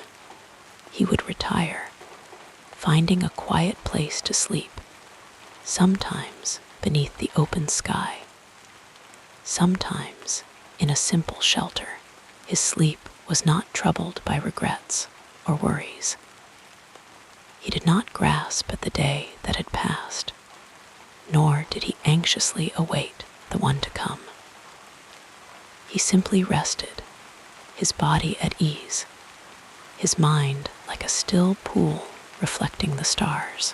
he would retire, finding a quiet place to sleep, sometimes beneath the open sky, sometimes in a simple shelter. His sleep was not troubled by regrets or worries. He did not grasp at the day that had passed, nor did he anxiously await the one to come. He simply rested, his body at ease, his mind like a still pool reflecting the stars.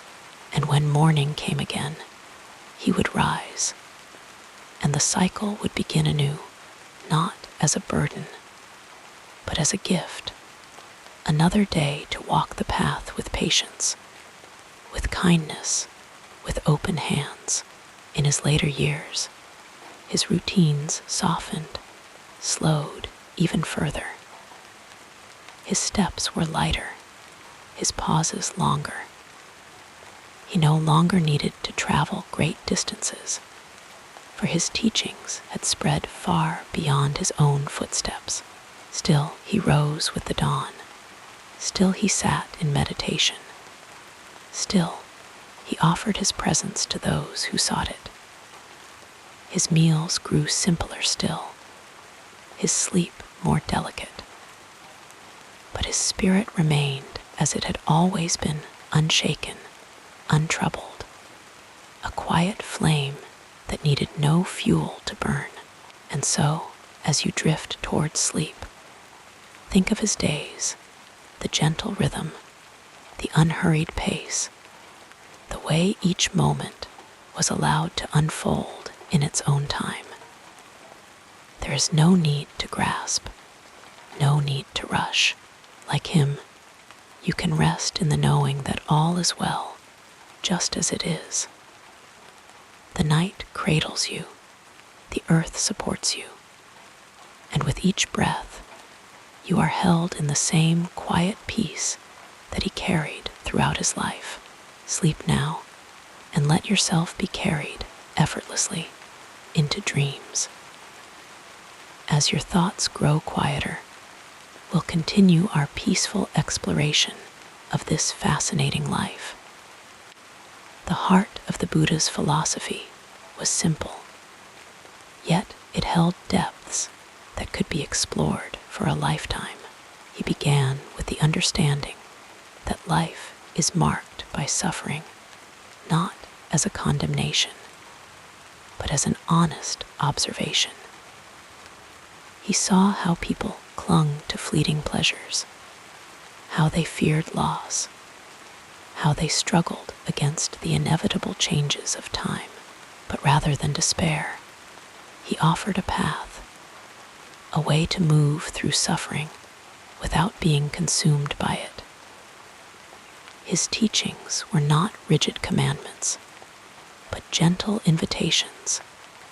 And when morning came again, he would rise, and the cycle would begin anew, not as a burden, but as a gift. Another day to walk the path with patience, with kindness, with open hands. In his later years, his routines softened, slowed even further. His steps were lighter, his pauses longer. He no longer needed to travel great distances, for his teachings had spread far beyond his own footsteps. Still he rose with the dawn. Still he sat in meditation. Still he offered his presence to those who sought it. His meals grew simpler still, his sleep more delicate. But his spirit remained as it had always been, unshaken, untroubled, a quiet flame that needed no fuel to burn. And so, as you drift towards sleep, think of his days, the gentle rhythm, the unhurried pace, the way each moment was allowed to unfold in its own time. There is no need to grasp, no need to rush. Like him, you can rest in the knowing that all is well, just as it is. The night cradles you, the earth supports you, and with each breath, you are held in the same quiet peace that he carried throughout his life. Sleep now, and let yourself be carried effortlessly into dreams. As your thoughts grow quieter, we'll continue our peaceful exploration of this fascinating life. The heart of the Buddha's philosophy was simple, yet it held depths that could be explored for a lifetime. He began with the understanding that life is marked by suffering, not as a condemnation, but as an honest observation. He saw how people clung to fleeting pleasures, how they feared loss, how they struggled against the inevitable changes of time. But rather than despair, he offered a path, a way to move through suffering without being consumed by it. His teachings were not rigid commandments, but gentle invitations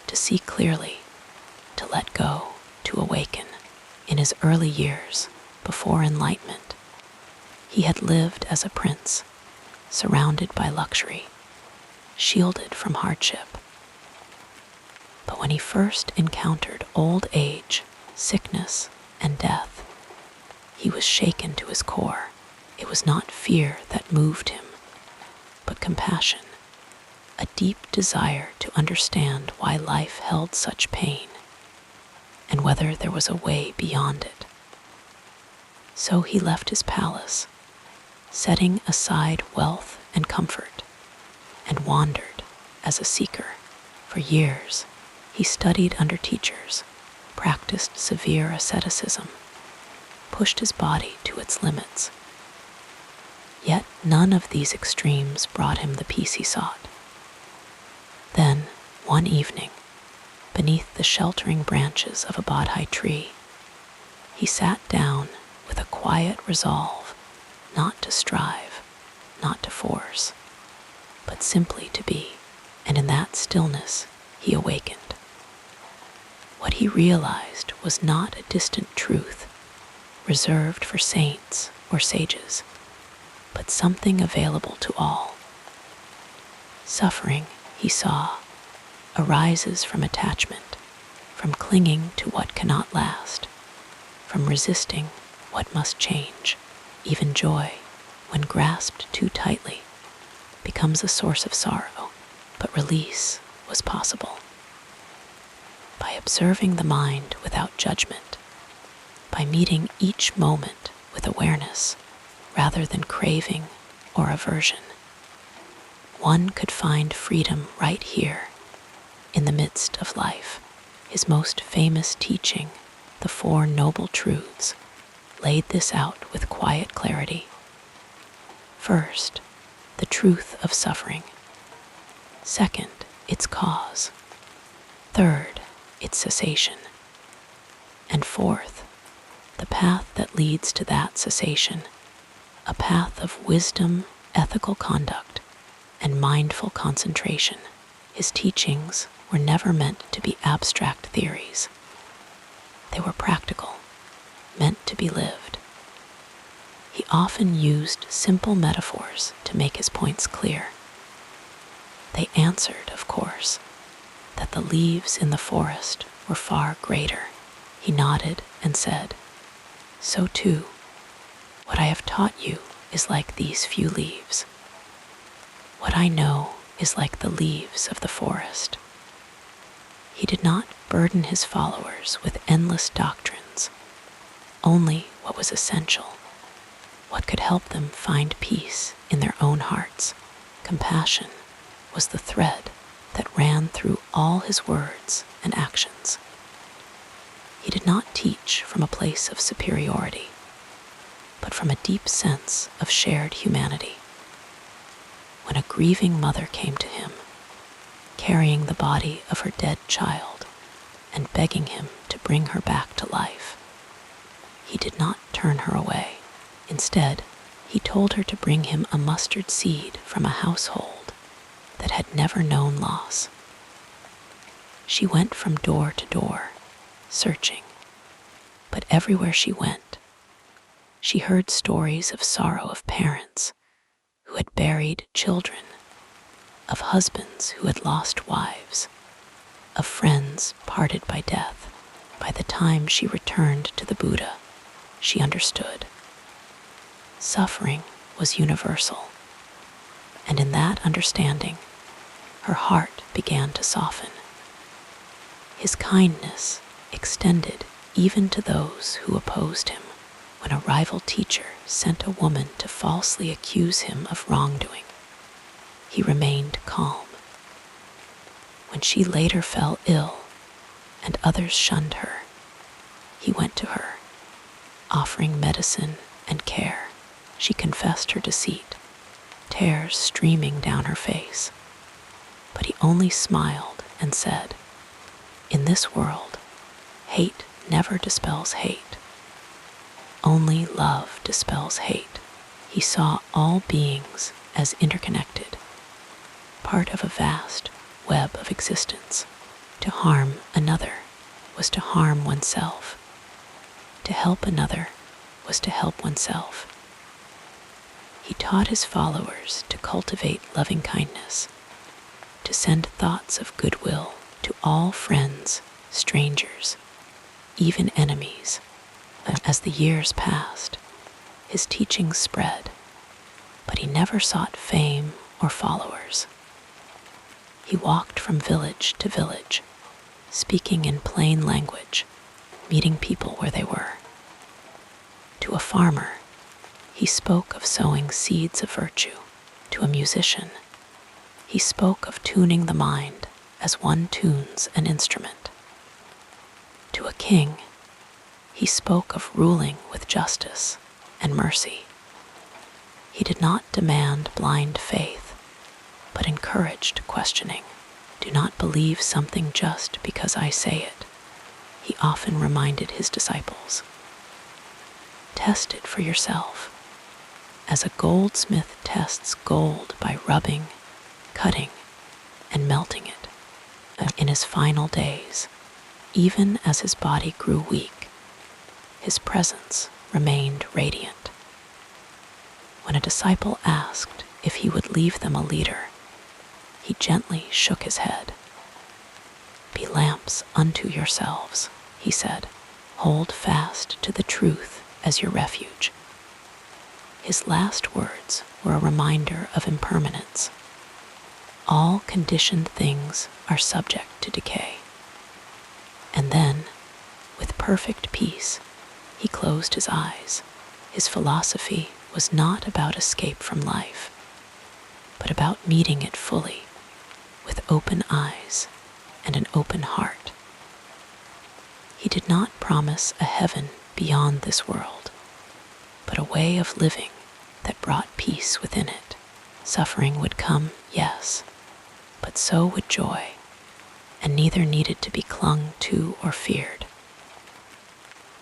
to see clearly, to let go, to awaken. In his early years, before enlightenment, he had lived as a prince, surrounded by luxury, shielded from hardship. But when he first encountered old age, sickness, and death, he was shaken to his core. It was not fear that moved him, but compassion, a deep desire to understand why life held such pain and whether there was a way beyond it. So he left his palace, setting aside wealth and comfort, and wandered as a seeker. For years, he studied under teachers, practiced severe asceticism, pushed his body to its limits. Yet none of these extremes brought him the peace he sought. Then, one evening, beneath the sheltering branches of a bodhi tree, he sat down with a quiet resolve not to strive, not to force, but simply to be, and in that stillness he awakened. What he realized was not a distant truth reserved for saints or sages, but something available to all. Suffering, he saw, arises from attachment, from clinging to what cannot last, from resisting what must change. Even joy, when grasped too tightly, becomes a source of sorrow, but release was possible. By observing the mind without judgment, by meeting each moment with awareness rather than craving or aversion, one could find freedom right here in the midst of life. His most famous teaching, the Four Noble Truths, laid this out with quiet clarity. First, the truth of suffering. Second, its cause. Third, its cessation. And fourth, the path that leads to that cessation, a path of wisdom, ethical conduct, and mindful concentration. His teachings were never meant to be abstract theories. They were practical, meant to be lived. He often used simple metaphors to make his points clear. They answered, of course, that the leaves in the forest were far greater. He nodded and said, "So too, what I have taught you is like these few leaves. What I know is like the leaves of the forest." He did not burden his followers with endless doctrines, only what was essential, what could help them find peace in their own hearts. Compassion was the thread that ran through all his words and actions. He did not teach from a place of superiority, but from a deep sense of shared humanity. When a grieving mother came to him, carrying the body of her dead child and begging him to bring her back to life, he did not turn her away. Instead, he told her to bring him a mustard seed from a household that had never known loss. She went from door to door, searching, but everywhere she went, she heard stories of sorrow of parents who had buried children, of husbands who had lost wives, of friends parted by death. By the time she returned to the Buddha, she understood. Suffering was universal, and in that understanding, her heart began to soften. His kindness extended even to those who opposed him. When a rival teacher sent a woman to falsely accuse him of wrongdoing, he remained calm. When she later fell ill and others shunned her, he went to her, offering medicine and care. She confessed her deceit, tears streaming down her face, but he only smiled and said, "In this world, hate never dispels hate. Only love dispels hate." He saw all beings as interconnected, part of a vast web of existence. To harm another was to harm oneself. To help another was to help oneself. He taught his followers to cultivate loving kindness, to send thoughts of goodwill to all friends, strangers, even enemies. As the years passed, his teachings spread, but he never sought fame or followers. He walked from village to village, speaking in plain language, meeting people where they were. To a farmer, he spoke of sowing seeds of virtue. To a musician, he spoke of tuning the mind as one tunes an instrument. To a king, he spoke of ruling with justice and mercy. He did not demand blind faith, but encouraged questioning. Do not believe something just because I say it, he often reminded his disciples. Test it for yourself, as a goldsmith tests gold by rubbing, cutting, and melting it. In his final days, even as his body grew weak, his presence remained radiant. When a disciple asked if he would leave them a leader, he gently shook his head. Be lamps unto yourselves, he said. Hold fast to the truth as your refuge. His last words were a reminder of impermanence. All conditioned things are subject to decay. And then, with perfect peace, he closed his eyes. His philosophy was not about escape from life, but about meeting it fully, with open eyes and an open heart. He did not promise a heaven beyond this world, but a way of living that brought peace within it. Suffering would come, yes, but so would joy, and neither needed to be clung to or feared.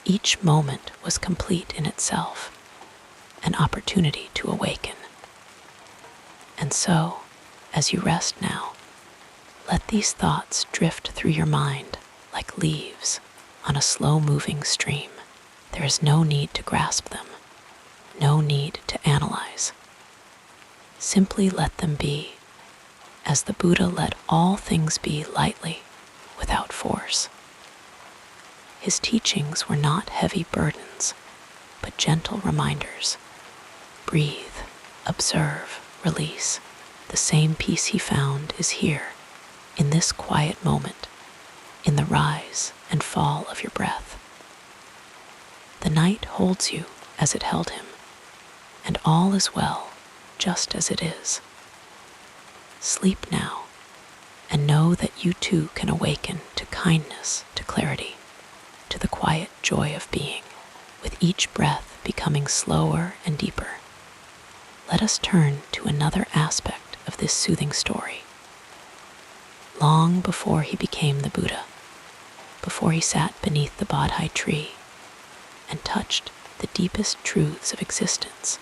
Each moment was complete in itself, an opportunity to awaken. And so, as you rest now, let these thoughts drift through your mind like leaves on a slow-moving stream. There is no need to grasp them, no need to analyze. Simply let them be, as the Buddha let all things be lightly, without force. His teachings were not heavy burdens, but gentle reminders. Breathe, observe, release. The same peace he found is here, in this quiet moment, in the rise and fall of your breath. The night holds you as it held him, and all is well, just as it is. Sleep now, and know that you too can awaken to kindness, to clarity, to the quiet joy of being, with each breath becoming slower and deeper. Let us turn to another aspect of this soothing story. Long before he became the Buddha, before he sat beneath the Bodhi tree and touched the deepest truths of existence,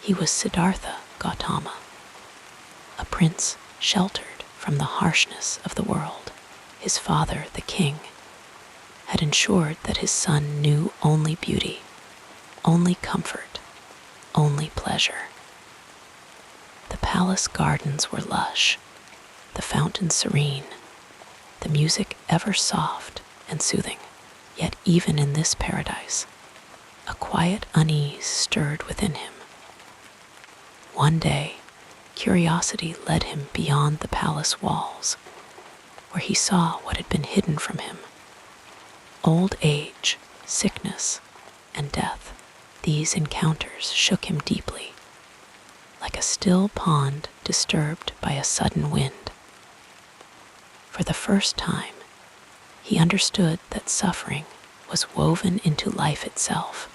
he was Siddhartha Gautama, a prince sheltered from the harshness of the world. His father, the king, had ensured that his son knew only beauty, only comfort, only pleasure. The palace gardens were lush, the fountains serene, the music ever soft and soothing. Yet even in this paradise, a quiet unease stirred within him. One day, curiosity led him beyond the palace walls, where he saw what had been hidden from him. Old age, sickness, and death. These encounters shook him deeply, like a still pond disturbed by a sudden wind. For the first time, he understood that suffering was woven into life itself.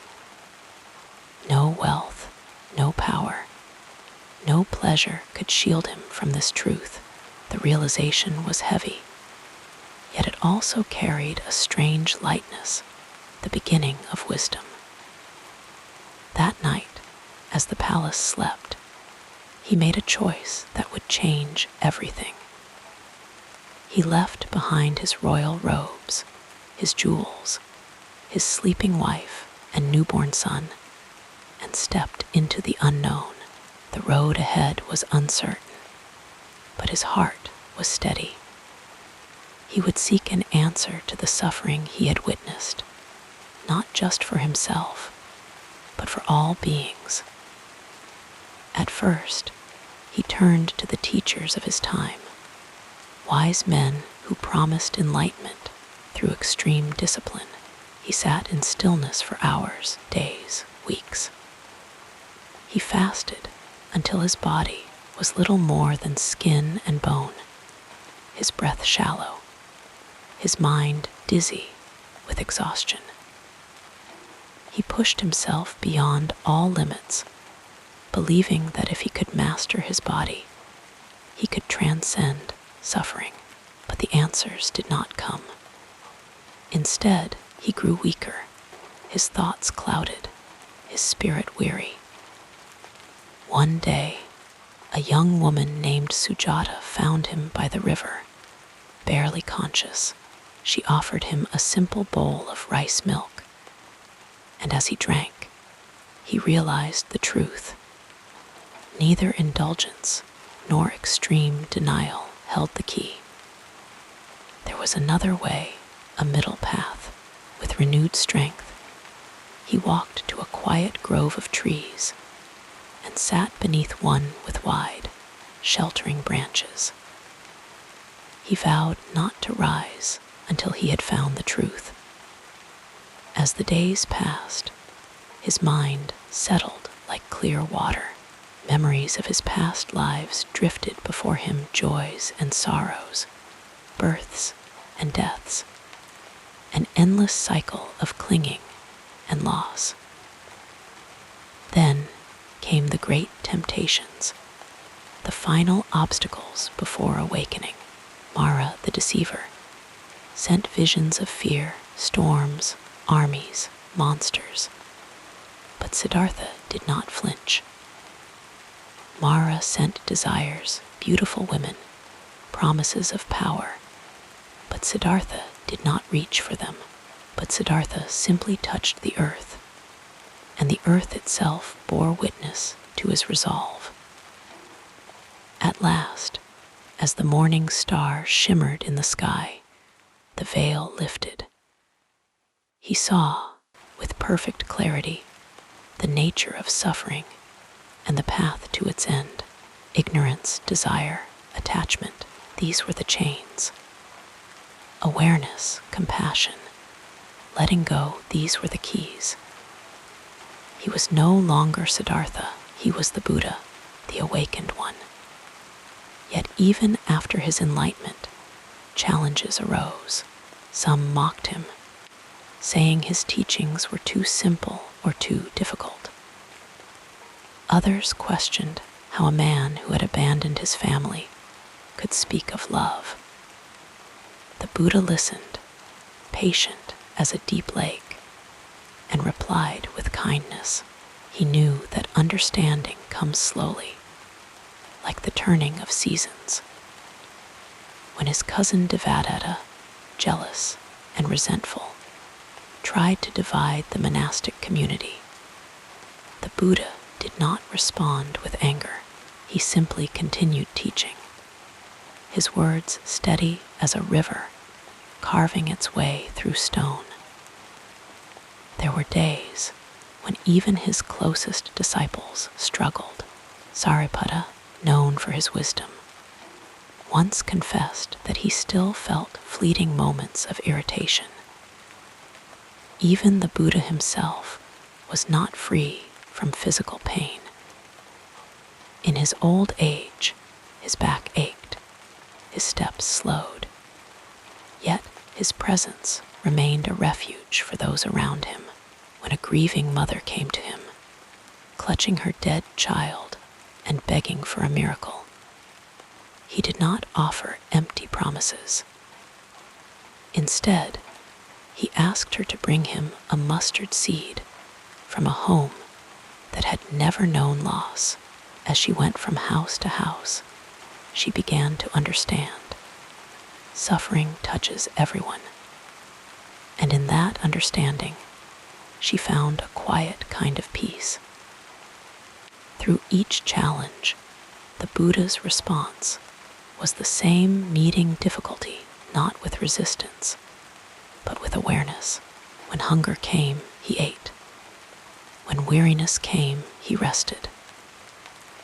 No wealth, no power, no pleasure could shield him from this truth. The realization was heavy, yet it also carried a strange lightness, the beginning of wisdom. That night, as the palace slept, he made a choice that would change everything. He left behind his royal robes, his jewels, his sleeping wife and newborn son, and stepped into the unknown. The road ahead was uncertain, but his heart was steady. He would seek an answer to the suffering he had witnessed, not just for himself, but for all beings. At first, he turned to the teachers of his time, wise men who promised enlightenment through extreme discipline. He sat in stillness for hours, days, weeks. He fasted until his body was little more than skin and bone, his breath shallow, his mind dizzy with exhaustion. He pushed himself beyond all limits, believing that if he could master his body, he could transcend suffering. But the answers did not come. Instead, he grew weaker, his thoughts clouded, his spirit weary. One day, a young woman named Sujata found him by the river. Barely conscious, she offered him a simple bowl of rice milk. And as he drank, he realized the truth. Neither indulgence nor extreme denial held the key. There was another way, a middle path. With renewed strength, he walked to a quiet grove of trees and sat beneath one with wide, sheltering branches. He vowed not to rise until he had found the truth. As the days passed, his mind settled like clear water. Memories of his past lives drifted before him, joys and sorrows, births and deaths, an endless cycle of clinging and loss. Then came the great temptations, the final obstacles before awakening. Mara, the deceiver, sent visions of fear, storms, armies, monsters. But Siddhartha did not flinch. Mara sent desires, beautiful women, promises of power. But Siddhartha did not reach for them. But Siddhartha simply touched the earth, and the earth itself bore witness to his resolve. At last, as the morning star shimmered in the sky, the veil lifted. He saw, with perfect clarity, the nature of suffering and the path to its end. Ignorance, desire, attachment, these were the chains. Awareness, compassion, letting go, these were the keys. He was no longer Siddhartha, he was the Buddha, the awakened one. Yet even after his enlightenment, challenges arose. Some mocked him, saying his teachings were too simple or too difficult. Others questioned how a man who had abandoned his family could speak of love. The Buddha listened, patient as a deep lake, and replied with kindness. He knew that understanding comes slowly, like the turning of seasons. When his cousin Devadatta, jealous and resentful, tried to divide the monastic community, the Buddha did not respond with anger. He simply continued teaching, his words steady as a river, carving its way through stone. There were days when even his closest disciples struggled. Sariputta, known for his wisdom, once confessed that he still felt fleeting moments of irritation. Even the Buddha himself was not free from physical pain. In his old age, his back ached, his steps slowed, yet his presence remained a refuge for those around him. When a grieving mother came to him, clutching her dead child and begging for a miracle, he did not offer empty promises. Instead, he asked her to bring him a mustard seed from a home that had never known loss. As she went from house to house, she began to understand. Suffering touches everyone, and in that understanding, she found a quiet kind of peace. Through each challenge, the Buddha's response was the same: meeting difficulty, not with resistance, but with awareness. When hunger came, he ate. When weariness came, he rested.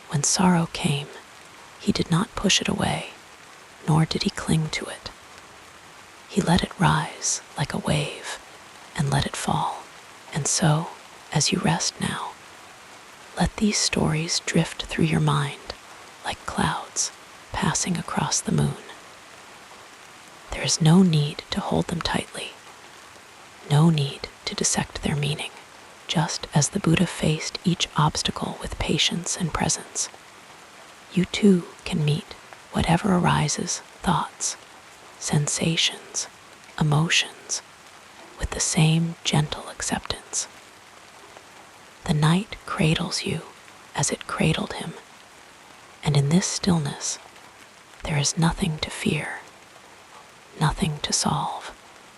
When sorrow came, he did not push it away, nor did he cling to it. He let it rise like a wave and let it fall. And so, as you rest now, let these stories drift through your mind like clouds passing across the moon. There is no need to hold them tightly, no need to dissect their meaning. Just as the Buddha faced each obstacle with patience and presence, you too can meet whatever arises, thoughts, sensations, emotions, with the same gentle acceptance. The night cradles you as it cradled him, and in this stillness, there is nothing to fear, nothing to solve,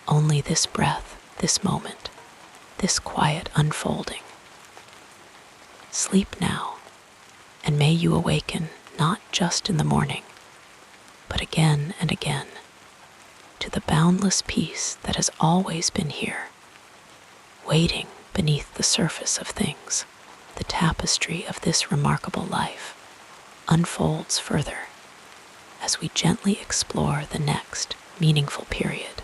only this breath, this moment, this quiet unfolding. Sleep now, and may you awaken not just in the morning, but again and again, to the boundless peace that has always been here, waiting beneath the surface of things. The tapestry of this remarkable life unfolds further as we gently explore the next meaningful period.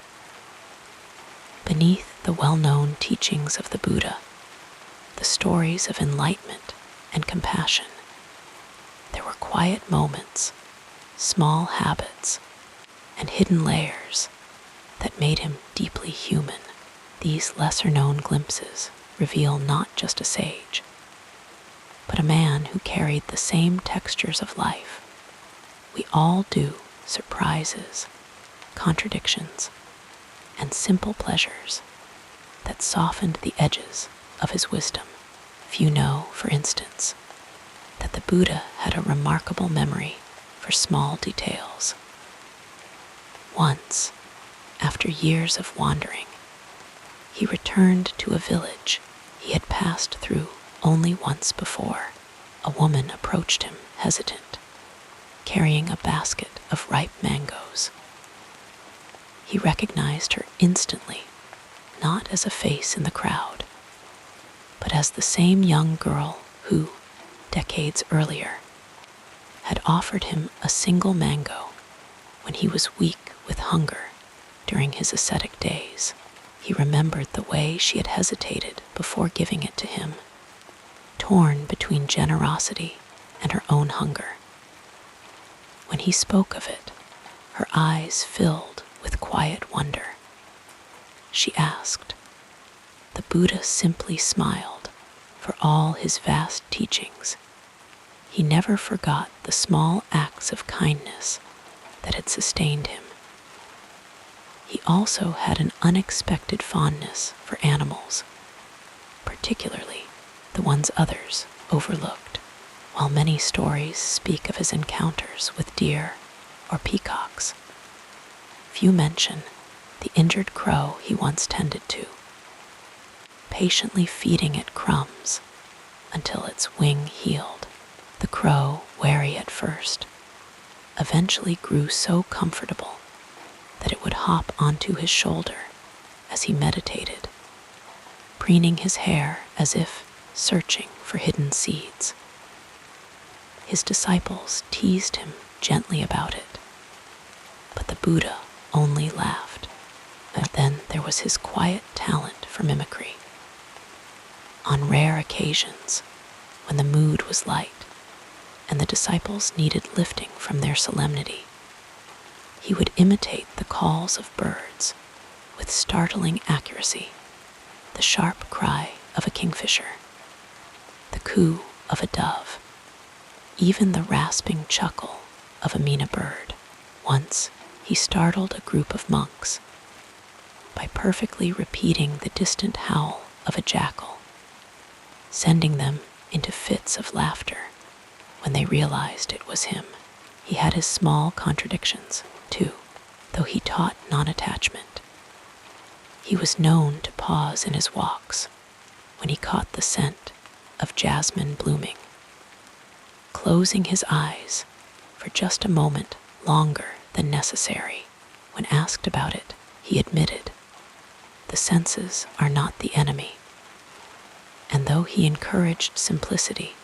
Beneath the well-known teachings of the Buddha, the stories of enlightenment and compassion, there were quiet moments, small habits, and hidden layers that made him deeply human. These lesser-known glimpses reveal not just a sage, but a man who carried the same textures of life. We all do: surprises, contradictions, and simple pleasures that softened the edges of his wisdom. Few know, for instance, that the Buddha had a remarkable memory for small details. Once, after years of wandering, he returned to a village he had passed through only once before. A woman approached him, hesitant, carrying a basket of ripe mangoes. He recognized her instantly, not as a face in the crowd, but as the same young girl who, decades earlier, had offered him a single mango when he was weak with hunger during his ascetic days. He remembered the way she had hesitated before giving it to him, torn between generosity and her own hunger. When he spoke of it, her eyes filled with quiet wonder. She asked. The Buddha simply smiled. For all his vast teachings, he never forgot the small acts of kindness that had sustained him. He also had an unexpected fondness for animals, particularly the ones others overlooked. While many stories speak of his encounters with deer or peacocks, few mention the injured crow he once tended to, patiently feeding it crumbs until its wing healed. The crow, wary at first, eventually grew so comfortable that it would hop onto his shoulder as he meditated, preening his hair as if searching for hidden seeds. His disciples teased him gently about it, but the Buddha only laughed. And then there was his quiet talent for mimicry. On rare occasions, when the mood was light and the disciples needed lifting from their solemnity, he would imitate the calls of birds with startling accuracy: the sharp cry of a kingfisher, the coo of a dove, even the rasping chuckle of a mina bird. Once, he startled a group of monks by perfectly repeating the distant howl of a jackal, sending them into fits of laughter when they realized it was him. He had his small contradictions, too, though he taught non-attachment. He was known to pause in his walks when he caught the scent of jasmine blooming, closing his eyes for just a moment longer than necessary When asked about it, he admitted, "The senses are not the enemy." And though he encouraged simplicity,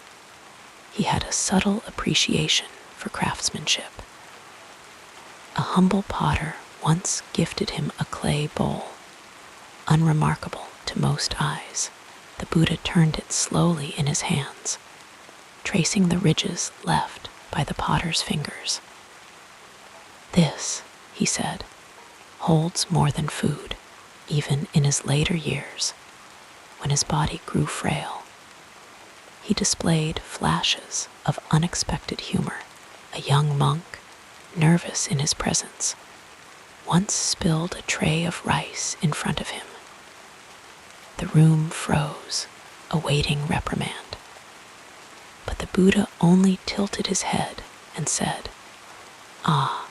he had a subtle appreciation for craftsmanship. A humble potter once gifted him a clay bowl, unremarkable to most eyes. The Buddha turned it slowly in his hands, tracing the ridges left by the potter's fingers. "This," he said, "holds more than food." Even in his later years, when his body grew frail, he displayed flashes of unexpected humor. A young monk, nervous in his presence, once spilled a tray of rice in front of him. The room froze, awaiting reprimand. But the Buddha only tilted his head and said, "Ah."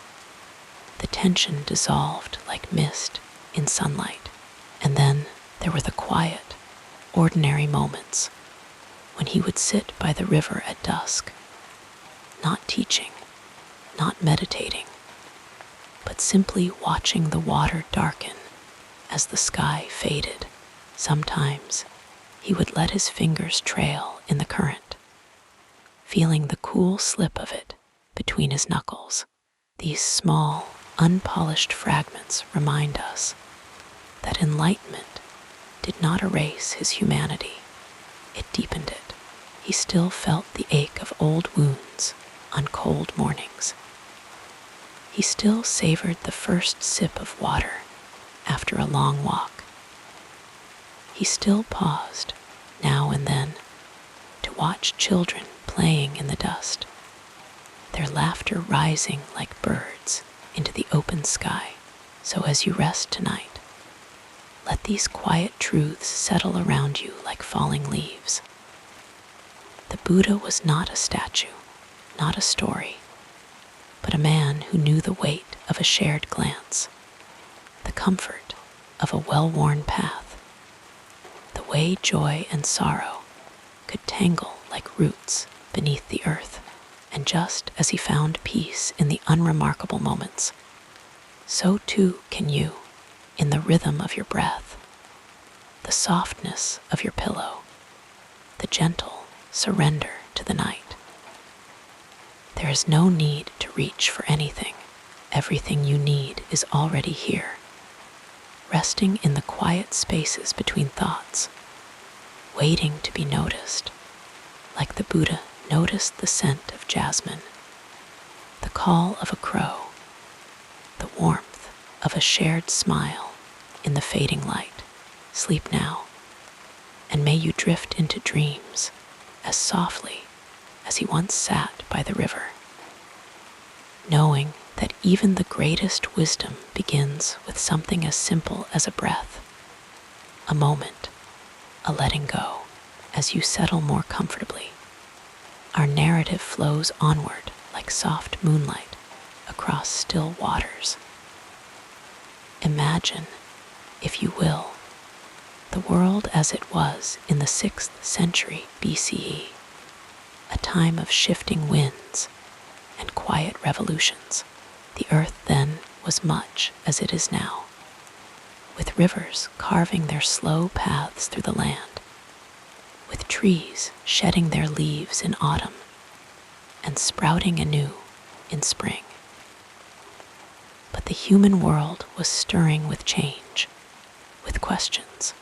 The tension dissolved like mist in sunlight. And then there were the quiet, ordinary moments when he would sit by the river at dusk, not teaching, not meditating, but simply watching the water darken as the sky faded. Sometimes he would let his fingers trail in the current, feeling the cool slip of it between his knuckles. These small, unpolished fragments remind us that enlightenment did not erase his humanity, it deepened it. He still felt the ache of old wounds on cold mornings. He still savored the first sip of water after a long walk. He still paused, now and then, to watch children playing in the dust, their laughter rising like birds into the open sky. So as you rest tonight, let these quiet truths settle around you like falling leaves. The Buddha was not a statue, not a story, but a man who knew the weight of a shared glance, the comfort of a well-worn path, the way joy and sorrow could tangle like roots beneath the earth. And just as he found peace in the unremarkable moments, so too can you, in the rhythm of your breath, the softness of your pillow, the gentle surrender to the night. There is no need to reach for anything. Everything you need is already here, resting in the quiet spaces between thoughts, waiting to be noticed, like the Buddha noticed the scent of jasmine, the call of a crow, the warmth of a shared smile in the fading light. Sleep now, and may you drift into dreams as softly as he once sat by the river, knowing that even the greatest wisdom begins with something as simple as a breath, a moment, a letting go. As you settle more comfortably, our narrative flows onward like soft moonlight across still waters. Imagine, if you will, the world as it was in the 6th century BCE, a time of shifting winds and quiet revolutions. The earth then was much as it is now, with rivers carving their slow paths through the land, with trees shedding their leaves in autumn and sprouting anew in spring. But the human world was stirring with change, with questions,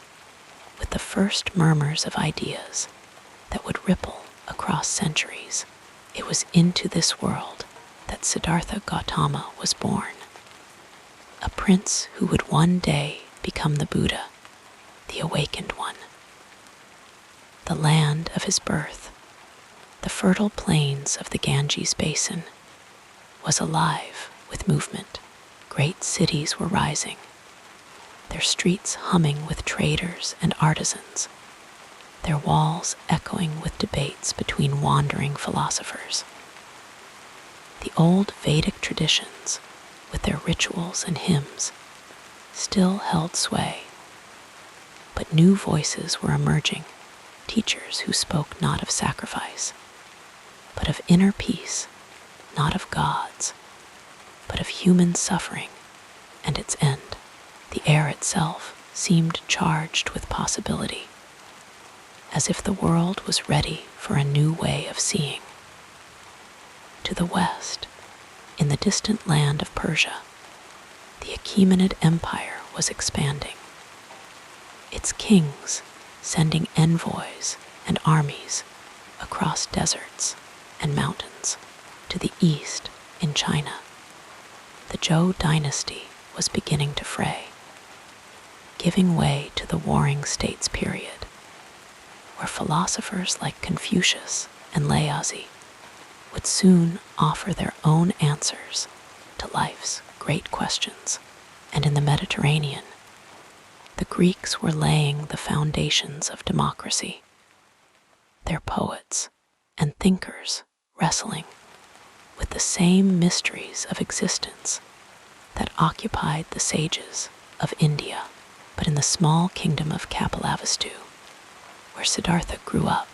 with the first murmurs of ideas that would ripple across centuries. It was into this world that Siddhartha Gautama was born, a prince who would one day become the Buddha, the awakened one. The land of his birth, the fertile plains of the Ganges basin, was alive with movement. Great cities were rising, their streets humming with traders and artisans, their walls echoing with debates between wandering philosophers. The old Vedic traditions, with their rituals and hymns, still held sway, but new voices were emerging, teachers who spoke not of sacrifice, but of inner peace, not of gods, but of human suffering and its end. The air itself seemed charged with possibility, as if the world was ready for a new way of seeing. To the west, in the distant land of Persia, the Achaemenid Empire was expanding, its kings sending envoys and armies across deserts and mountains. To the east, in China, the Zhou dynasty was beginning to fray, giving way to the Warring States period, where philosophers like Confucius and Laozi would soon offer their own answers to life's great questions. And in the Mediterranean, the Greeks were laying the foundations of democracy, their poets and thinkers wrestling with the same mysteries of existence that occupied the sages of India. But in the small kingdom of Kapilavastu, where Siddhartha grew up,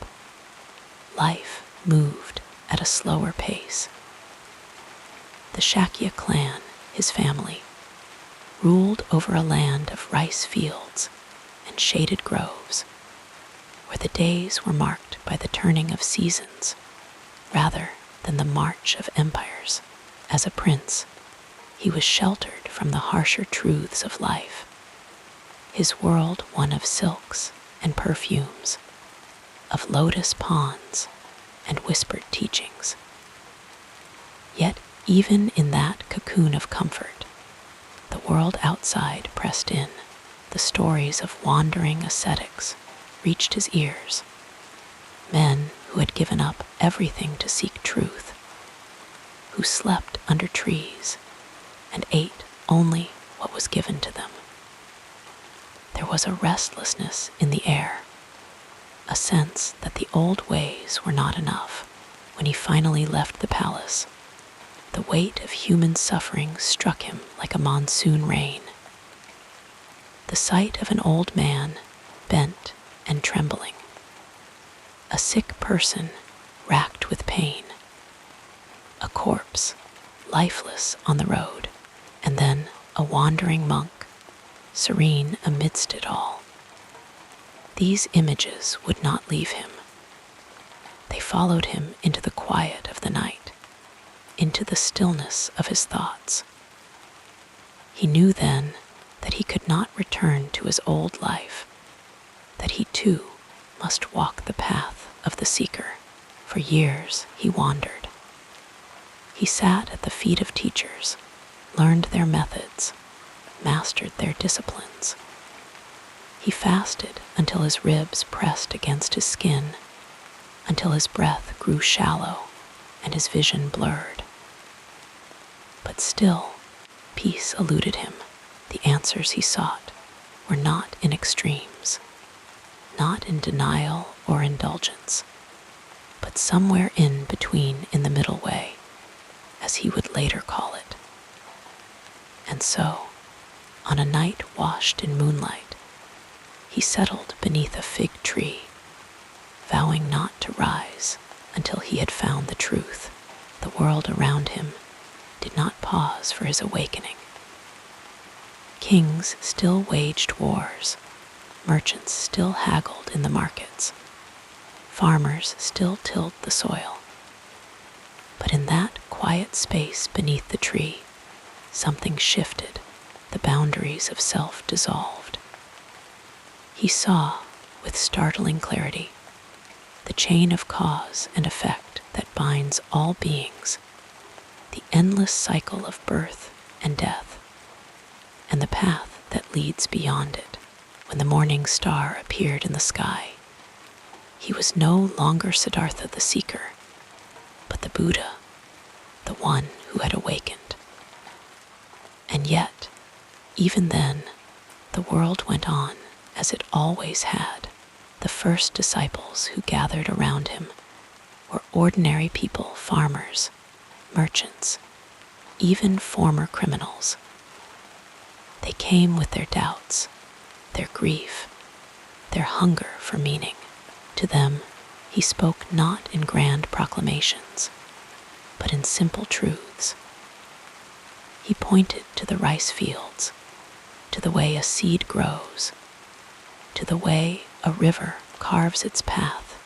life moved at a slower pace. The Shakya clan, his family, ruled over a land of rice fields and shaded groves, where the days were marked by the turning of seasons rather than the march of empires. As a prince, he was sheltered from the harsher truths of life, his world one of silks and perfumes, of lotus ponds and whispered teachings. Yet even in that cocoon of comfort, the world outside pressed in. The stories of wandering ascetics reached his ears, men who had given up everything to seek truth, who slept under trees and ate only what was given to them. There was a restlessness in the air, a sense that the old ways were not enough. When he finally left the palace, the weight of human suffering struck him like a monsoon rain. The sight of an old man, bent and trembling, a sick person racked with pain, a corpse lifeless on the road, and then a wandering monk, serene amidst it all. These images would not leave him. They followed him into the quiet of the night, into the stillness of his thoughts. He knew then that he could not return to his old life, that he too must walk the path of the seeker. For years he wandered. He sat at the feet of teachers, learned their methods, mastered their disciplines. He fasted until his ribs pressed against his skin, until his breath grew shallow and his vision blurred. But still, peace eluded him. The answers he sought were not in extremes, not in denial or indulgence, but somewhere in between, in the middle way, as he would later call it. And so, on a night washed in moonlight, he settled beneath a fig tree, vowing not to rise until he had found the truth. The world around him did not pause for his awakening. Kings still waged wars, merchants still haggled in the markets, farmers still tilled the soil. But in that quiet space beneath the tree, something shifted, the boundaries of self dissolved. He saw, with startling clarity, the chain of cause and effect that binds all beings, the endless cycle of birth and death, and the path that leads beyond it. When the morning star appeared in the sky, he was no longer Siddhartha the seeker, but the Buddha, the one who had awakened. And yet, even then, the world went on as it always had. The first disciples who gathered around him were ordinary people, farmers, merchants, even former criminals. They came with their doubts, their grief, their hunger for meaning. To them, he spoke not in grand proclamations, but in simple truths. He pointed to the rice fields, to the way a seed grows, to the way a river carves its path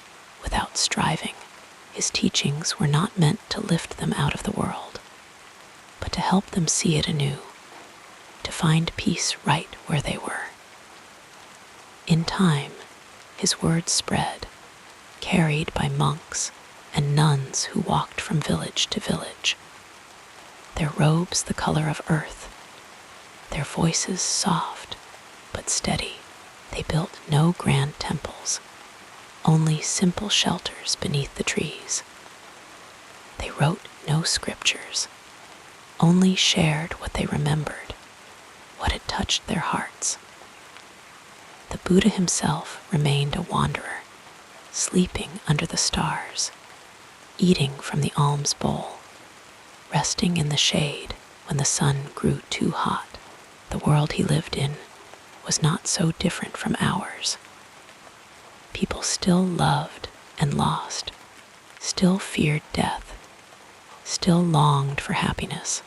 without striving. His teachings were not meant to lift them out of the world, but to help them see it anew, to find peace right where they were. In time, his words spread, carried by monks and nuns who walked from village to village, their robes the color of earth, their voices soft but steady. They built no grand temples, only simple shelters beneath the trees. They wrote no scriptures, only shared what they remembered, what had touched their hearts. The Buddha himself remained a wanderer, sleeping under the stars, eating from the alms bowl, resting in the shade when the sun grew too hot. The world he lived in was not so different from ours. People still loved and lost, still feared death, still longed for happiness.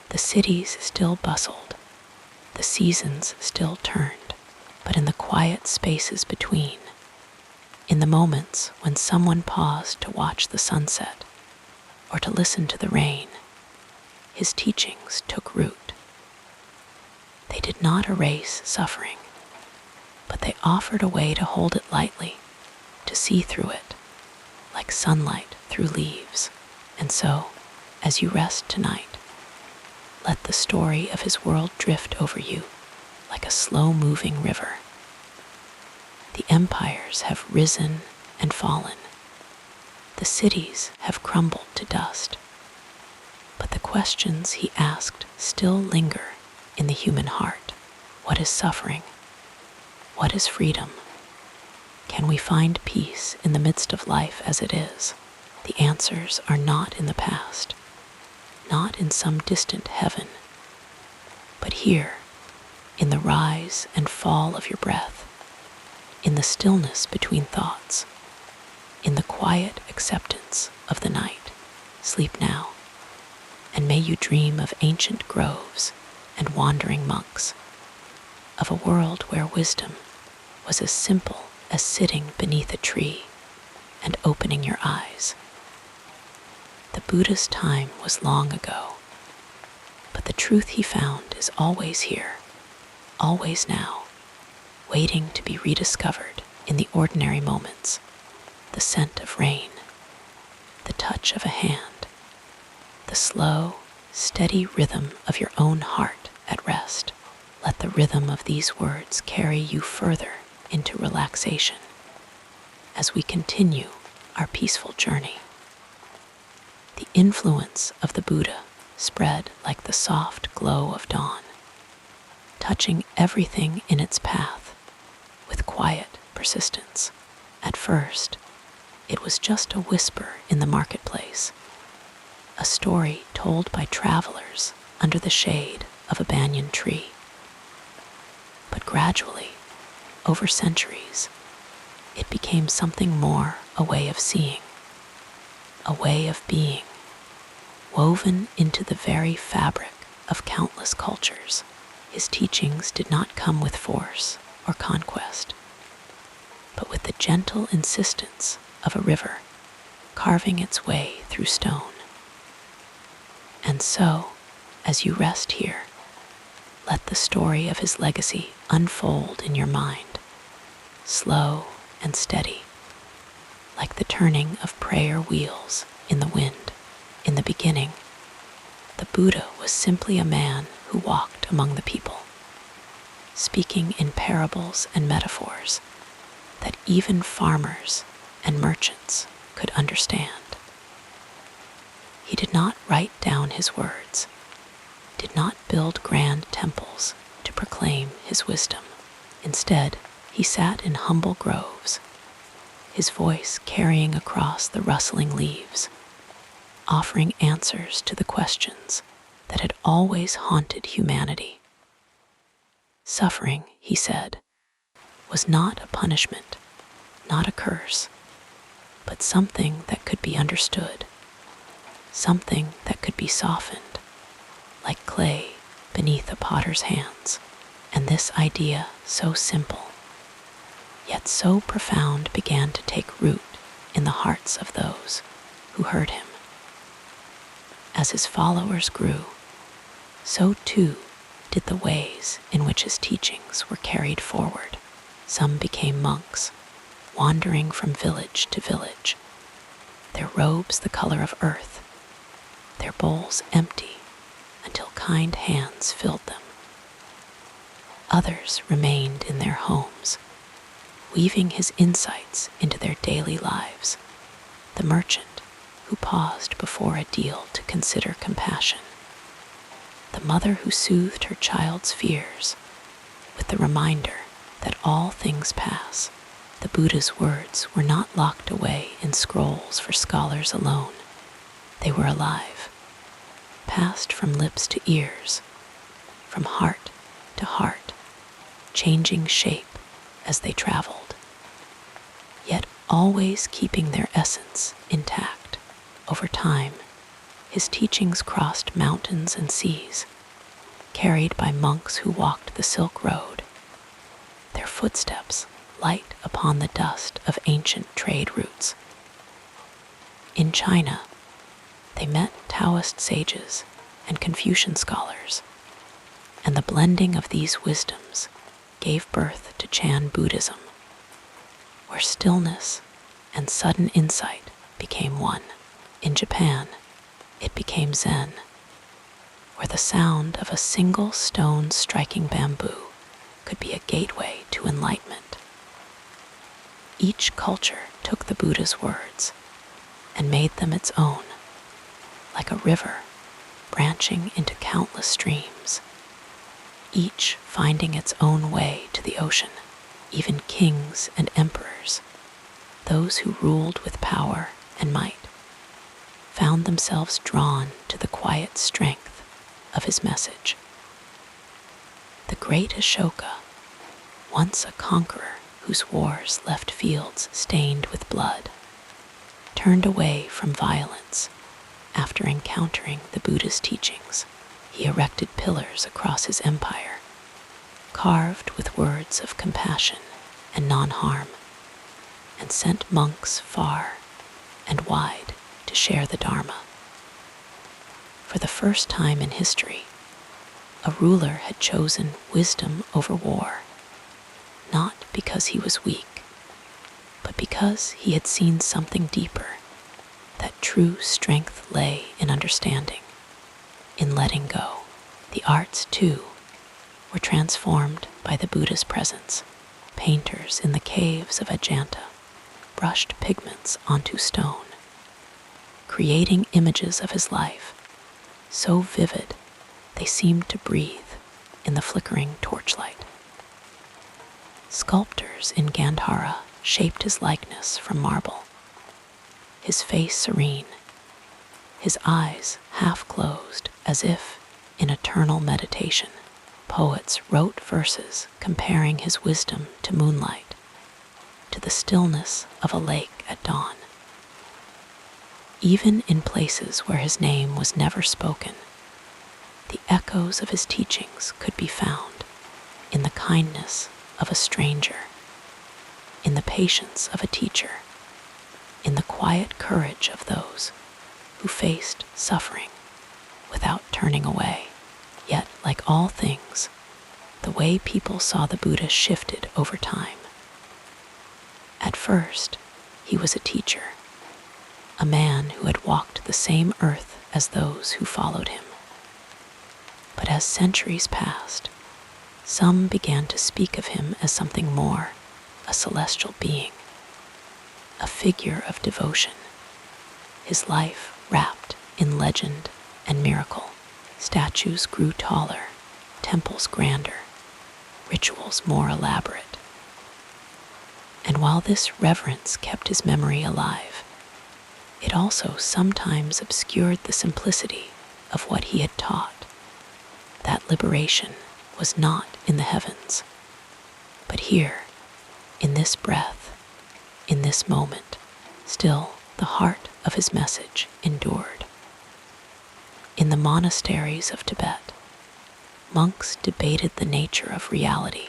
The cities still bustled, the seasons still turned, but in the quiet spaces between, in the moments when someone paused to watch the sunset or to listen to the rain, his teachings took root. They did not erase suffering, but they offered a way to hold it lightly, to see through it, like sunlight through leaves. And so, as you rest tonight, let the story of his world drift over you like a slow-moving river. The empires have risen and fallen. The cities have crumbled to dust. But the questions he asked still linger in the human heart. What is suffering? What is freedom? Can we find peace in the midst of life as it is? The answers are not in the past, not in some distant heaven, but here, in the rise and fall of your breath, in the stillness between thoughts, in the quiet acceptance of the night. Sleep now, and may you dream of ancient groves and wandering monks, of a world where wisdom was as simple as sitting beneath a tree and opening your eyes. The Buddha's time was long ago, but the truth he found is always here, always now, waiting to be rediscovered in the ordinary moments, the scent of rain, the touch of a hand, the slow, steady rhythm of your own heart at rest. Let the rhythm of these words carry you further into relaxation as we continue our peaceful journey. The influence of the Buddha spread like the soft glow of dawn, touching everything in its path with quiet persistence. At first, it was just a whisper in the marketplace, a story told by travelers under the shade of a banyan tree. But gradually, over centuries, it became something more, a way of seeing, a way of being, woven into the very fabric of countless cultures. His teachings did not come with force or conquest, but with the gentle insistence of a river carving its way through stone. And so, as you rest here, let the story of his legacy unfold in your mind, slow and steady, like the turning of prayer wheels in the wind. In the beginning, the Buddha was simply a man who walked among the people, speaking in parables and metaphors that even farmers and merchants could understand. He did not write down his words, did not build grand temples to proclaim his wisdom. Instead, he sat in humble groves, his voice carrying across the rustling leaves, offering answers to the questions that had always haunted humanity. Suffering, he said, was not a punishment, not a curse, but something that could be understood, something that could be softened, like clay beneath a potter's hands. And this idea, so simple, yet so profound, began to take root in the hearts of those who heard him. As his followers grew, so too did the ways in which his teachings were carried forward. Some became monks, wandering from village to village, their robes the color of earth, their bowls empty until kind hands filled them. Others remained in their homes, weaving his insights into their daily lives. The merchant who paused before a deal to consider compassion, the mother who soothed her child's fears with the reminder that all things pass. The Buddha's words were not locked away in scrolls for scholars alone. They were alive, passed from lips to ears, from heart to heart, changing shape as they traveled, yet always keeping their essence intact. Over time, his teachings crossed mountains and seas, carried by monks who walked the Silk Road, their footsteps light upon the dust of ancient trade routes. In China, they met Taoist sages and Confucian scholars, and the blending of these wisdoms gave birth to Chan Buddhism, where stillness and sudden insight became one. In Japan, it became Zen, where the sound of a single stone striking bamboo could be a gateway to enlightenment. Each culture took the Buddha's words and made them its own, like a river branching into countless streams, each finding its own way to the ocean. Even kings and emperors, those who ruled with power and might, found themselves drawn to the quiet strength of his message. The great Ashoka, once a conqueror whose wars left fields stained with blood, turned away from violence after encountering the Buddha's teachings. He erected pillars across his empire, carved with words of compassion and non-harm, and sent monks far and wide to share the Dharma. For the first time in history, a ruler had chosen wisdom over war, not because he was weak, but because he had seen something deeper, that true strength lay in understanding, in letting go. The arts, too, were transformed by the Buddha's presence. Painters in the caves of Ajanta brushed pigments onto stone, creating images of his life, so vivid they seemed to breathe in the flickering torchlight. Sculptors in Gandhara shaped his likeness from marble, his face serene, his eyes half closed as if in eternal meditation. Poets wrote verses comparing his wisdom to moonlight, to the stillness of a lake at dawn. Even in places where his name was never spoken, the echoes of his teachings could be found in the kindness of a stranger, in the patience of a teacher, in the quiet courage of those who faced suffering without turning away. Yet, like all things, the way people saw the Buddha shifted over time. At first, he was a teacher, a man who had walked the same earth as those who followed him. But as centuries passed, some began to speak of him as something more, a celestial being, a figure of devotion, his life wrapped in legend and miracle. Statues grew taller, temples grander, rituals more elaborate. And while this reverence kept his memory alive, it also sometimes obscured the simplicity of what he had taught. That liberation was not in the heavens, but here, in this breath, in this moment. Still, the heart of his message endured. In the monasteries of Tibet, monks debated the nature of reality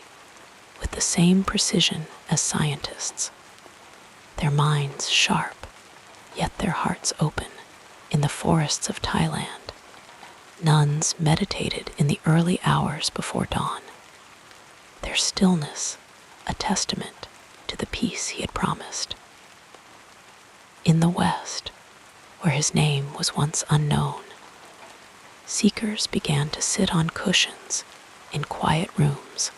with the same precision as scientists, their minds sharp, yet their hearts open. In the forests of Thailand, nuns meditated in the early hours before dawn, their stillness a testament to the peace he had promised. In the West, where his name was once unknown, seekers began to sit on cushions in quiet rooms,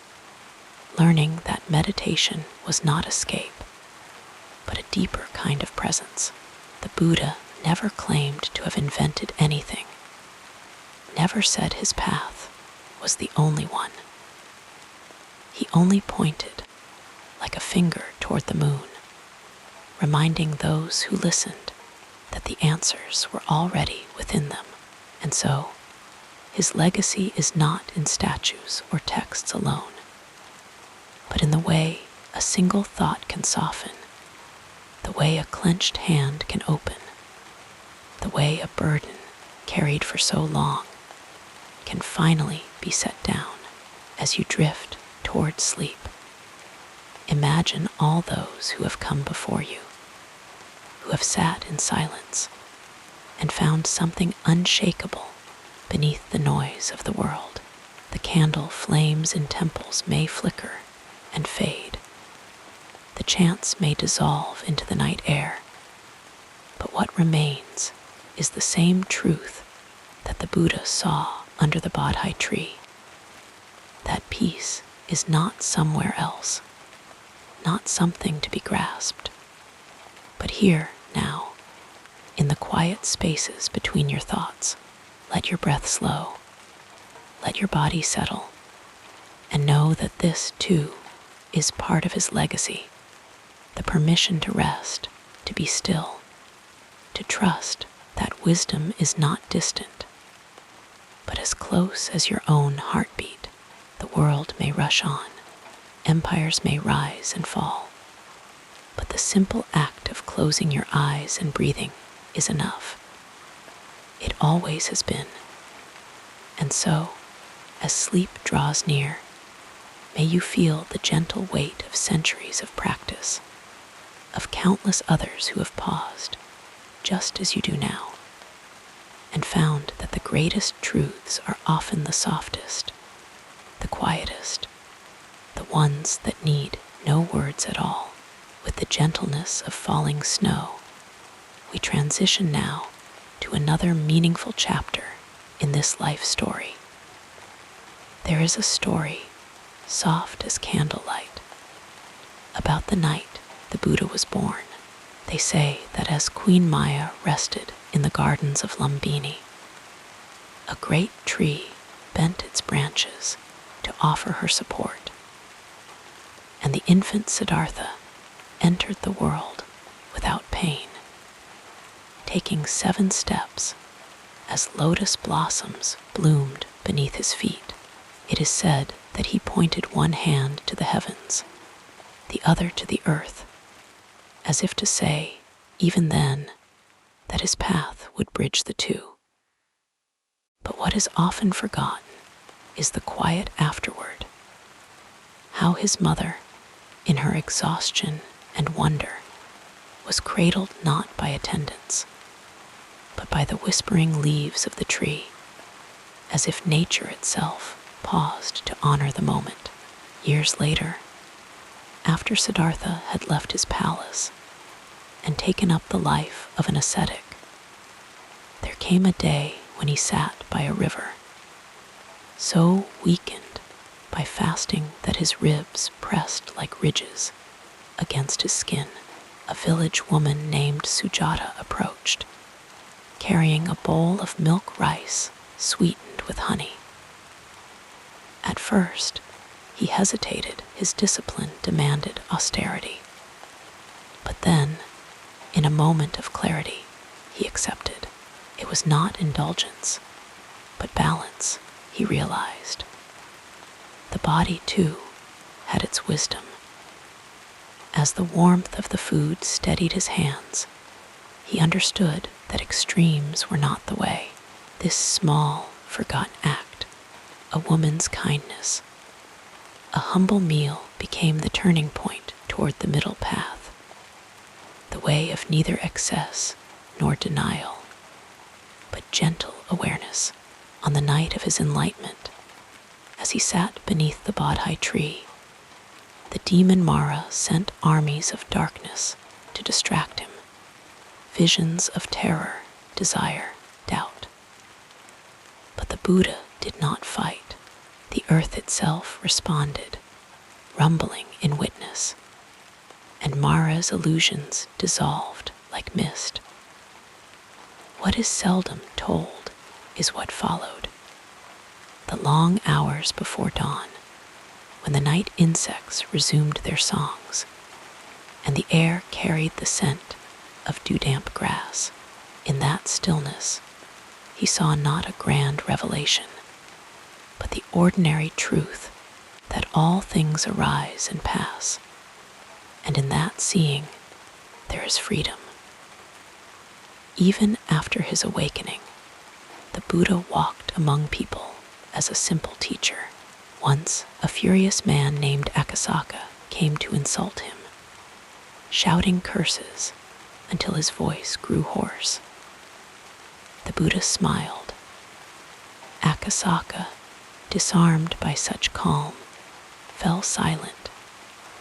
learning that meditation was not escape, but a deeper kind of presence. The Buddha never claimed to have invented anything, never said his path was the only one. He only pointed, like a finger toward the moon, reminding those who listened that the answers were already within them. And so, his legacy is not in statues or texts alone, but in the way a single thought can soften, the way a clenched hand can open, the way a burden carried for so long can finally be set down as you drift toward sleep. Imagine all those who have come before you, who have sat in silence and found something unshakable beneath the noise of the world. The candle flames in temples may flicker and fade. The chants may dissolve into the night air, but what remains is the same truth that the Buddha saw under the Bodhi tree. That peace is not somewhere else, not something to be grasped, but here, now, in the quiet spaces between your thoughts. Let your breath slow, let your body settle, and know that this, too, is part of his legacy, the permission to rest, to be still, to trust that wisdom is not distant, but as close as your own heartbeat. The world may rush on, empires may rise and fall, but the simple act of closing your eyes and breathing is enough. It always has been. And so, as sleep draws near, may you feel the gentle weight of centuries of practice, of countless others who have paused, just as you do now, and found that the greatest truths are often the softest, the quietest, the ones that need no words at all. With the gentleness of falling snow, we transition now to another meaningful chapter in this life story. There is a story, soft as candlelight, about the night the Buddha was born. They say that as Queen Maya rested in the gardens of Lumbini, a great tree bent its branches to offer her support, and the infant Siddhartha entered the world without pain, taking 7 steps as lotus blossoms bloomed beneath his feet. It is said that he pointed one hand to the heavens, the other to the earth, as if to say, even then, that his path would bridge the two. But what is often forgotten is the quiet afterward, how his mother, in her exhaustion and wonder, was cradled not by attendants, but by the whispering leaves of the tree, as if nature itself paused to honor the moment. Years later, after Siddhartha had left his palace and taken up the life of an ascetic, there came a day when he sat by a river, so weakened by fasting that his ribs pressed like ridges against his skin. A village woman named Sujata approached, carrying a bowl of milk rice sweetened with honey. At first, he hesitated. His discipline demanded austerity. But then, in a moment of clarity, he accepted. It was not indulgence, but balance, he realized. The body, too, had its wisdom. As the warmth of the food steadied his hands, he understood that extremes were not the way. This small, forgotten act, a woman's kindness, a humble meal became the turning point toward the middle path, the way of neither excess nor denial, but gentle awareness. On the night of his enlightenment, as he sat beneath the Bodhi tree, the demon Mara sent armies of darkness to distract him, visions of terror, desire, doubt. But the Buddha did not fight. The earth itself responded, rumbling in witness, and Mara's illusions dissolved like mist. What is seldom told is what followed. The long hours before dawn, when the night insects resumed their songs, and the air carried the scent of dew-damp grass. In that stillness, he saw not a grand revelation, but the ordinary truth that all things arise and pass, and in that seeing there is freedom. Even after his awakening, the Buddha walked among people as a simple teacher. Once, a furious man named Akasaka came to insult him, shouting curses until his voice grew hoarse. The Buddha smiled. Akasaka, disarmed by such calm, fell silent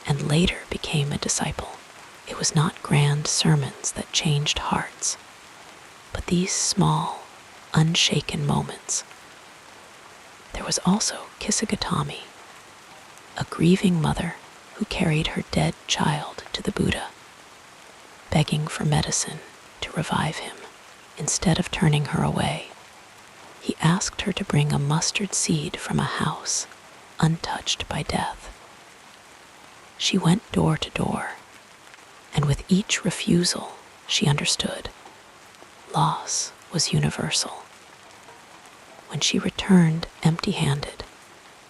and later became a disciple. It was not grand sermons that changed hearts, but these small, unshaken moments. There was also Kisagatami, a grieving mother who carried her dead child to the Buddha, begging for medicine to revive him. Instead of turning her away, he asked her to bring a mustard seed from a house untouched by death. She went door to door, and with each refusal she understood loss was universal. When she returned empty-handed,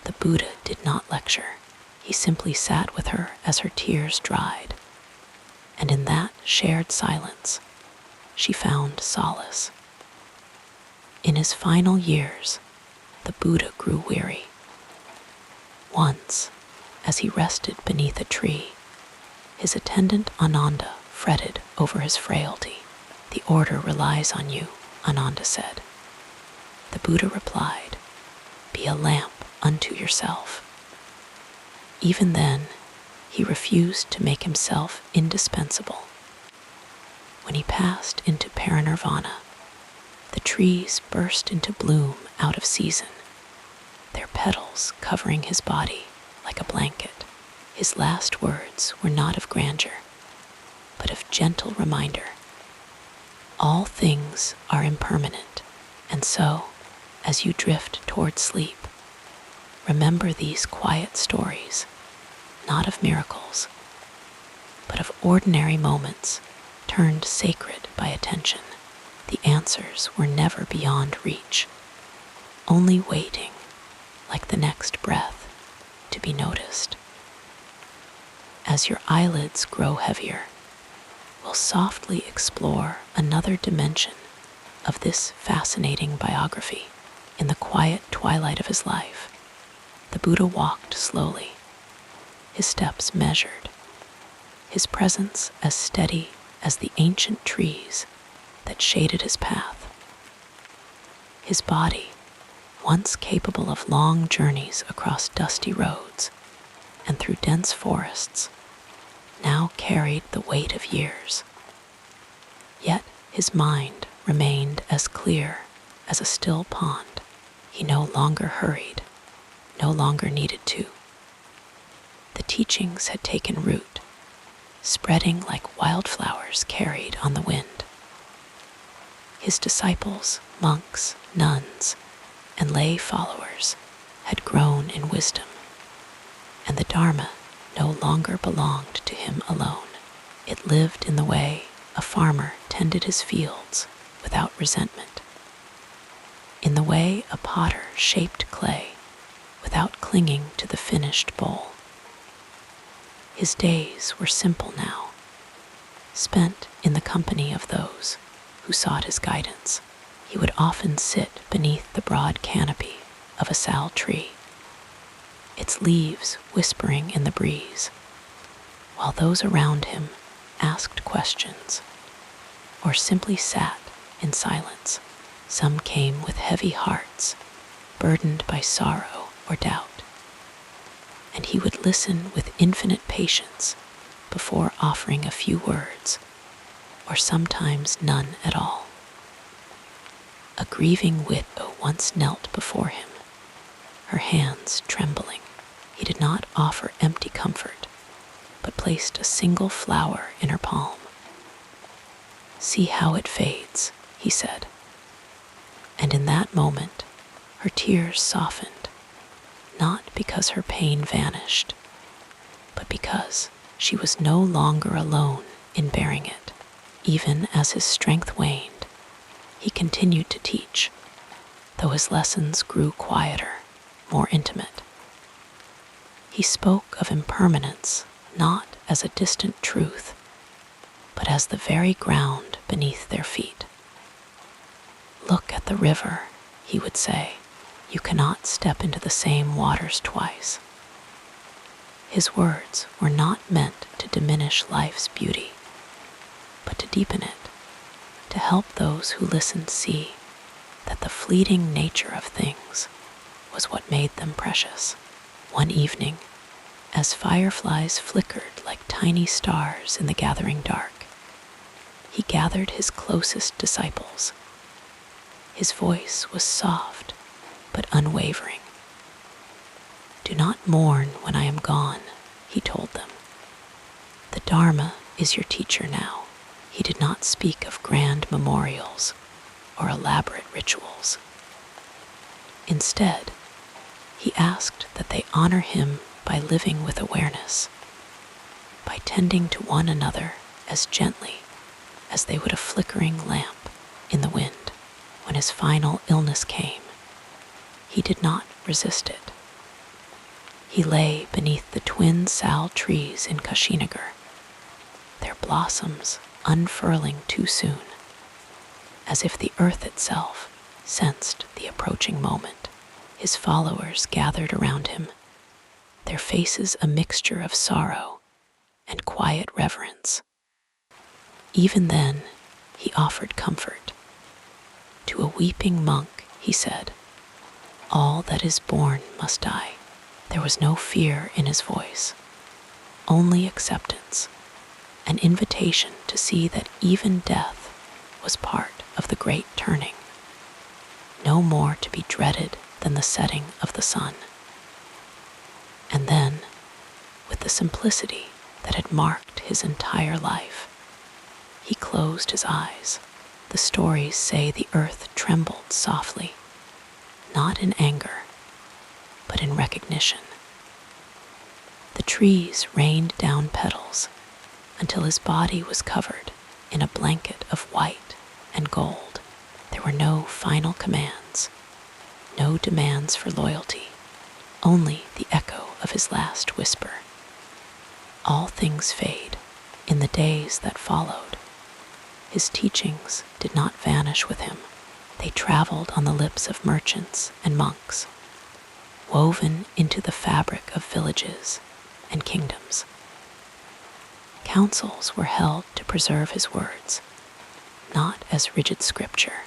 the Buddha did not lecture. He simply sat with her as her tears dried, and in that shared silence, she found solace. In his final years, the Buddha grew weary. Once, as he rested beneath a tree, his attendant Ananda fretted over his frailty. "The order relies on you," Ananda said. The Buddha replied, "Be a lamp unto yourself." Even then, he refused to make himself indispensable. When he passed into parinirvana, the trees burst into bloom out of season, their petals covering his body like a blanket. His last words were not of grandeur, but of gentle reminder. All things are impermanent, and so, as you drift toward sleep, remember these quiet stories, not of miracles, but of ordinary moments turned sacred by attention. The answers were never beyond reach, only waiting, like the next breath, to be noticed. As your eyelids grow heavier, we'll softly explore another dimension of this fascinating biography. In the quiet twilight of his life, the Buddha walked slowly, his steps measured, his presence as steady as the ancient trees that shaded his path. His body, once capable of long journeys across dusty roads and through dense forests, now carried the weight of years. Yet his mind remained as clear as a still pond. He no longer hurried, no longer needed to. The teachings had taken root, spreading like wildflowers carried on the wind. His disciples, monks, nuns, and lay followers had grown in wisdom, and the Dharma no longer belonged to him alone. It lived in the way a farmer tended his fields without resentment, in the way a potter shaped clay without clinging to the finished bowl. His days were simple now, spent in the company of those who sought his guidance. he would often sit beneath the broad canopy of a sal tree, its leaves whispering in the breeze, while those around him asked questions or simply sat in silence. Some came with heavy hearts, burdened by sorrow or doubt, and he would listen with infinite patience before offering a few words, or sometimes none at all. A grieving widow once knelt before him, her hands trembling. He did not offer empty comfort, but placed a single flower in her palm. "See how it fades," he said. And in that moment, her tears softened, not because her pain vanished, but because she was no longer alone in bearing it. Even as his strength waned, he continued to teach, though his lessons grew quieter, more intimate. He spoke of impermanence not as a distant truth, but as the very ground beneath their feet. "Look at the river," he would say. "You cannot step into the same waters twice." His words were not meant to diminish life's beauty, but to deepen it, to help those who listened see that the fleeting nature of things was what made them precious. One evening, as fireflies flickered like tiny stars in the gathering dark, he gathered his closest disciples. His voice was soft but unwavering. "Do not mourn when I am gone," he told them. "The Dharma is your teacher now." He did not speak of grand memorials or elaborate rituals. Instead, he asked that they honor him by living with awareness, by tending to one another as gently as they would a flickering lamp in the wind. When his final illness came, he did not resist it. He lay beneath the twin sal trees in Kushinagar, their blossoms unfurling too soon, as if the earth itself sensed the approaching moment. His followers gathered around him, their faces a mixture of sorrow and quiet reverence. Even then, he offered comfort. To a weeping monk, he said, "All that is born must die." There was no fear in his voice, only acceptance, an invitation to see that even death was part of the great turning, no more to be dreaded than the setting of the sun. And then, with the simplicity that had marked his entire life, he closed his eyes. The stories say the earth trembled softly, not in anger, but in recognition. The trees rained down petals until his body was covered in a blanket of white and gold. There were no final commands, no demands for loyalty, only the echo of his last whisper. All things fade. In the days that followed, his teachings did not vanish with him. They traveled on the lips of merchants and monks, woven into the fabric of villages and kingdoms. Councils were held to preserve his words, not as rigid scripture,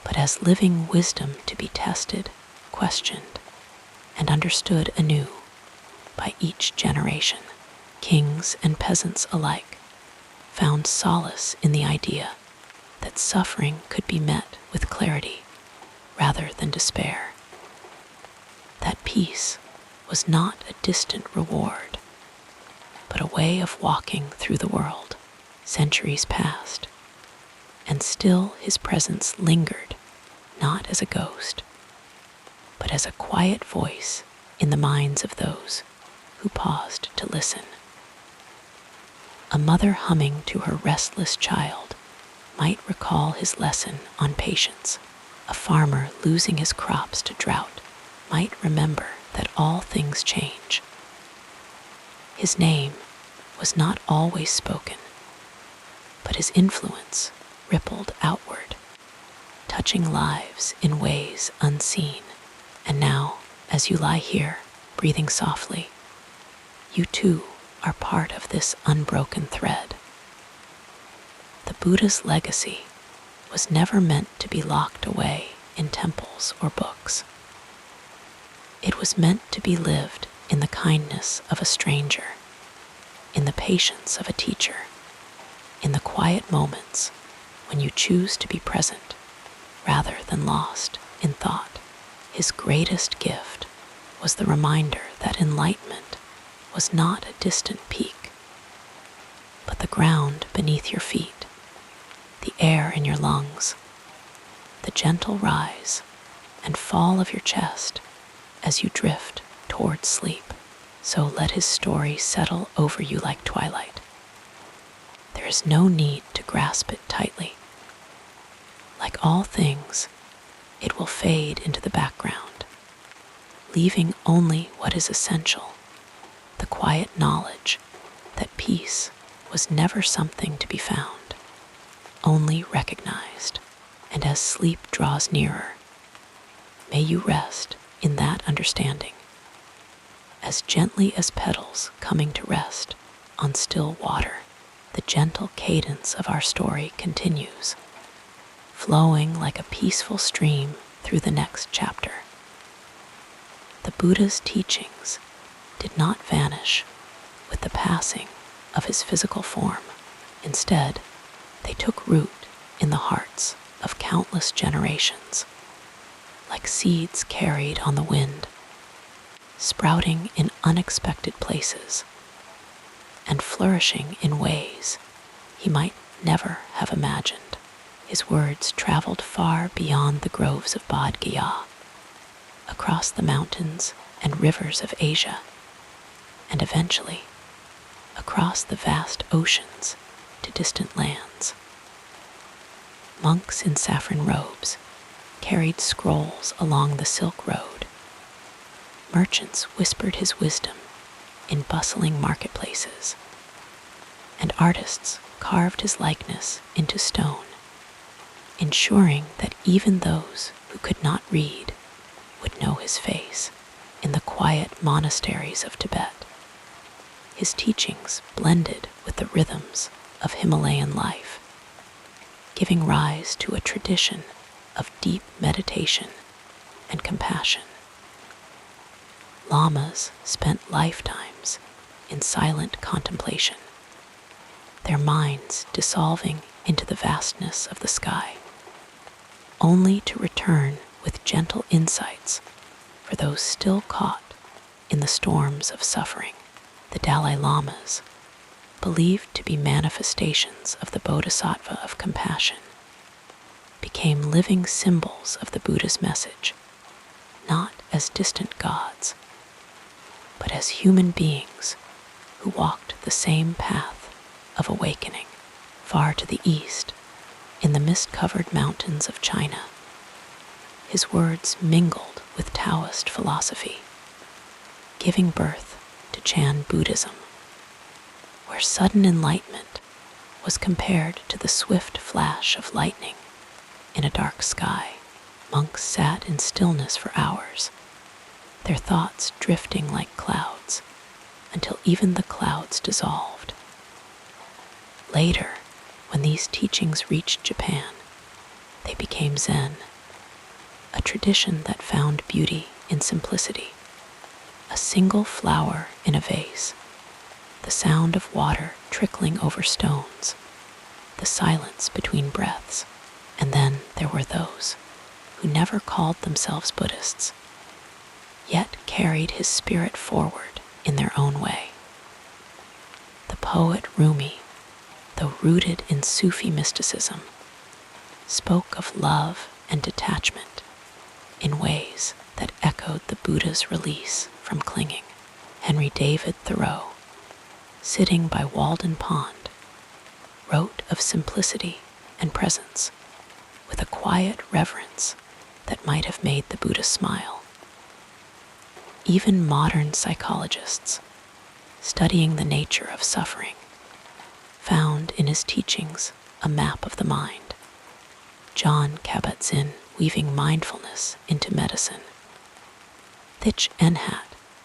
but as living wisdom to be tested, questioned, and understood anew by each generation. Kings and peasants alike found solace in the idea that suffering could be met with clarity rather than despair. That peace was not a distant reward, but a way of walking through the world. Centuries passed, and still his presence lingered, not as a ghost, but as a quiet voice in the minds of those who paused to listen. A mother humming to her restless child might recall his lesson on patience. A farmer losing his crops to drought might remember that all things change. His name was not always spoken, but his influence rippled outward. touching lives in ways unseen. And now, as you lie here, breathing softly, you too are part of this unbroken thread. The Buddha's legacy was never meant to be locked away in temples or books. It was meant to be lived in the kindness of a stranger, in the patience of a teacher, in the quiet moments when you choose to be present rather than lost in thought. His greatest gift was the reminder that enlightenment was not a distant peak, but the ground beneath your feet, the air in your lungs, the gentle rise and fall of your chest as you drift toward sleep. So let his story settle over you like twilight. There is no need to grasp it tightly. Like all things, it will fade into the background, leaving only what is essential, the quiet knowledge that peace was never something to be found, only recognized. And as sleep draws nearer, may you rest in that understanding, as gently as petals coming to rest on still water. The gentle cadence of our story continues, flowing like a peaceful stream through the next chapter. The Buddha's teachings did not vanish with the passing of his physical form. Instead, they took root in the hearts of countless generations, like seeds carried on the wind, sprouting in unexpected places and flourishing in ways he might never have imagined. His words traveled far beyond the groves of Bodh Gaya, across the mountains and rivers of Asia, and eventually across the vast oceans to distant lands. Monks in saffron robes carried scrolls along the Silk Road. Merchants whispered his wisdom in bustling marketplaces, and artists carved his likeness into stone, ensuring that even those who could not read would know his face. In the quiet monasteries of Tibet, his teachings blended with the rhythms of Himalayan life, giving rise to a tradition of deep meditation and compassion. Lamas spent lifetimes in silent contemplation, their minds dissolving into the vastness of the sky, only to return with gentle insights for those still caught in the storms of suffering. The Dalai Lamas, believed to be manifestations of the Bodhisattva of compassion, became living symbols of the Buddha's message, not as distant gods, but as human beings who walked the same path of awakening. Far to the east, in the mist-covered mountains of China, his words mingled with Taoist philosophy, giving birth to Chan Buddhism, where sudden enlightenment was compared to the swift flash of lightning in a dark sky. Monks sat in stillness for hours, their thoughts drifting like clouds until even the clouds dissolved. Later, when these teachings reached Japan, they became Zen, a tradition that found beauty in simplicity. A single flower in a vase, the sound of water trickling over stones, the silence between breaths. And then there were those who never called themselves Buddhists, yet carried his spirit forward in their own way. The poet Rumi, though rooted in Sufi mysticism, spoke of love and detachment in ways that echoed the Buddha's release from clinging. Henry David Thoreau, sitting by Walden Pond, wrote of simplicity and presence with a quiet reverence that might have made the Buddha smile. Even modern psychologists, studying the nature of suffering, found in his teachings a map of the mind, John Kabat-Zinn weaving mindfulness into medicine. Thich Nhat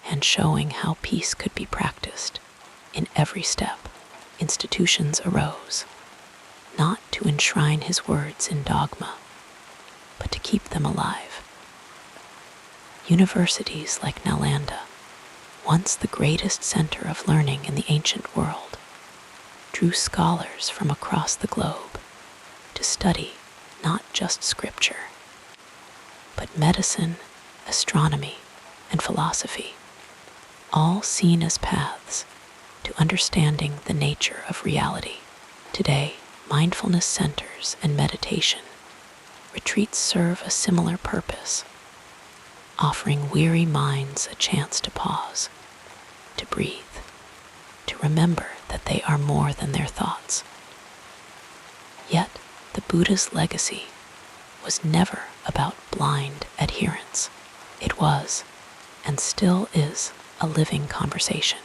and showing how peace could be practiced in every step. Institutions arose, not to enshrine his words in dogma, but to keep them alive. Universities like Nalanda, once the greatest center of learning in the ancient world, drew scholars from across the globe to study not just scripture, but medicine, astronomy, and philosophy, all seen as paths to understanding the nature of reality. Today, mindfulness centers and meditation retreats serve a similar purpose, offering weary minds a chance to pause, to breathe, to remember that they are more than their thoughts. Yet, the Buddha's legacy was never about blind adherence. It was, and still is, a living conversation.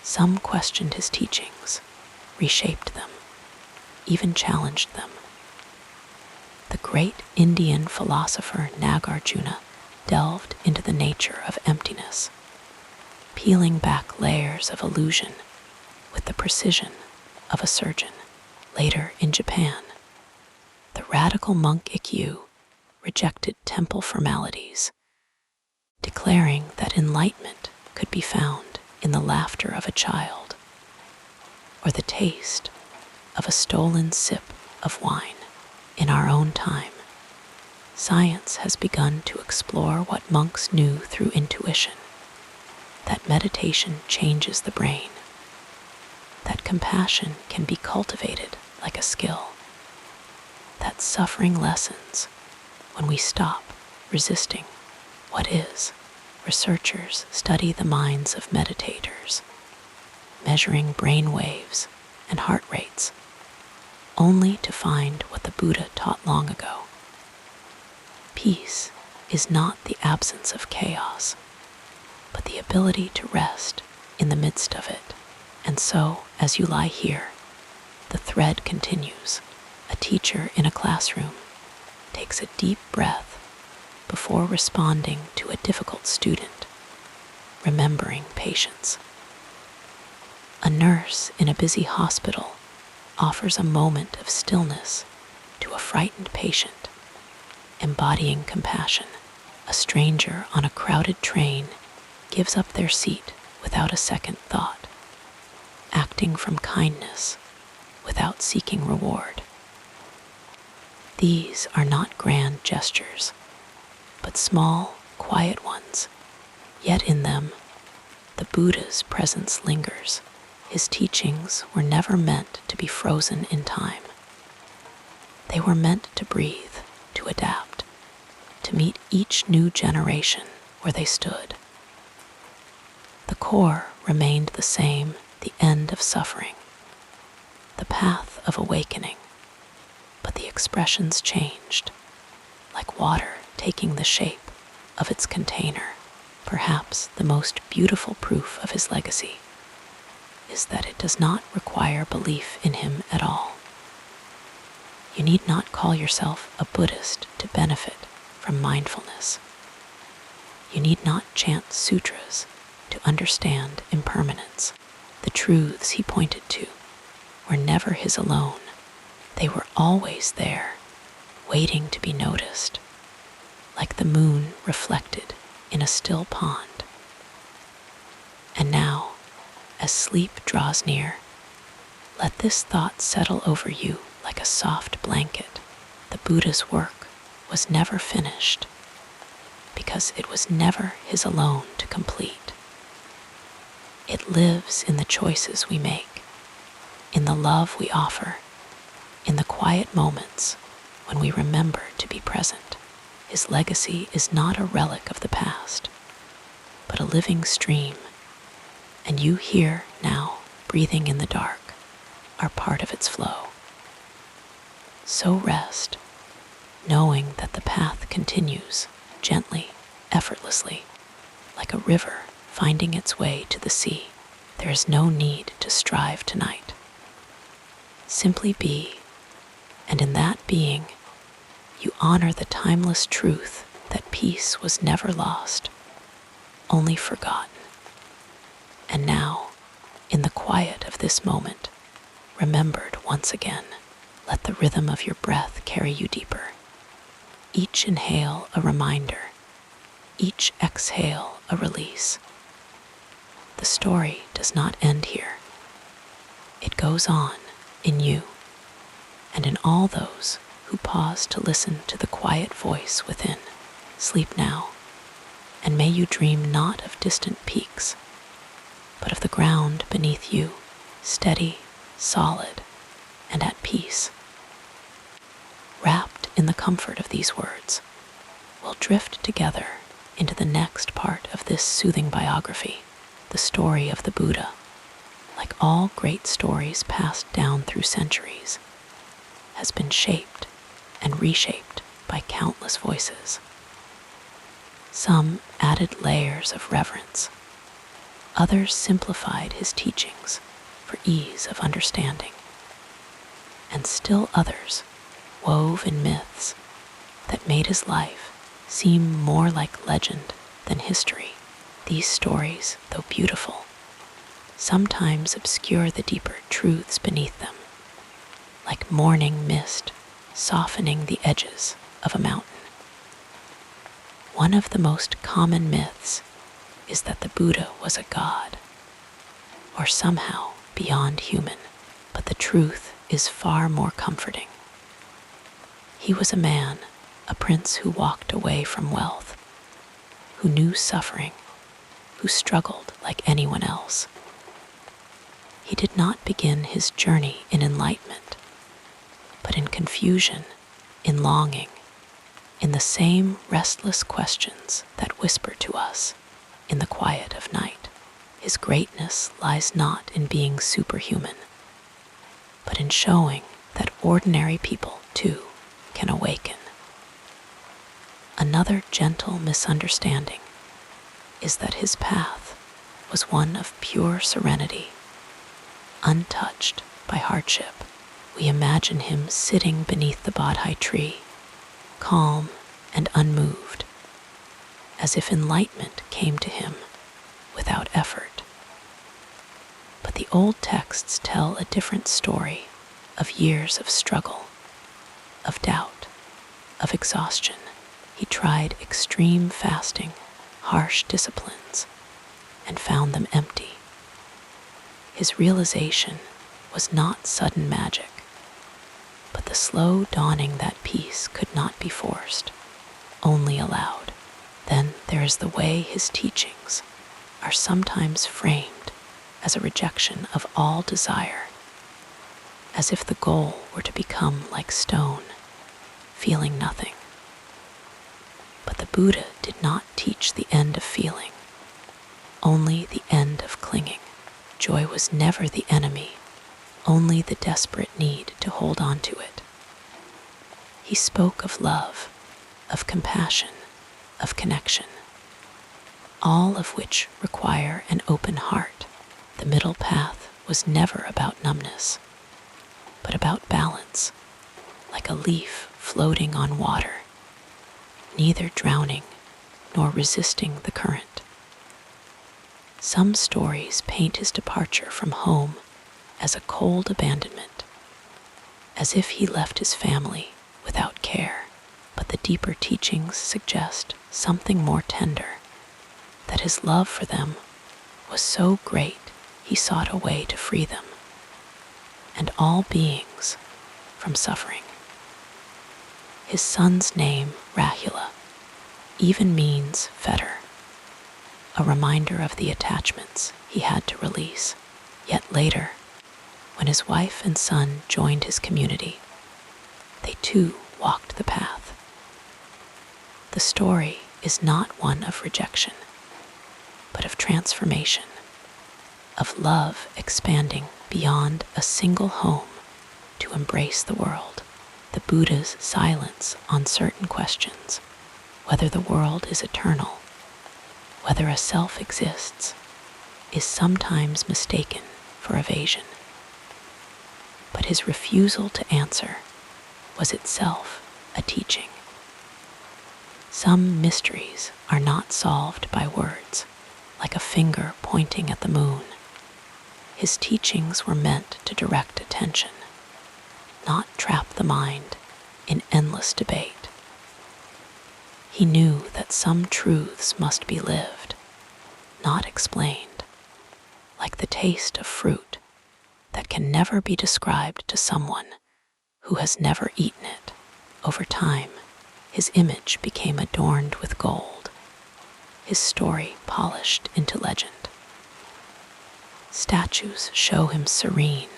Some questioned his teachings, reshaped them, even challenged them. The great Indian philosopher Nagarjuna delved into the nature of emptiness, peeling back layers of illusion with the precision of a surgeon. Later in Japan, the radical monk Ikkyu rejected temple formalities, declaring that enlightenment could be found in the laughter of a child or the taste of a stolen sip of wine. In our own time, science has begun to explore what monks knew through intuition, that meditation changes the brain, that compassion can be cultivated like a skill, that suffering lessens when we stop resisting what is. Researchers study the minds of meditators, measuring brain waves and heart rates, only to find what the Buddha taught long ago. Peace is not the absence of chaos, but the ability to rest in the midst of it. And so, as you lie here, the thread continues. A teacher in a classroom takes a deep breath before responding to a difficult student, remembering patience. A nurse in a busy hospital offers a moment of stillness to a frightened patient, embodying compassion. A stranger on a crowded train gives up their seat without a second thought, acting from kindness without seeking reward. These are not grand gestures, but small, quiet ones, yet in them, the Buddha's presence lingers. His teachings were never meant to be frozen in time. They were meant to breathe, to adapt, to meet each new generation where they stood. The core remained the same, the end of suffering, the path of awakening, but the expressions changed, like water taking the shape of its container. Perhaps the most beautiful proof of his legacy is that it does not require belief in him at all. You need not call yourself a Buddhist to benefit from mindfulness. You need not chant sutras to understand impermanence. The truths he pointed to were never his alone. They were always there, waiting to be noticed, like the moon reflected in a still pond. And now, as sleep draws near, let this thought settle over you like a soft blanket. The Buddha's work was never finished because it was never his alone to complete. It lives in the choices we make, in the love we offer, in the quiet moments when we remember to be present. His legacy is not a relic of the past, but a living stream, and you here now, breathing in the dark, are part of its flow. So rest, knowing that the path continues gently, effortlessly, like a river finding its way to the sea. There is no need to strive tonight. Simply be And in that being, you honor the timeless truth that peace was never lost, only forgotten. And now, in the quiet of this moment, remembered once again, let the rhythm of your breath carry you deeper. Each inhale a reminder, each exhale a release. The story does not end here. It goes on in you and in all those who pause to listen to the quiet voice within. Sleep now, and may you dream not of distant peaks, but of the ground beneath you, steady, solid, and at peace. Wrapped in the comfort of these words, we'll drift together into the next part of this soothing biography, the story of the Buddha. Like all great stories passed down through centuries, has been shaped and reshaped by countless voices. Some added layers of reverence, others simplified his teachings for ease of understanding, and still others wove in myths that made his life seem more like legend than history. These stories, though beautiful, sometimes obscure the deeper truths beneath them, like morning mist softening the edges of a mountain. One of the most common myths is that the Buddha was a god, or somehow beyond human, but the truth is far more comforting. He was a man, a prince who walked away from wealth, who knew suffering, who struggled like anyone else. He did not begin his journey in enlightenment, but in confusion, in longing, in the same restless questions that whisper to us in the quiet of night. His greatness lies not in being superhuman, but in showing that ordinary people, too, can awaken. Another gentle misunderstanding is that his path was one of pure serenity, untouched by hardship. We imagine him sitting beneath the Bodhi tree, calm and unmoved, as if enlightenment came to him without effort. But the old texts tell a different story of years of struggle, of doubt, of exhaustion. He tried extreme fasting, harsh disciplines, and found them empty. His realization was not sudden magic, but the slow dawning that peace could not be forced, only allowed. Then there is the way his teachings are sometimes framed as a rejection of all desire, as if the goal were to become like stone, feeling nothing. But the Buddha did not teach the end of feeling, only the end of clinging. Joy was never the enemy, only the desperate need to hold on to it. He spoke of love, of compassion, of connection, all of which require an open heart. The middle path was never about numbness, but about balance, like a leaf floating on water, neither drowning nor resisting the current. Some stories paint his departure from home as a cold abandonment, as if he left his family without care. But the deeper teachings suggest something more tender, that his love for them was so great he sought a way to free them, and all beings, from suffering. His son's name, Rahula, even means fetter, a reminder of the attachments he had to release. Yet later, when his wife and son joined his community, they too walked the path. The story is not one of rejection, but of transformation, of love expanding beyond a single home to embrace the world. The Buddha's silence on certain questions, whether the world is eternal, whether a self exists, is sometimes mistaken for evasion. But his refusal to answer was itself a teaching. Some mysteries are not solved by words, like a finger pointing at the moon. His teachings were meant to direct attention, not trap the mind in endless debate. He knew that some truths must be lived, not explained, like the taste of fruit that can never be described to someone who has never eaten it. Over time, his image became adorned with gold, his story polished into legend. Statues show him serene,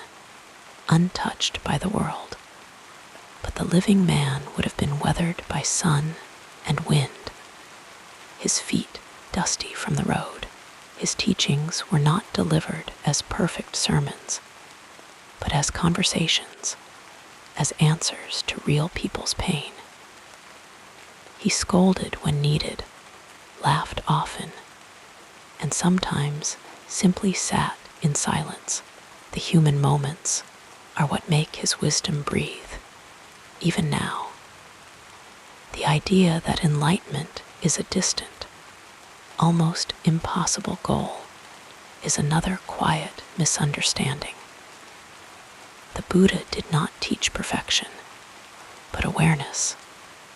untouched by the world, but the living man would have been weathered by sun and wind, his feet dusty from the road. His teachings were not delivered as perfect sermons, but as conversations, as answers to real people's pain. He scolded when needed, laughed often, and sometimes simply sat in silence. The human moments are what make his wisdom breathe, even now. The idea that enlightenment is a distant, almost impossible goal is another quiet misunderstanding. The Buddha did not teach perfection, but awareness,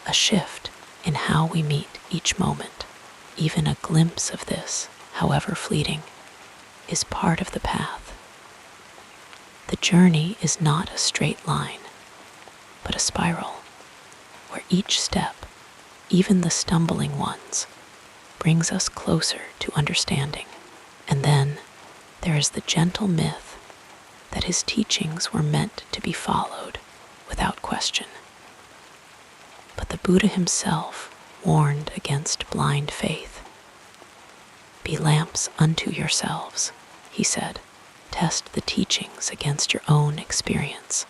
a shift in how we meet each moment. Even a glimpse of this, however fleeting, is part of the path. The journey is not a straight line, but a spiral, where each step, even the stumbling ones, brings us closer to understanding. And then there is the gentle myth that his teachings were meant to be followed without question. But the Buddha himself warned against blind faith. "Be lamps unto yourselves," he said. "Test the teachings against your own experience,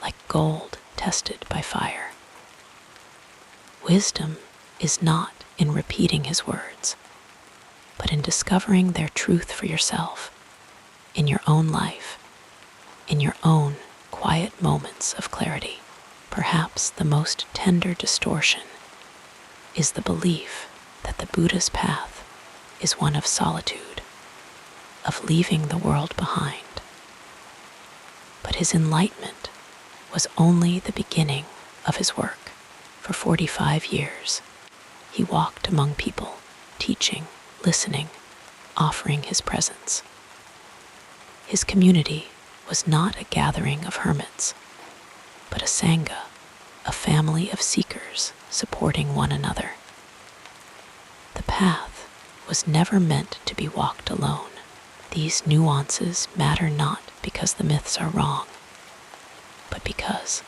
like gold tested by fire." Wisdom is not in repeating his words, but in discovering their truth for yourself, in your own life, in your own quiet moments of clarity. Perhaps the most tender distortion is the belief that the Buddha's path is one of solitude, of leaving the world behind. But his enlightenment was only the beginning of his work. For 45 years, he walked among people, teaching, listening, offering his presence. His community was not a gathering of hermits, but a sangha, a family of seekers supporting one another. The path was never meant to be walked alone. These nuances matter not because the myths are wrong, but because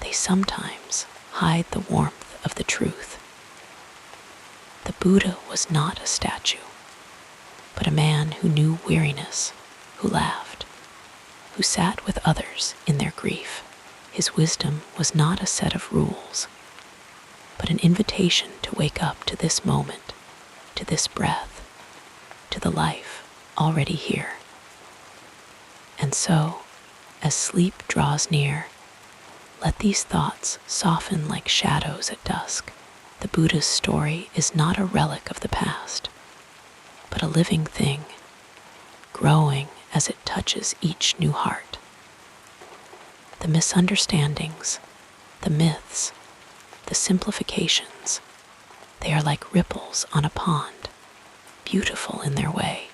they sometimes hide the warmth of the truth. The Buddha was not a statue, but a man who knew weariness, who laughed, who sat with others in their grief. His wisdom was not a set of rules, but an invitation to wake up to this moment, to this breath, to the life already here. And so, as sleep draws near, let these thoughts soften like shadows at dusk. The Buddha's story is not a relic of the past, but a living thing, growing as it touches each new heart. The misunderstandings, the myths, the simplifications, they are like ripples on a pond, beautiful in their way.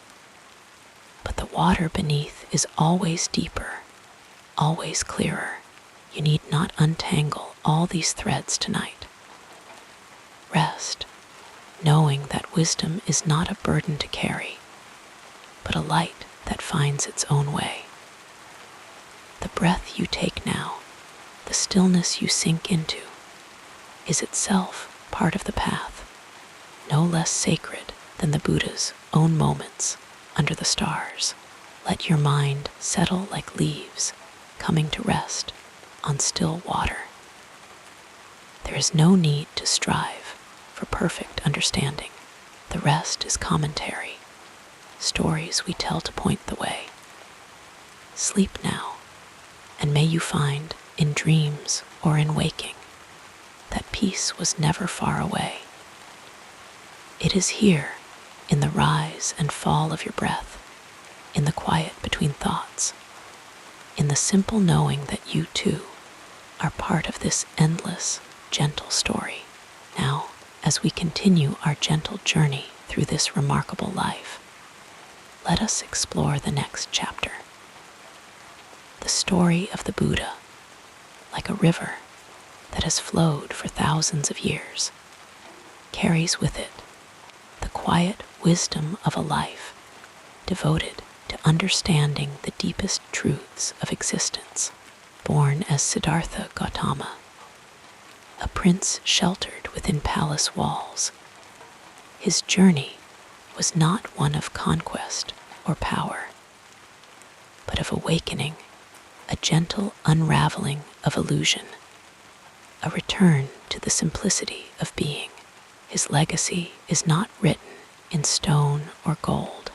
But the water beneath is always deeper, always clearer. You need not untangle all these threads tonight. Rest, knowing that wisdom is not a burden to carry, but a light that finds its own way. The breath you take now, the stillness you sink into, is itself part of the path, no less sacred than the Buddha's own moments under the stars. Let your mind settle like leaves coming to rest on still water. There is no need to strive for perfect understanding. The rest is commentary, stories we tell to point the way. Sleep now, and may you find in dreams or in waking, that peace was never far away. It is here, in the rise and fall of your breath, in the quiet between thoughts, in the simple knowing that you too are part of this endless, gentle story. Now, as we continue our gentle journey through this remarkable life, let us explore the next chapter. The story of the Buddha, like a river that has flowed for thousands of years, carries with it the quiet wisdom of a life devoted to understanding the deepest truths of existence. Born as Siddhartha Gautama, a prince sheltered within palace walls, his journey was not one of conquest or power, but of awakening, a gentle unraveling of illusion, a return to the simplicity of being. His legacy is not written in stone or gold,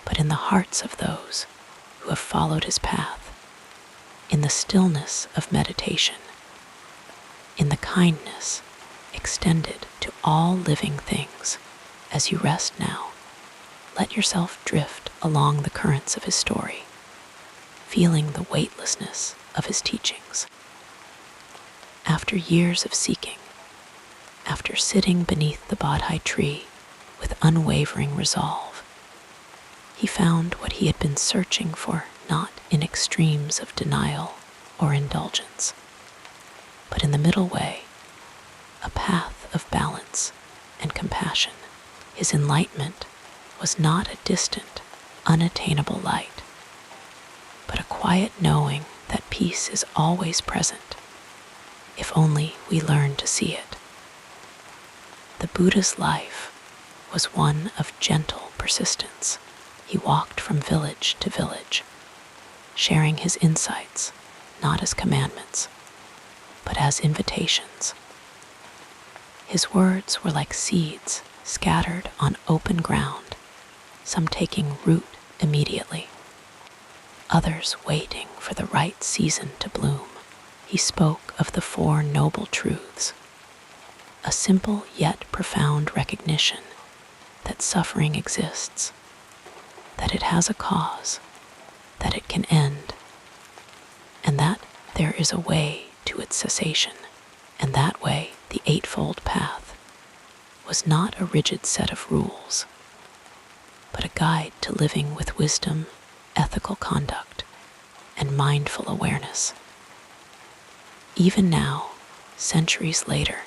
but in the hearts of those who have followed his path, in the stillness of meditation, in the kindness extended to all living things. As you rest now, let yourself drift along the currents of his story, feeling the weightlessness of his teachings. After years of seeking, after sitting beneath the Bodhi tree with unwavering resolve, he found what he had been searching for, not in extremes of denial or indulgence, but in the middle way, a path of balance and compassion. His enlightenment was not a distant, unattainable light, but a quiet knowing that peace is always present, if only we learn to see it. The Buddha's life was one of gentle persistence. He walked from village to village, sharing his insights not as commandments, but as invitations. His words were like seeds scattered on open ground, some taking root immediately, others waiting for the right season to bloom. He spoke of the Four Noble Truths, a simple yet profound recognition that suffering exists, that it has a cause, that it can end, and that there is a way to its cessation. And that way, the Eightfold Path, was not a rigid set of rules, but a guide to living with wisdom, ethical conduct, and mindful awareness. Even now, centuries later,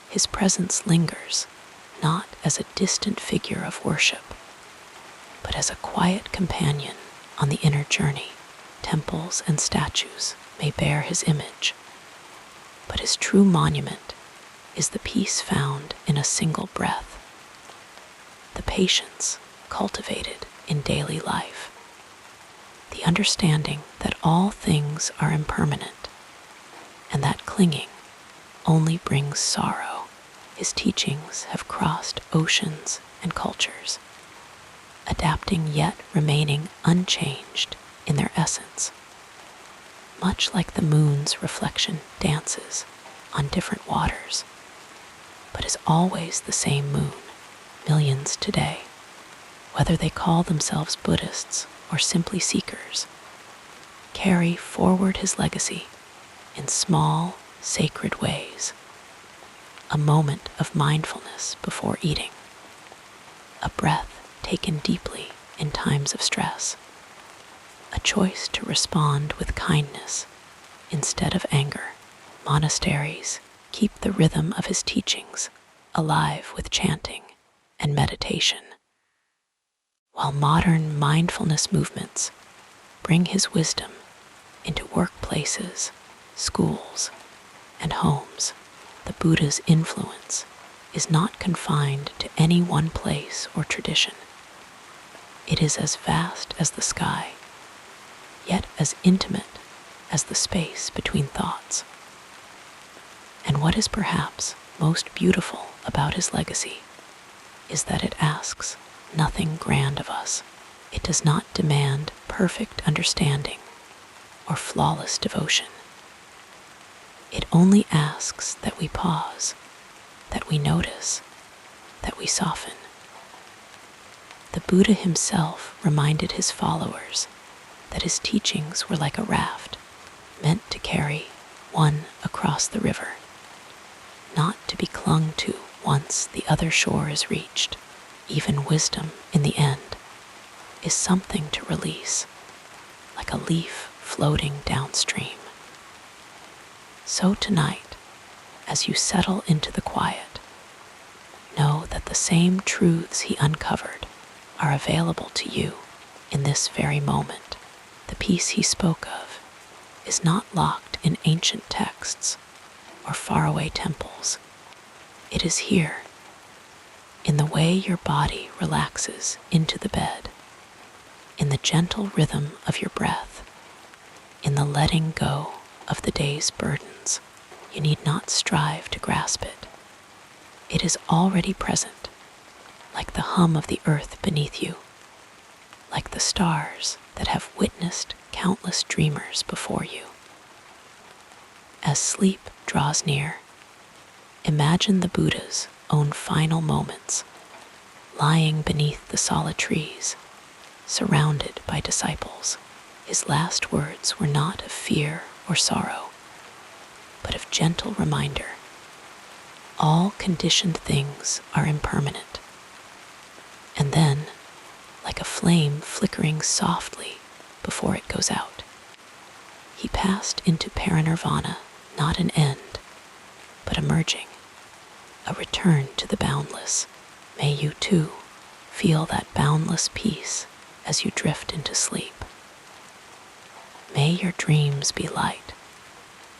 his presence lingers, not as a distant figure of worship, but as a quiet companion on the inner journey. Temples and statues may bear his image, but his true monument is the peace found in a single breath, the patience cultivated in daily life, the understanding that all things are impermanent, and that clinging only brings sorrow. His teachings have crossed oceans and cultures, adapting yet remaining unchanged in their essence, much like the moon's reflection dances on different waters, but is always the same moon. Millions today, whether they call themselves Buddhists or simply seekers, carry forward his legacy in small, sacred ways. A moment of mindfulness before eating, a breath taken deeply in times of stress, a choice to respond with kindness instead of anger. Monasteries keep the rhythm of his teachings alive with chanting and meditation, while modern mindfulness movements bring his wisdom into workplaces, schools, and homes. The Buddha's influence is not confined to any one place or tradition. It is as vast as the sky, yet as intimate as the space between thoughts. And what is perhaps most beautiful about his legacy is that it asks nothing grand of us. It does not demand perfect understanding or flawless devotion. It only asks that we pause, that we notice, that we soften. The Buddha himself reminded his followers that his teachings were like a raft meant to carry one across the river, not to be clung to once the other shore is reached. Even wisdom, in the end, is something to release, like a leaf floating downstream. So tonight, as you settle into the quiet, know that the same truths he uncovered are available to you in this very moment. The peace he spoke of is not locked in ancient texts or faraway temples. It is here, in the way your body relaxes into the bed, in the gentle rhythm of your breath, in the letting go of the day's burdens. You need not strive to grasp it. It is already present, like the hum of the earth beneath you, like the stars that have witnessed countless dreamers before you. As sleep draws near, imagine the Buddha's own final moments, lying beneath the solid trees, surrounded by disciples. His last words were not of fear or sorrow, but of gentle reminder. All conditioned things are impermanent. And then, like a flame flickering softly before it goes out, he passed into parinirvana, not an end, but emerging, a return to the boundless. May you too feel that boundless peace as you drift into sleep. May your dreams be light,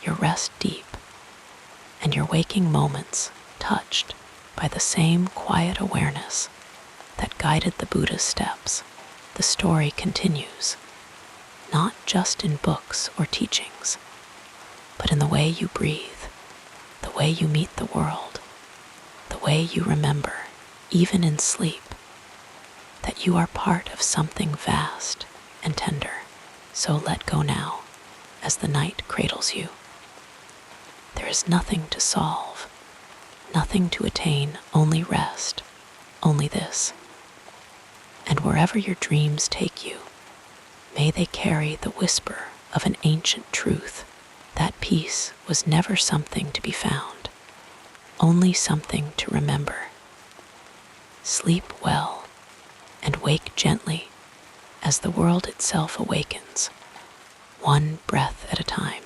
your rest deep, and your waking moments touched by the same quiet awareness that guided the Buddha's steps. The story continues, not just in books or teachings, but in the way you breathe, the way you meet the world, the way you remember, even in sleep, that you are part of something vast and tender. So let go now, as the night cradles you. There is nothing to solve, nothing to attain, only rest, only this. And wherever your dreams take you, may they carry the whisper of an ancient truth. That peace was never something to be found, only something to remember. Sleep well and wake gently as the world itself awakens, one breath at a time.